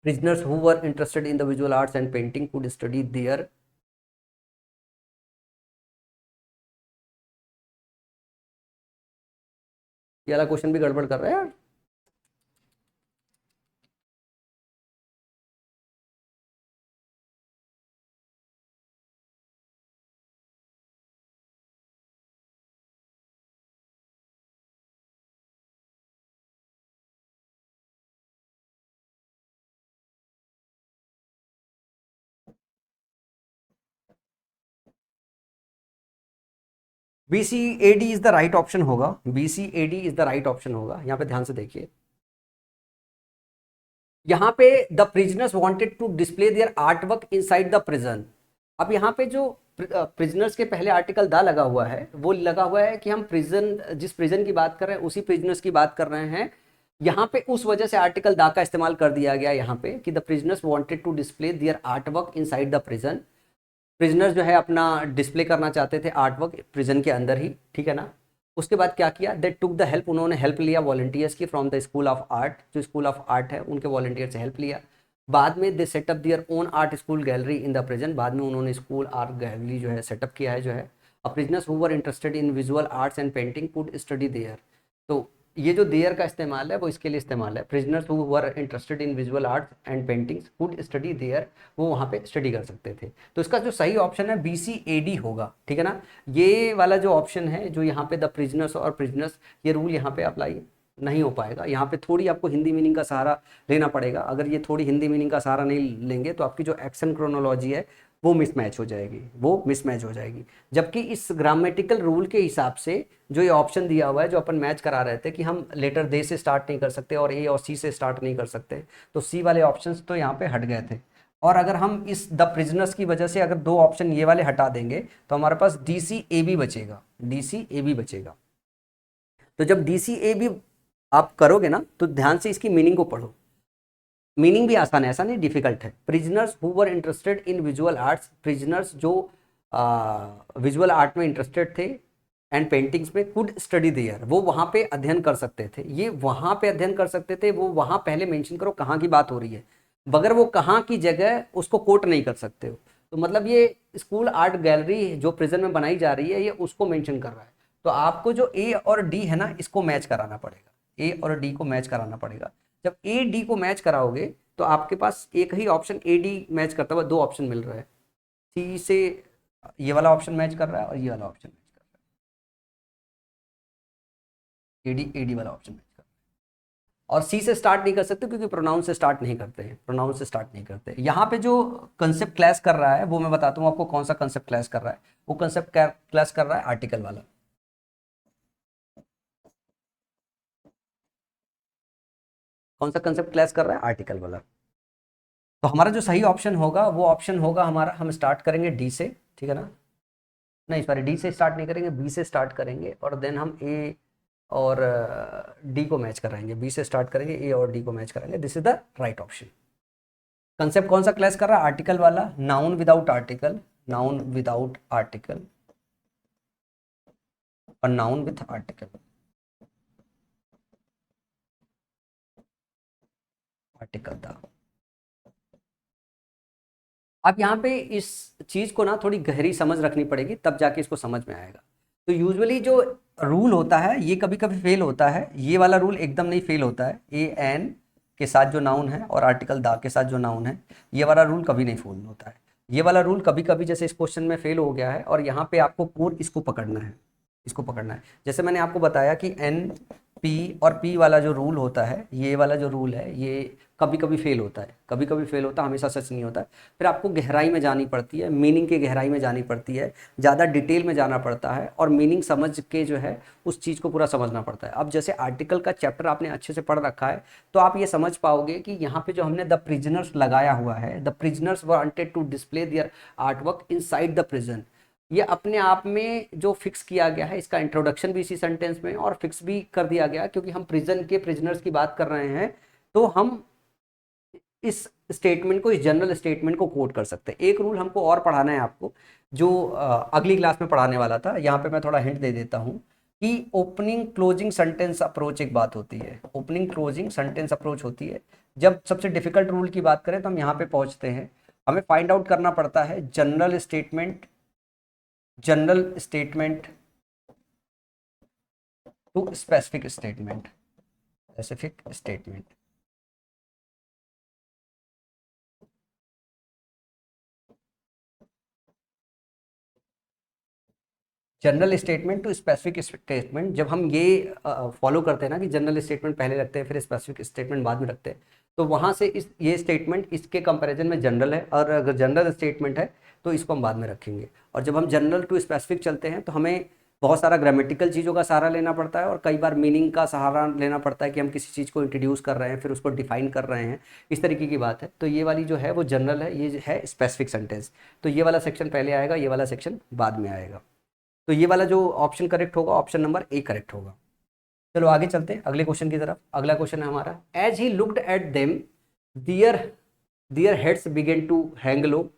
Speaker 1: Prisoners who were interested in the visual arts and painting could study there. ये वाला क्वेश्चन भी गड़बड़ कर रहा है यार। BCAD is the right option होगा, BCAD is the right option होगा। यहाँ पे ध्यान से देखिए, यहाँ पे the prisoners wanted to display their art work inside the prison. अब यहाँ पे जो प्रिजनर्स के पहले आर्टिकल दा लगा हुआ है, वो लगा हुआ है कि हम प्रिजन, जिस प्रिजन की बात कर रहे हैं उसी प्रिजनर्स की बात कर रहे हैं। यहाँ पे उस वजह से आर्टिकल दा का इस्तेमाल कर दिया गया यहाँ पे कि the prisoners wanted to display their art work inside the prison. Prisoners जो है अपना डिस्प्ले करना चाहते थे आर्ट वर्क प्रिजन के अंदर ही, ठीक है ना। उसके बाद क्या किया, दे टुक द हेल्प, उन्होंने हेल्प लिया वॉलंटियर्स की from the school of art, जो स्कूल ऑफ आर्ट है उनके वॉलंटियर से हेल्प लिया। बाद में they set up their own art school gallery in the present, बाद में उन्होंने स्कूल आर्ट गैलरी जो है सेटअप किया है जो है। Prisoners who were interested in visual arts and painting could study there. तो ये जो देयर का इस्तेमाल है वो इसके लिए इस्तेमाल है, prisoners who were interested in visual arts and paintings could study there, वो वहाँ पे स्टडी कर सकते थे। तो इसका जो सही ऑप्शन है BCAD होगा, ठीक है ना। ये वाला जो ऑप्शन है जो यहाँ पे द प्रिजनर्स और प्रिजनर्स, ये रूल यहाँ पे अप्लाई नहीं हो पाएगा। यहाँ पे थोड़ी आपको हिंदी मीनिंग का सहारा लेना पड़ेगा। अगर ये थोड़ी हिंदी मीनिंग का सहारा नहीं लेंगे तो आपकी जो एक्शन क्रोनोलॉजी है वो मिसमैच हो जाएगी, वो मिसमैच हो जाएगी। जबकि इस ग्रामेटिकल रूल के हिसाब से जो ये ऑप्शन दिया हुआ है, जो अपन मैच करा रहे थे कि हम लेटर दे से स्टार्ट नहीं कर सकते और ए और सी से स्टार्ट नहीं कर सकते, तो सी वाले ऑप्शंस तो यहाँ पे हट गए थे। और अगर हम इस द प्रिजनर्स की वजह से अगर दो ऑप्शन ये वाले हटा देंगे तो हमारे पास DCAB बचेगा, DCAB बचेगा। तो जब DCAB आप करोगे ना तो ध्यान से इसकी मीनिंग को पढ़ो। मीनिंग भी आसान है, ऐसा नहीं डिफिकल्ट है। Prisoners who were interested in visual arts, prisoners जो विजुअल आर्ट में इंटरेस्टेड थे एंड पेंटिंग्स में, कुड स्टडी देयर, वो वहाँ पे अध्ययन कर सकते थे। ये वहाँ पे अध्ययन कर सकते थे, वो वहाँ पहले मेंशन करो कहाँ की बात हो रही है, बगैर वो कहाँ की जगह उसको कोट नहीं कर सकते हो। तो मतलब ये स्कूल आर्ट गैलरी जो प्रिजन में बनाई जा रही है ये उसको मेंशन कर रहा है। तो आपको जो A और D है ना इसको मैच कराना पड़ेगा, A और D को मैच कराना पड़ेगा। जब AD को मैच कराओगे तो आपके पास एक ही ऑप्शन AD मैच करता हुआ दो ऑप्शन मिल रहा है, C से ये वाला ऑप्शन मैच कर रहा है और ये वाला ऑप्शन मैच कर रहा है, AD वाला ऑप्शन मैच कर रहा है। और C से स्टार्ट नहीं कर सकते क्योंकि प्रोनाउन से स्टार्ट नहीं करते हैं, प्रोनाउन से स्टार्ट नहीं करते। यहाँ पे जो कंसेप्ट क्लैश कर रहा है वो मैं बताता हूँ आपको कौन सा कंसेप्ट क्लैश कर रहा है। वो कंसेप्ट क्लैश कर रहा है आर्टिकल वाला। कौन सा कंसेप्ट क्लैश कर रहा है, आर्टिकल वाला। तो हमारा जो सही ऑप्शन होगा वो ऑप्शन होगा हमारा, हम स्टार्ट करेंगे D से, ठीक है ना। नहीं सॉरी, D से स्टार्ट नहीं करेंगे, B से स्टार्ट करेंगे और देन हम A और D को मैच कराएंगे। B से स्टार्ट करेंगे, A और D को मैच कराएंगे। This is the right option. Concept कौन सा क्लैश कर रहा है, आर्टिकल वाला। Noun without article, noun without article और नाउन विथ आर्टिकल, आर्टिकल था। अब यहाँ पे इस चीज़ को ना थोड़ी गहरी समझ रखनी पड़ेगी तब जाके इसको समझ में आएगा। तो यूजुअली जो रूल होता है ये कभी कभी फेल होता है, ये वाला रूल एकदम नहीं फेल होता है। AN के साथ जो नाउन है और आर्टिकल दा के साथ जो नाउन है, ये वाला रूल कभी नहीं फेल होता है। ये वाला रूल कभी कभी जैसे इस क्वेश्चन में फेल हो गया है और यहाँ पे आपको पूर्ण इसको पकड़ना है, इसको पकड़ना है। जैसे मैंने आपको बताया कि NP और P वाला जो रूल होता है, ये वाला जो रूल है ये कभी कभी फेल होता है, कभी कभी फेल होता है, हमेशा सच नहीं होता। फिर आपको गहराई में जानी पड़ती है, मीनिंग के गहराई में जानी पड़ती है, ज़्यादा डिटेल में जाना पड़ता है और मीनिंग समझ के जो है उस चीज़ को पूरा समझना पड़ता है। अब जैसे आर्टिकल का चैप्टर आपने अच्छे से पढ़ रखा है तो आप ये समझ पाओगे कि यहाँ पे जो हमने द प्रिजनर्स लगाया हुआ है, the prisoners wanted to display their artwork inside the prison, ये अपने आप में जो फिक्स किया गया है, इसका इंट्रोडक्शन भी इसी सेंटेंस में और फिक्स भी कर दिया गया क्योंकि हम प्रिजन के प्रिजनर्स की बात कर रहे हैं। तो हम इस स्टेटमेंट को, इस जनरल स्टेटमेंट को कोट कर सकते हैं। एक रूल हमको और पढ़ाना है आपको जो अगली क्लास में पढ़ाने वाला था, यहाँ पे मैं थोड़ा हिंट दे देता हूँ कि ओपनिंग क्लोजिंग सेंटेंस अप्रोच एक बात होती है, ओपनिंग क्लोजिंग सेंटेंस अप्रोच होती है। जब सबसे डिफिकल्ट रूल की बात करें तो हम यहाँ पे पहुंचते हैं, हमें फाइंड आउट करना पड़ता है general statement, general statement to specific statement, specific statement. General statement to specific statement, जब हम ये फॉलो करते हैं ना कि जनरल स्टेटमेंट पहले रखते हैं फिर स्पेसिफिक स्टेटमेंट बाद में रखते हैं, तो वहां से इस ये स्टेटमेंट इसके कंपैरिजन में जनरल है, और अगर जनरल स्टेटमेंट है तो इसको हम बाद में रखेंगे। और जब हम जनरल टू स्पेसिफिक चलते हैं तो हमें बहुत सारा ग्रामेटिकल चीज़ों का सहारा लेना पड़ता है, और कई बार मीनिंग का सहारा लेना पड़ता है कि हम किसी चीज़ को इंट्रोड्यूस कर रहे हैं फिर उसको डिफाइन कर रहे हैं, इस तरीके की बात है। तो ये वाली जो है वो जनरल है, ये है स्पेसिफिक सेंटेंस। तो ये वाला सेक्शन पहले आएगा, ये वाला सेक्शन बाद में आएगा। तो ये वाला जो ऑप्शन करेक्ट होगा, ऑप्शन नंबर ए करेक्ट होगा। चलो आगे चलते हैं अगले क्वेश्चन की तरफ। अगला क्वेश्चन है हमारा, as he looked at them their their heads begin to hang low,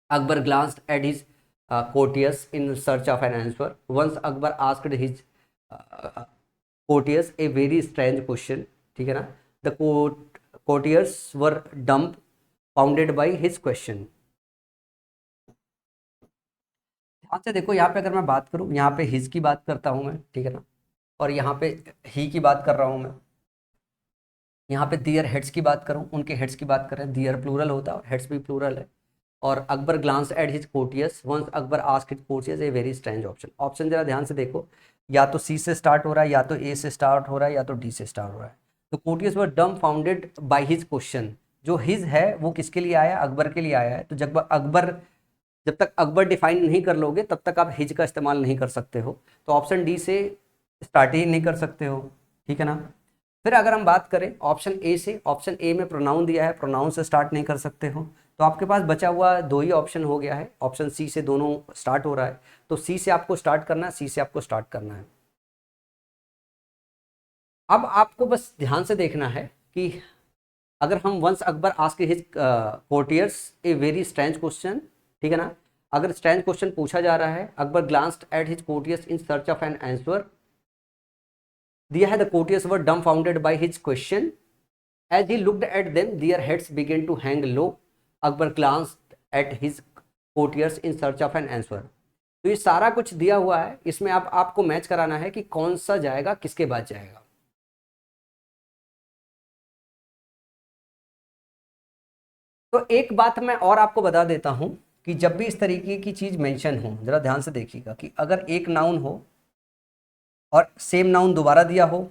Speaker 1: Akbar glanced at his courtiers in search of an answer. Once Akbar asked his courtiers a very strange question, ठीक है ना, the courtiers were dumbfounded by his question. ध्यान से देखो, यहाँ पे अगर मैं बात करूँ, यहाँ पे हिज की बात करता हूँ मैं, ठीक है ना, और यहाँ पे ही की बात कर रहा हूँ मैं। यहाँ पे दियर हेड्स की बात करूँ, उनके हेड्स की बात कर रहे हैं, दियर प्लूरल होता है और हेड्स भी प्लूरल है। और Akbar glance at his courtiers, once Akbar asked his courtiers a very strange option. Option जरा ध्यान से देखो, या तो सी से स्टार्ट हो रहा है, या तो ए से स्टार्ट हो रहा है, या तो डी से स्टार्ट हो रहा है। तो courtiers were dumbfounded by his question, जो हिज है वो किसके लिए आया, अकबर के लिए आया है। तो जब तक अकबर डिफाइन नहीं कर लोगे तब तक आप हिज का इस्तेमाल नहीं कर सकते हो, तो ऑप्शन डी से स्टार्ट ही नहीं कर सकते हो, ठीक है ना। फिर अगर हम बात करें ऑप्शन ए से, ऑप्शन ए में प्रोनाउन दिया है, प्रोनाउन से स्टार्ट नहीं कर सकते हो, तो आपके पास बचा हुआ दो ही ऑप्शन हो गया है, ऑप्शन सी से दोनों स्टार्ट हो रहा है, तो सी से आपको स्टार्ट करना है, सी से आपको स्टार्ट करना है। अब आपको बस ध्यान से देखना है कि अगर हम once Akbar asked his courtiers a very strange question, ठीक है ना, अगर स्ट्रेंज क्वेश्चन पूछा जा रहा है, Akbar glanced at his courtiers in search of an answer, दिया है the courtiers were dumbfounded by his question, as he looked at them their heads begin to hang low, Akbar glanced at his courtiers in search of an answer. तो ये सारा कुछ दिया हुआ है, इसमें आपको मैच कराना है कि कौन सा जाएगा किसके बाद जाएगा। तो एक बात मैं और आपको बता देता हूं कि जब भी इस तरीके की चीज मेंशन हो, जरा ध्यान से देखिएगा कि अगर एक नाउन हो और सेम नाउन दोबारा दिया हो,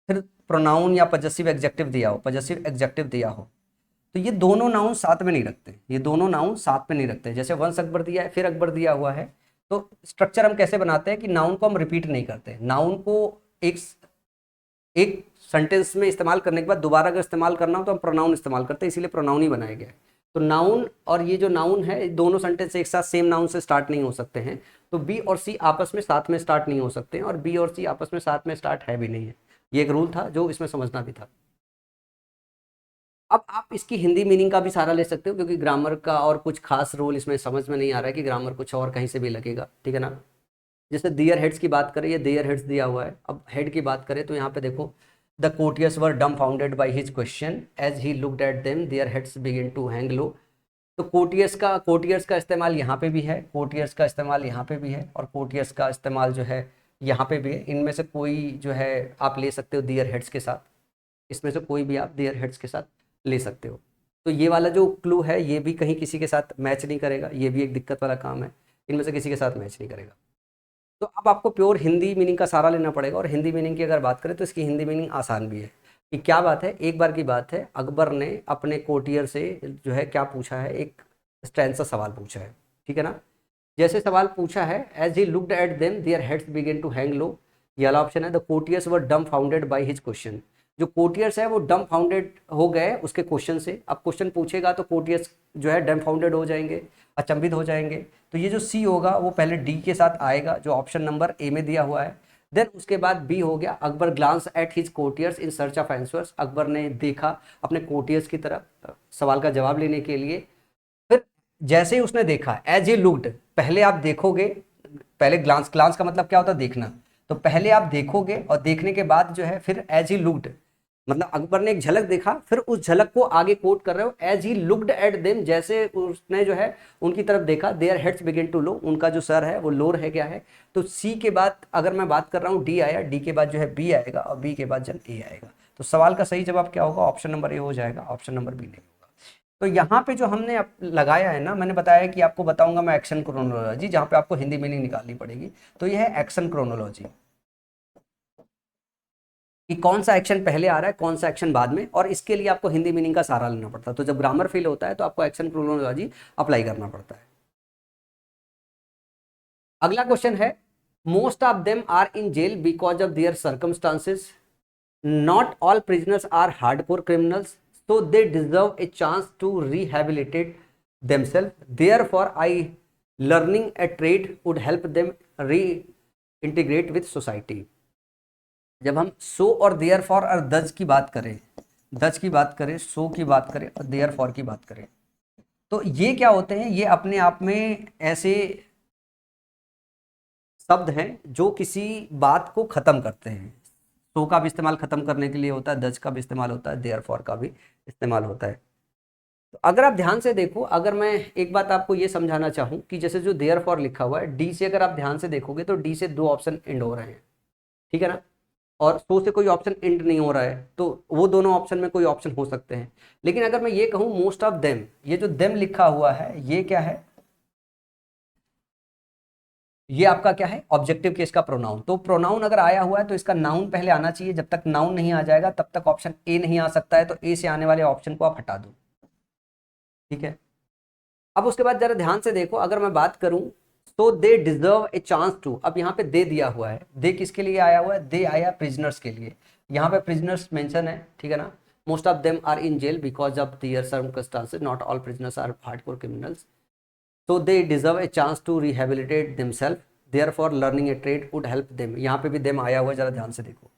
Speaker 1: फिर प्रोनाउन या पजेसिव एग्जेक्टिव दिया हो, पजेसिव एग्जेक्टिव दिया हो, तो ये दोनों नाउन साथ में नहीं रखते, ये दोनों नाउन साथ में नहीं रखते। जैसे वंस अकबर दिया है फिर अकबर दिया हुआ है, तो स्ट्रक्चर हम कैसे बनाते हैं कि नाउन को हम रिपीट नहीं करते, नाउन को एक एक सेंटेंस में इस्तेमाल करने के बाद दोबारा अगर इस्तेमाल करना हो तो हम प्रोनाउन इस्तेमाल करते हैं, इसीलिए प्रोनाउन ही बनाया गया है। तो नाउन और ये जो नाउन है, दोनों सेंटेंस एक साथ सेम नाउन से स्टार्ट नहीं हो सकते हैं, तो बी और सी आपस में साथ में स्टार्ट नहीं हो सकते हैं, और बी और सी आपस में साथ में स्टार्ट है भी नहीं है। ये एक रूल था जो इसमें समझना भी था। अब आप इसकी हिंदी मीनिंग का भी सहारा ले सकते हो, क्योंकि ग्रामर का और कुछ खास रूल इसमें समझ में नहीं आ रहा है कि ग्रामर कुछ और कहीं से भी लगेगा, ठीक है ना। जैसे दियर हेड्स की बात करें, ये दियर हेड्स दिया हुआ है, अब हेड की बात करें तो यहाँ पे देखो, the courtiers were dumbfounded by his question, as he looked at them their heads begin to hang low. तो कोर्टियर्स का इस्तेमाल यहाँ पे भी है, कोर्टियर्स का इस्तेमाल यहाँ पे भी है, और कोर्टियर्स का इस्तेमाल जो है यहाँ पे भी है। इनमें से कोई जो है आप ले सकते हो दियर हेड्स के साथ, इसमें से कोई भी आप दियर हेड्स के साथ ले सकते हो। तो ये वाला जो क्लू है ये भी कहीं किसी के साथ मैच नहीं करेगा, ये भी एक दिक्कत वाला काम है, इनमें से किसी के साथ मैच नहीं करेगा। तो अब आपको प्योर हिंदी मीनिंग का सहारा लेना पड़ेगा, और हिंदी मीनिंग की अगर बात करें तो इसकी हिंदी मीनिंग आसान भी है। कि क्या बात है, एक बार की बात है, अकबर ने अपने कोर्टियर से जो है क्या पूछा है, एक स्ट्रेंथ सा सवाल पूछा है, ठीक है ना। जैसे सवाल पूछा है, as he looked at them their heads begin to hang low, ये वाला ऑप्शन है, the courtiers were dumbfounded by his question. जो कोर्टियर्स है वो डम्बफाउंडेड हो गए उसके क्वेश्चन से। अब क्वेश्चन पूछेगा तो कोर्टियर्स जो है डम्बफाउंडेड हो जाएंगे, अचंभित हो जाएंगे। तो ये जो सी होगा वो पहले डी के साथ आएगा, जो ऑप्शन नंबर ए में दिया हुआ है। देन उसके बाद बी हो गया, Akbar glance at his courtiers in search of answers, Akbar ने देखा अपने कोर्टियर्स की तरफ सवाल का जवाब लेने के लिए। फिर जैसे ही उसने देखा, एज ए लुक्ड, पहले आप देखोगे, पहले ग्लांस, ग्लांस का मतलब क्या होता है, देखना। तो पहले आप देखोगे और देखने के बाद जो है फिर एज ही लुक्ड, मतलब अकबर ने एक झलक देखा, फिर उस झलक को आगे कोट कर रहे हो, as he looked at them, जैसे उसने जो है उनकी तरफ देखा, their heads begin to low, उनका जो सर है वो लोर है क्या है। तो सी के बाद अगर मैं बात कर रहा हूँ डी आया, डी के बाद जो है बी आएगा और बी के बाद जब ए आएगा। तो सवाल का सही जवाब क्या होगा, ऑप्शन नंबर ए हो जाएगा, ऑप्शन नंबर बी नहीं होगा। तो यहाँ पे जो हमने लगाया है ना, मैंने बताया कि आपको बताऊंगा मैं एक्शन क्रोनोलॉजी, जहाँ पे आपको हिंदी मीनिंग निकालनी पड़ेगी। तो यह है एक्शन क्रोनोलॉजी, कि कौन सा एक्शन पहले आ रहा है कौन सा एक्शन बाद में, और इसके लिए आपको हिंदी मीनिंग का सहारा लेना पड़ता है। तो जब ग्रामर फेल होता है तो आपको एक्शन क्रोनोलॉजी अप्लाई करना पड़ता है। अगला क्वेश्चन है, most of them are in jail because of their circumstances, not all prisoners are hardcore criminals, so they deserve a chance to rehabilitate themselves, therefore I learning a trade would help them reintegrate with society। जब हम सो और देयर फॉर और दज की बात करें, दज की बात करें, सो की बात करें और देयर फॉर की बात करें, तो ये क्या होते हैं, ये अपने आप में ऐसे शब्द हैं जो किसी बात को खत्म करते हैं। सो का भी इस्तेमाल खत्म करने के लिए होता है, दज का भी इस्तेमाल होता है, देयर फॉर का भी इस्तेमाल होता है। तो अगर आप ध्यान से देखो, अगर मैं एक बात आपको ये समझाना चाहूँ कि जैसे जो देयर फॉर लिखा हुआ है, डी से अगर आप ध्यान से देखोगे तो डी से दो ऑप्शन एंड हो रहे हैं, ठीक है ना, और सो से कोई ऑप्शन एंड नहीं हो रहा है, तो वो दोनों ऑप्शन में कोई ऑप्शन हो सकते हैं। लेकिन अगर मैं ये कहूँ मोस्ट ऑफ देम, ये जो देम लिखा हुआ है ये क्या है, ये आपका क्या है, ऑब्जेक्टिव केस का प्रोनाउन। तो प्रोनाउन अगर आया हुआ है तो इसका नाउन पहले आना चाहिए, जब तक नाउन नहीं आ जाएगा तब तक ऑप्शन ए नहीं आ सकता है, तो ए से आने वाले ऑप्शन को आप हटा दो, ठीक है। अब उसके बाद जरा ध्यान से देखो, अगर मैं बात करूं तो they deserve a chance to, अब यहाँ पे दे दिया हुआ है, दे किसके लिए आया हुआ है, दे आया प्रिजनर्स के लिए, यहाँ पे प्रिजनर्स मेंशन है, ठीक है ना। Most of them are in jail because of their circumstances, not all prisoners are hardcore criminals, so they deserve a chance to rehabilitate themselves, therefore learning a trade would help them। यहाँ पे भी them आया हुआ है, जरा ध्यान से देखो।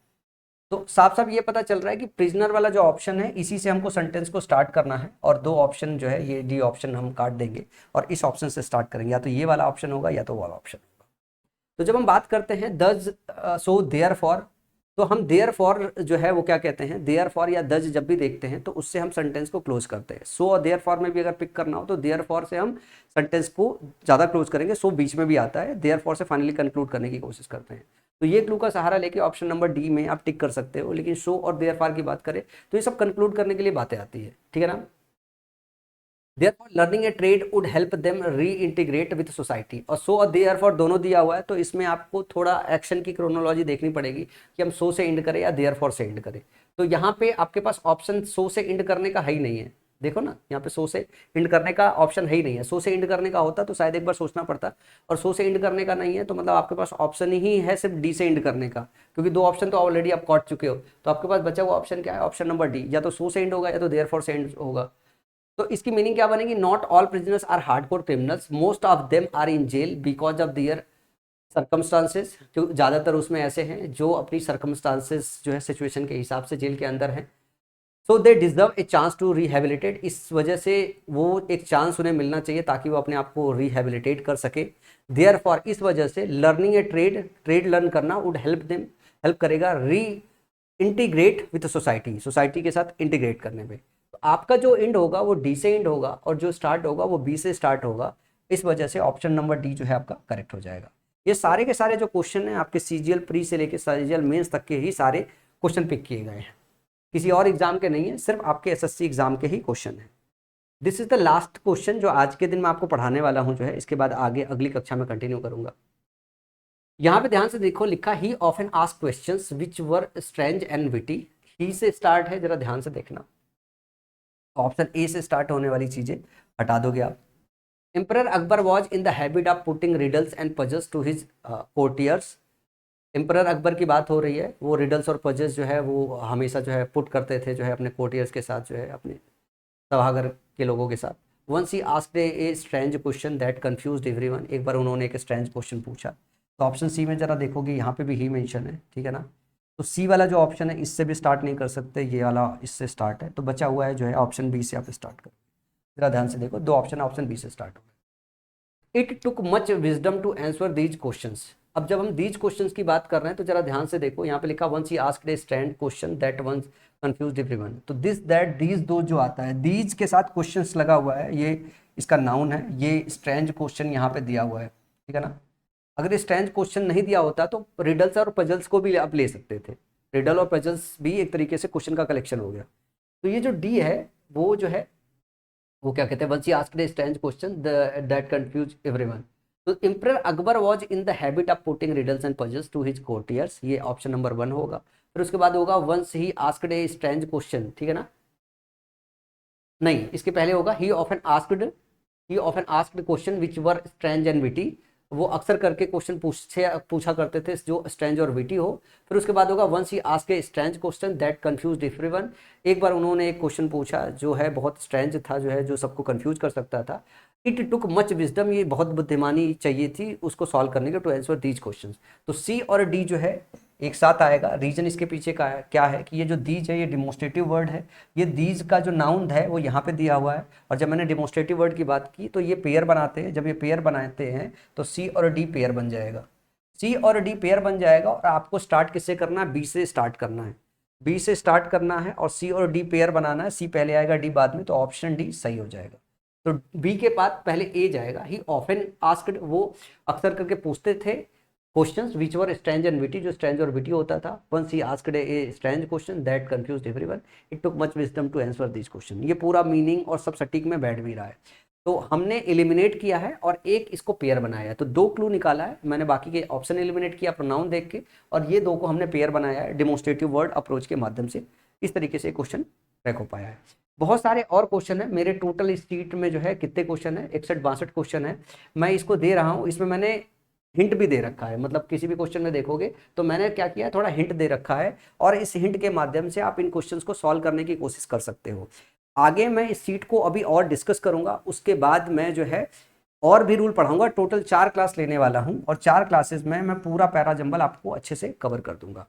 Speaker 1: तो साफ साफ ये पता चल रहा है कि प्रिजनर वाला जो ऑप्शन है इसी से हमको सेंटेंस को स्टार्ट करना है, और दो ऑप्शन जो है ये डी ऑप्शन हम काट देंगे और इस ऑप्शन से स्टार्ट करेंगे, या तो ये वाला ऑप्शन होगा या तो वो वाला ऑप्शन होगा। तो जब हम बात करते हैं दज सो देयर फॉर, तो हम देयर फॉर जो है वो क्या कहते हैं, देयर फॉर या दज जब भी देखते हैं तो उससे हम सेंटेंस को क्लोज करते हैं। सो और देयर फॉर में भी अगर पिक करना हो तो देयर फॉर से हम सेंटेंस को ज़्यादा क्लोज करेंगे, सो बीच में भी आता है, देयर फॉर से फाइनली कंक्लूड करने की कोशिश करते हैं। तो ये क्लू का सहारा लेके ऑप्शन नंबर डी में आप टिक कर सकते हो। लेकिन सो और देयर फॉर की बात करें तो ये सब कंक्लूड करने के लिए बातें आती है, ठीक है ना। Therefore, learning a trade would help them reintegrate with society, और सो और therefore दोनों दिया हुआ है, तो इसमें आपको थोड़ा एक्शन की क्रोनोलॉजी देखनी पड़ेगी कि हम सो से इंड करें या therefore से इंड करें। तो यहाँ पे आपके पास ऑप्शन सो से इंड करने का है ही नहीं है, देखो ना, यहाँ पे सो से इंड करने का ऑप्शन है ही नहीं है। सो से इंड करने का होता तो शायद एक बार सोचना पड़ता, और सो से इंड करने का नहीं है, तो मतलब आपके पास ऑप्शन ही है सिर्फ डी से इंड करने का, क्योंकि दो ऑप्शन तो ऑलरेडी आप काट चुके हो। तो आपके पास बचा हुआ ऑप्शन क्या है, ऑप्शन नंबर डी, या तो सो से इंड होगा या तो देयरफॉर से इंड होगा। तो इसकी मीनिंग क्या बनेगी, not all prisoners are hardcore criminals, most of them are in jail because of their circumstances, जो ज़्यादातर उसमें ऐसे हैं जो अपनी सर्कमस्टांसेस जो है सिचुएशन के हिसाब से जेल के अंदर हैं। So they deserve a chance to rehabilitate, इस वजह से वो एक चांस उन्हें मिलना चाहिए ताकि वो अपने आप को रिहेबिलिटेट कर सके। देयर फॉर, इस वजह से लर्निंग ए ट्रेड, ट्रेड लर्न करना वुड हेल्प देम, हेल्प करेगा री इंटीग्रेट विद सोसाइटी, सोसाइटी के साथ इंटीग्रेट करने में। तो आपका जो इंड होगा वो डी से इंड होगा और जो स्टार्ट होगा वो बी से स्टार्ट होगा, इस वजह से ऑप्शन नंबर डी जो है आपका करेक्ट हो जाएगा। ये सारे के सारे जो क्वेश्चन हैं आपके सीजीएल प्री से लेकर सीजीएल मेंस तक के ही सारे क्वेश्चन पिक किए गए हैं, किसी और एग्जाम के नहीं है, सिर्फ आपके एसएससी एग्जाम के ही क्वेश्चन है। This is the last question जो आज के दिन मैं आपको पढ़ाने वाला हूं, जो है इसके बाद आगे अगली कक्षा में कंटिन्यू करूंगा। यहाँ पे ध्यान से देखो, लिखा he often asked questions which were strange and witty, he से स्टार्ट है, जरा ध्यान से देखना। ऑप्शन ए से स्टार्ट होने वाली चीजें हटा दोगे आप। Emperor Akbar was in the habit of putting riddles and puzzles to his courtiers, emperor Akbar की बात हो रही है, वो रिडल्स और पजल्स जो है वो हमेशा जो है पुट करते थे जो है अपने कोर्टियर्स के साथ, जो है अपने सभागर के लोगों के साथ। Once he asked a strange question that confused everyone, एक बार उन्होंने एक स्ट्रेंज क्वेश्चन पूछा। तो ऑप्शन सी में जरा देखोगे, यहाँ पे भी ही मेंशन है, ठीक है ना। तो सी वाला जो ऑप्शन है इससे भी स्टार्ट नहीं कर सकते, ये वाला इससे स्टार्ट है, तो बचा हुआ है जो है ऑप्शन बी से आप स्टार्ट करो। जरा ध्यान से देखो, दो ऑप्शन बी से स्टार्ट हो गए। It took much wisdom to answer these questions, अब जब हम दीज क्वेश्चंस की बात कर रहे हैं तो जरा ध्यान से देखो, यहाँ पे लिखा once he asked a strange question that once confused everyone. तो दिस दैट दीज दो जो आता है, दीज के साथ क्वेश्चंस लगा हुआ है, ये इसका नाउन है, ये स्ट्रैंज क्वेश्चन यहाँ पे दिया हुआ है, ठीक है ना। अगर स्ट्रैंज क्वेश्चन नहीं दिया होता तो रिडल्स और पजल्स को भी आप ले सकते थे, रिडल और पजल्स भी एक तरीके से क्वेश्चन का कलेक्शन हो गया। तो ये जो डी है वो जो है वो क्या कहते हैं, once he asked a strange question that confuse everyone. तो emperor Akbar was in the habit of putting riddles and puzzles to his courtiers, ये ऑप्शन नंबर 1 होगा। फिर उसके बाद होगा once he asked a strange question, ठीक है ना, नहीं इसके पहले होगा he often asked question which were strange and witty, वो अक्सर करके क्वेश्चन पूछा करते थे जो स्ट्रेंज और विटी हो। फिर उसके बाद होगा once he asked a strange question that confused everyone, एक बार उन्होंने एक क्वेश्चन पूछा जो है बहुत स्ट्रेंज था, जो है जो सबको कंफ्यूज कर सकता था। इट टुक मच विजडम, ये बहुत बुद्धिमानी चाहिए थी उसको सॉल्व करने के टू आंसर दीज क्वेश्चन। तो सी और डी जो है एक साथ आएगा। रीजन इसके पीछे का है क्या है कि ये जो दीज है ये डिमोस्ट्रेटिव वर्ड है, ये दीज का जो नाउन है वो यहाँ पे दिया हुआ है। और जब मैंने डिमोस्ट्रेटिव वर्ड की बात की तो ये पेयर बनाते हैं, जब ये पेयर बनाते हैं तो सी और डी पेयर बन जाएगा, सी और डी पेयर बन जाएगा। और आपको स्टार्ट किससे करना है, बी से स्टार्ट करना है, बी से स्टार्ट करना है और सी और डी पेयर बनाना है, सी पहले आएगा डी बाद में, तो ऑप्शन डी सही हो जाएगा। तो बी के बाद पहले ए जाएगा, ही ऑफन आस्क्ड, वो अक्सर करके पूछते थे questions which were strange and witty, जो स्ट्रेंज और विटी होता था। Once he asked a strange question that confused everyone, it took much wisdom to answer this question. ये पूरा मीनिंग और सब सटीक में बैठ भी रहा है। तो हमने एलिमिनेट किया है और एक इसको पेयर बनाया है, तो 2 क्लू निकाला है मैंने, बाकी के ऑप्शन एलिमिनेट किया प्रोनाउन देख के, और ये 2 को हमने पेयर बनाया है डिमोन्स्ट्रेटिव वर्ड अप्रोच के माध्यम से। इस तरीके से क्वेश्चन क्रैक हो पाया है। बहुत सारे और क्वेश्चन है मेरे, टोटल इस शीट में जो है कितने क्वेश्चन है, 61-62 क्वेश्चन है। मैं इसको दे रहा हूँ, इसमें मैंने हिंट भी दे रखा है, मतलब किसी भी क्वेश्चन में देखोगे तो मैंने क्या किया है, थोड़ा हिंट दे रखा है, और इस हिंट के माध्यम से आप इन क्वेश्चंस को सॉल्व करने की कोशिश कर सकते हो। आगे मैं इस सीट को अभी और डिस्कस करूंगा, उसके बाद मैं जो है और भी रूल पढ़ाऊंगा। टोटल 4 क्लास लेने वाला हूं और 4 क्लासेस में मैं पूरा पैराजंबल आपको अच्छे से कवर कर दूंगा।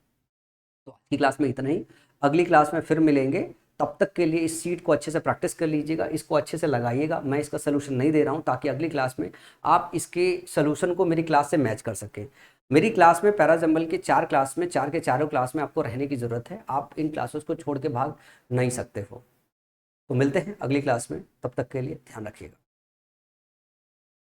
Speaker 1: तो आज की क्लास में इतना ही, अगली क्लास में फिर मिलेंगे। तब तक के लिए इस सीट को अच्छे से प्रैक्टिस कर लीजिएगा, इसको अच्छे से लगाइएगा। मैं इसका सोल्यूशन नहीं दे रहा हूं ताकि अगली क्लास में आप इसके सोल्यूशन को मेरी क्लास से मैच कर सकें। मेरी क्लास में पैराजंबल के 4 क्लास में, 4 के चारों क्लास में आपको रहने की ज़रूरत है, आप इन क्लासेस को छोड़ के भाग नहीं सकते हो। तो मिलते हैं अगली क्लास में, तब तक के लिए ध्यान रखिएगा।